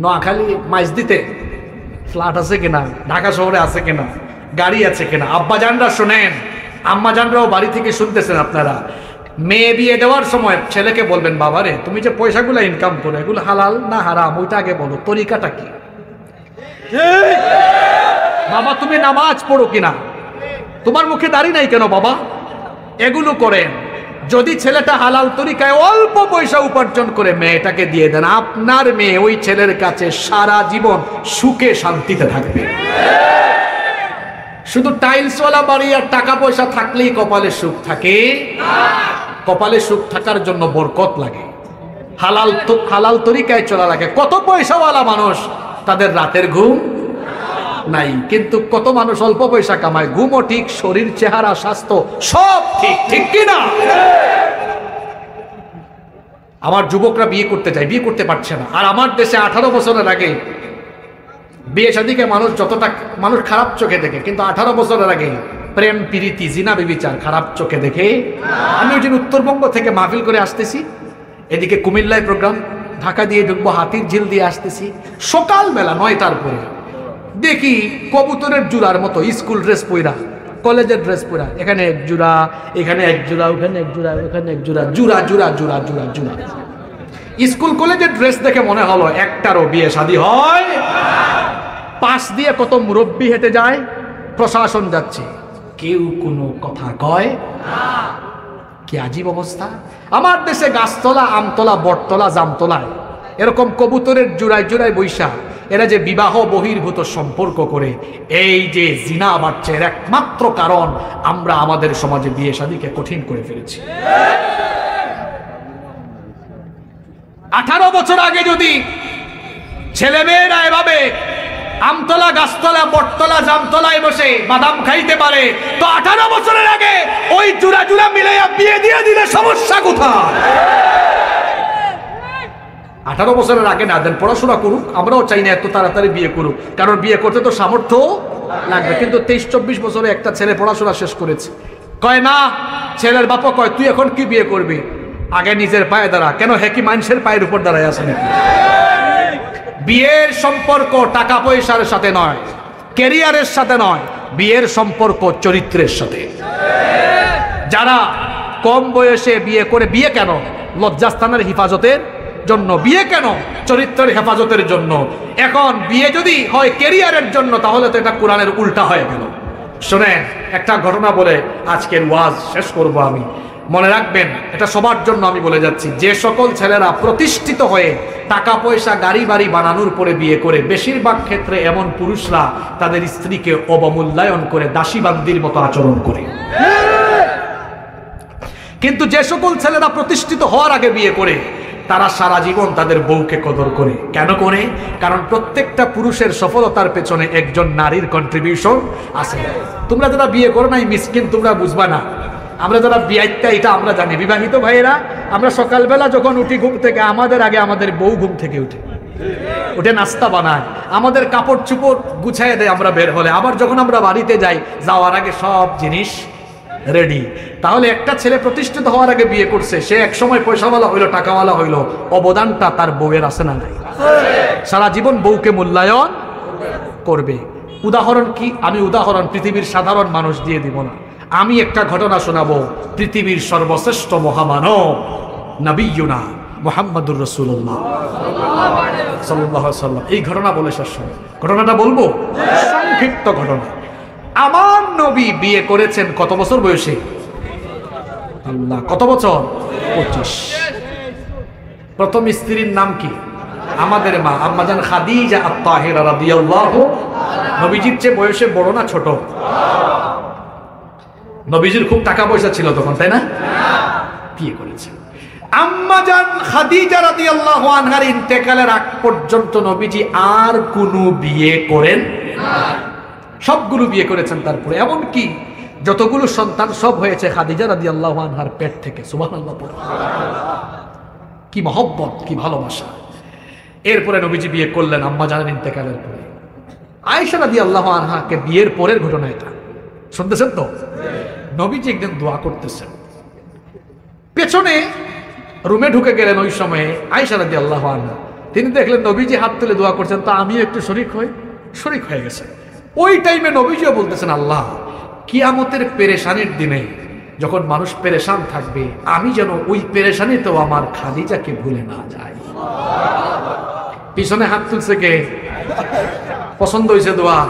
নোয়াখালী মাইজদিতে ফ্ল্যাট আছে কিনা, ঢাকা শহরে আছে কিনা, গাড়ি আছে কিনা। আব্বাজানরা শোনেন, আম্মাজানরাও বাড়ি থেকে শুনতেছেন আপনারা। মেয়ে বিয়ে দেওয়ার সময় ছেলেকে বলবেন, বাবারে তুমি যে পয়সাগুলো ইনকাম করো এগুলো হালাল না হারাম, ওইটা আগে বলো, তরিকাটা কি। বাবা তুমি নামাজ পড়ো কিনা, তোমার মুখে দাড়ি নাই কেন বাবা, এগুলো করেন। যদি ছেলেটা হালাল তরিকায় অল্প পয়সা উপার্জন করে মেয়েটাকে দিয়ে দেন, আপনার মেয়ে ওই ছেলের কাছে সারা জীবন সুখে শান্তিতে থাকবে। শুধু টাইলসওয়ালা বাড়ি আর টাকা পয়সা থাকলেই কপালে সুখ থাকে? কপালে সুখ থাকার জন্য বরকত লাগে, হালাল তরিকায় চলা লাগে। কত পয়সাওয়ালা মানুষ, তাদের রাতের ঘুম নাই, কিন্তু কত মানুষ অল্প পয়সা কামায়, ঘুমও ঠিক, শরীর, চেহারা, স্বাস্থ্য সব ঠিক, ঠিক কিনা? আমার যুবকরা বিয়ে করতে চায়, বিয়ে করতে পারছে না। আর আমার দেশে 18 বছরের আগে বিয়ে শাদীকে মানুষ খারাপ চোখে দেখে, কিন্তু 18 বছরের আগে প্রেম, প্রীতি, জিনা, ব্যভিচার খারাপ চোখে দেখে। আমি ওই দিন উত্তরবঙ্গ থেকে মাহফিল করে আসতেছি, এদিকে কুমিল্লায় প্রোগ্রাম, ঢাকা দিয়ে ঢুকবো, হাতির ঝিল দিয়ে আসতেছি, সকালবেলা 9টার পরে দেখি কবুতরের জোড়ার মতো স্কুল ড্রেস পইরা, কলেজের ড্রেস পইরা, এখানে 1 জোড়া, এখানে 1 জোড়া, ওখানে 1 জোড়া, ওখানে 1 জোড়া, জোড়া জোড়া জোড়া জোড়া জোড়া। স্কুল কলেজের ড্রেস দেখে মনে হলো একটারও বিয়ে শাদী হয়। পাশ দিয়ে কত মুরব্বী হেঁটে যায়, প্রশাসন যাচ্ছে, কেউ কোনো কথা কয় না। কি আজীব অবস্থা। আমার দেশে গাছতলা, আমতলা, বটতলা, জামতলায় এরকম কবুতরের জোড়ায় জোড়ায় বৈশা এরা যে বিবাহ বহির্ভূত সম্পর্ক করে, এই যে জিনা বাড়ছে, এর একমাত্র কারণ আমরা আমাদের সমাজে বিয়ে শাদীকে কঠিন করে ফেলেছি। 18 বছর আগে যদি ছেলেমেয়েরা এভাবে আমতলা, গাছতলা, বটতলা, জামতলায় বসে বাদাম খাইতে পারে, তো 18 বছরের আগে ওই জোড়া জোড়া মিলাইয়া বিয়ে দিয়ে দিলে সমস্যা কোথায়? 18 বছরের আগে না দেন, পড়াশোনা করুক, আমরাও চাই না এত তাড়াতাড়ি বিয়ে করুক, কারণ বিয়ে করতে তো সামর্থ্য লাগবে। কিন্তু 23-24 বছরে একটা ছেলে পড়াশোনা শেষ করেছে, কয় না, ছেলের বাবা কয় তুই এখন কি বিয়ে করবি, আগে নিজের পায়ে দাঁড়া। কেন, হ্যাঁ কি মানুষের পায়ের উপর দাঁড়ায় আছে নাকি? বিয়ের সম্পর্ক টাকা পয়সার সাথে নয়, ক্যারিয়ারের সাথে নয়, বিয়ের সম্পর্ক চরিত্রের সাথে। যারা কম বয়সে বিয়ে করে, বিয়ে কেন? লজ্জাস্থানের হেফাজতের জন্য। বিয়ে কেন? চরিত্রের হেফাজতের জন্য। এখন বিয়ে যদি হয় ক্যারিয়ারের জন্য, তাহলে তো এটা কোরআনের উল্টা হয়ে গেল। শোনেন, একটা ঘটনা বলে আজকের ওয়াজ শেষ করব আমি। মনে রাখবেন, এটা সবার জন্য আমি বলে যাচ্ছি, যে সকল ছেলেরা প্রতিষ্ঠিত হয়ে টাকা পয়সা গাড়ি বাড়ি বানানোর পরে বিয়ে করে, বেশিরভাগ ক্ষেত্রে এমন পুরুষরা তাদের স্ত্রীকে অবমূল্যায়ন করে, দাসীবান্দির মতো আচরণ করে। কিন্তু যে সকল ছেলেরা প্রতিষ্ঠিত হওয়ার আগে বিয়ে করে, তারা সারা জীবন তাদের বউকে কদর করে। কেন করে? কারণ প্রত্যেকটা পুরুষের সফলতার পেছনে একজন নারীর কন্ট্রিবিউশন আছে। তোমরা যারা বিয়ে করো নাই মিসকিন, তোমরা বুঝবা না। আমরা যারা বিয়াইতা, এটা আমরা জানি। বিবাহিত ভাইয়েরা, আমরা সকালবেলা যখন উঠি ঘুম থেকে, আমাদের আগে আমাদের বউ ঘুম থেকে উঠে নাস্তা বানায়, আমাদের কাপড় চুপড় গুছাইয়ে দেয় আমরা বের হলে। আবার যখন আমরা বাড়িতে যাই, যাওয়ার আগে সব জিনিস রেডি। তাহলে একটা ছেলে প্রতিষ্ঠিত হওয়ার আগে বিয়ে করছে, সে এক সময় পয়সাওয়ালা হইলো, টাকাওয়ালা হইলো, অবদানটা তার বউয়ের আছে না নাই? সারা জীবন বউকে মূল্যায়ন করবে। উদাহরণ কি? আমি উদাহরণ পৃথিবীর সাধারণ মানুষ দিয়ে দিব না, আমি একটা ঘটনা শোনাবো। পৃথিবীর সর্বশ্রেষ্ঠ মহামানব নবিয়ুনা মুহাম্মদুর রাসূলুল্লাহ সাল্লাল্লাহু আলাইহি ওয়াসাল্লাম, এই ঘটনা বলে শেষ হবে। ঘটনাটা বলবো, সংক্ষিপ্ত ঘটনা। আমার নবী বিয়ে করেছেন কত বছর বয়সে? আল্লাহ, কত বছর? 25। প্রথম স্ত্রীর নাম কি? আমাদের মা আম্মাজান খাদিজা আত-তাহিরা রাদিয়াল্লাহু। নবীজির চেয়ে বয়সে বড় না ছোট? নবীজির খুব টাকা পয়সা ছিল তখন, তাই না? বিয়ে করেছে। আম্মাজান খাদিজা রাদিয়াল্লাহু আনহার ইন্তেকালের আগ পর্যন্ত নবীজি আর কোনো বিয়ে করেন না। সবগুলো বিয়ে করেছেন। তারপরে এমনকি যতগুলো সন্তান সব হয়েছে খাদিজা রাদিয়াল্লাহু আনহার পেট থেকে। সুবহানাল্লাহ। কি মহব্বত, কি ভালোবাসা। এরপরে নবীজি বিয়ে করলেন আম্মা জানের ইন্তেকালের পরে। আয়েশা রাদিয়াল্লাহু আনহাকে বিয়ের পরের ঘটনা এটা, শুনতেছেন তো? নবীজি একদিন দোয়া করতেছেন, পেছনে রুমে ঢুকে গেলেন। ওই সময়ে আয়েশা রাদিয়াল্লাহু আনহা, তিনি দেখলেন নবীজি হাত তুলে দোয়া করছেন, তো আমি একটু শরীক হয়ে গেছে। ওই টাইমে নবীজিও বলতেছেন, আল্লাহ, কিয়ামতের পেরেশানির দিনে যখন মানুষ পেরেশান থাকবে, আমি যেন ওই পেরেশানিতেও আমার খাদিজাকে ভুলে না যাই। পিছনে হাত তুলছে কে? পছন্দ হয়েছে দোয়া।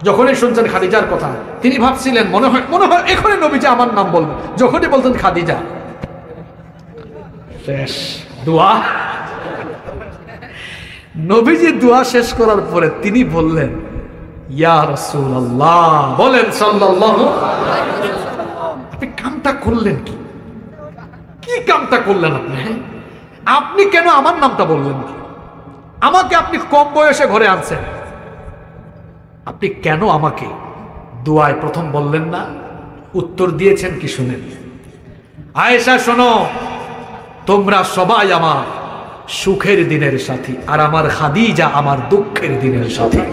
যখনই শুনছেন খাদিজার কথা, তিনি ভাবছিলেন মনে হয় এখনই নবীজি আমার নাম বলবেন। যখনই বলতেন খাদিজা, শেষ দোয়া। নবীজি দোয়া শেষ করার পরে তিনি বললেন, ইয়া রাসূলুল্লাহ, বলেন সাল্লাল্লাহু আলাইহি ওয়াসাল্লাম, আপনি কামটা করলেন কি? কি কামটা করলেন আপনি? আপনি কেন আমার নামটা বললেন না? আমাকে আপনি কম বয়সে ঘরে আনছেন, আপনি কেন আমাকে দোয়ায় প্রথম বললেন না? উত্তর দিয়েছেন কি শুনেন। আয়েশা, শোনো, তোমরা সবাই আমার সুখের দিনের সাথী, আর আমার খাদিজা আমার দুঃখের দিনের সাথী।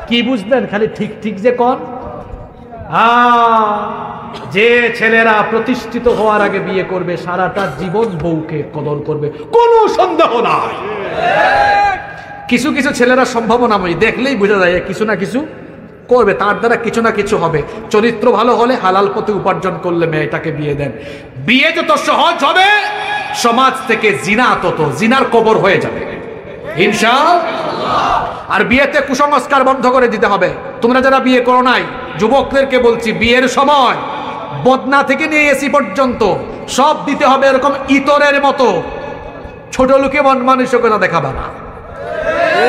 কি বুঝলেন? খালি ঠিক ঠিক যে কোন যে ছেলেরা প্রতিষ্ঠিত হওয়ার আগে বিয়ে করবে, সারাটা জীবন বউকে কদর করবে, কোনো সন্দেহ নাই। কিছু কিছু ছেলেরা সম্ভাবনাময়ী, দেখলেই বোঝা যায় কিছু না কিছু করবে, তার দ্বারা কিছু না কিছু হবে। চরিত্র ভালো হলে, হালাল পথে উপার্জন করলে মেয়েটাকে বিয়ে দেন। বিয়ে যত সহজ হবে, সমাজ থেকে জিনার কবর হয়ে যাবে ইনশাআল্লাহ। আর বিয়েতে কুসংস্কার বন্ধ করে দিতে হবে। তোমরা যারা বিয়ে করো নাই, যুবকদেরকে বলছি, বিয়ের সময় বদনা থেকে নিয়ে এসি পর্যন্ত সব দিতে হবে এরকম ইতরের মতো। ছোট লোকে মন মানসিকতা দেখাবা না।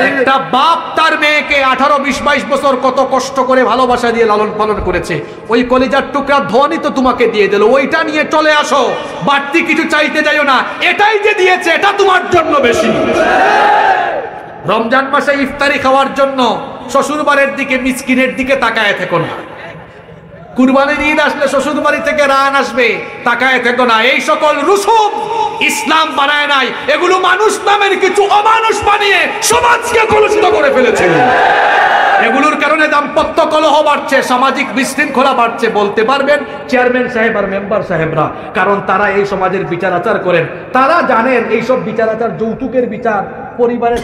একটা বাপ তার মেয়েকে 18, 20, 22 বছর কত কষ্ট করে ভালোবাসা দিয়ে লালন পালন করেছে, ওই কলিজার টুকরা ধনী তো তোমাকে দিয়ে দিল, ওইটা নিয়ে চলে আসো, বাড়তি কিছু চাইতে যাইও না, এটাই যে দিয়েছে এটা তোমার জন্য বেশি। রমজান মাসে ইফতারি খাওয়ার জন্য শ্বশুর বাড়ির দিকে, মিসকিনের দিকে তাকায় থেকো না। কুরবানির ঈদ আসলে শ্বশুর বাড়ি থেকে রান আসবে, তাকায় থেকো না। এই সকল রুসুম ইসলাম বানায় নাই, এগুলো মানুষ নামের কিছু অমানুষ বানিয়ে সমাজকে কলুষিত করে ফেলেছে। এগুলোর কারণে দাম্পত্য কলহ বাড়ছে, সামাজিক বিশৃঙ্খলা বাড়ছে। বলতে পারবেন চেয়ারম্যান সাহেব আর মেম্বার সাহেবরা, কারণ তারা এই সমাজের বিচার আচার করেন। তারা জানেন এইসব বিচার আচার, যৌতুকের বিচার, পরিবারের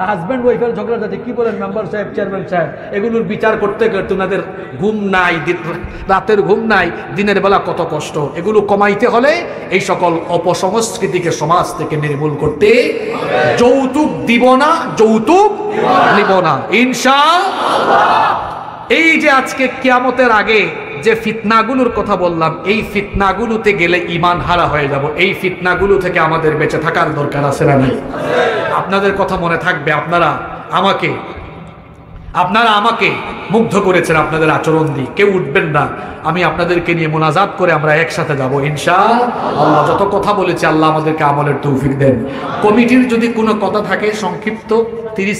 হাজব্যান্ড ওয়াইফের ঝগড়া যাচ্ছে, কি বলেন মেম্বার সাহেব, চেয়ারম্যান সাহেব, এগুলোর বিচার করতে করতে ওনাদের ঘুম নাই, রাতের ঘুম নাই, দিনের বেলা কত কষ্ট। এগুলো কমাইতে হলে এই সকল অপসংস্কৃতিকে সমাজ থেকে নির্মূল করতে, যৌতুক দিব না, যৌতুক নিব না ইনশাআল্লাহ। এই যে আজকে কিয়ামতের আগে যে ফিতনাগুলোর কথা বললাম, এই ফিতনাগুলোতে গেলে ঈমান হারা হয়ে যাব। এই ফিতনাগুলো থেকে আমাদের বেঁচে থাকার দরকার আছে না নাই? আপনাদের কথা মনে থাকবে, আপনারা আমাকে মুগ্ধ করেছেন আপনাদের আচরণ দিয়ে। কেউ উঠবেন না, আমি আপনাদেরকে নিয়ে মোনাজাত করে আমরা একসাথে যাব ইনশাআল্লাহ। যত কথা বলেছি আল্লাহ আমাদেরকে আমলের তৌফিক দেন। কমিটির যদি কোনো কথা থাকে সংক্ষিপ্ত 30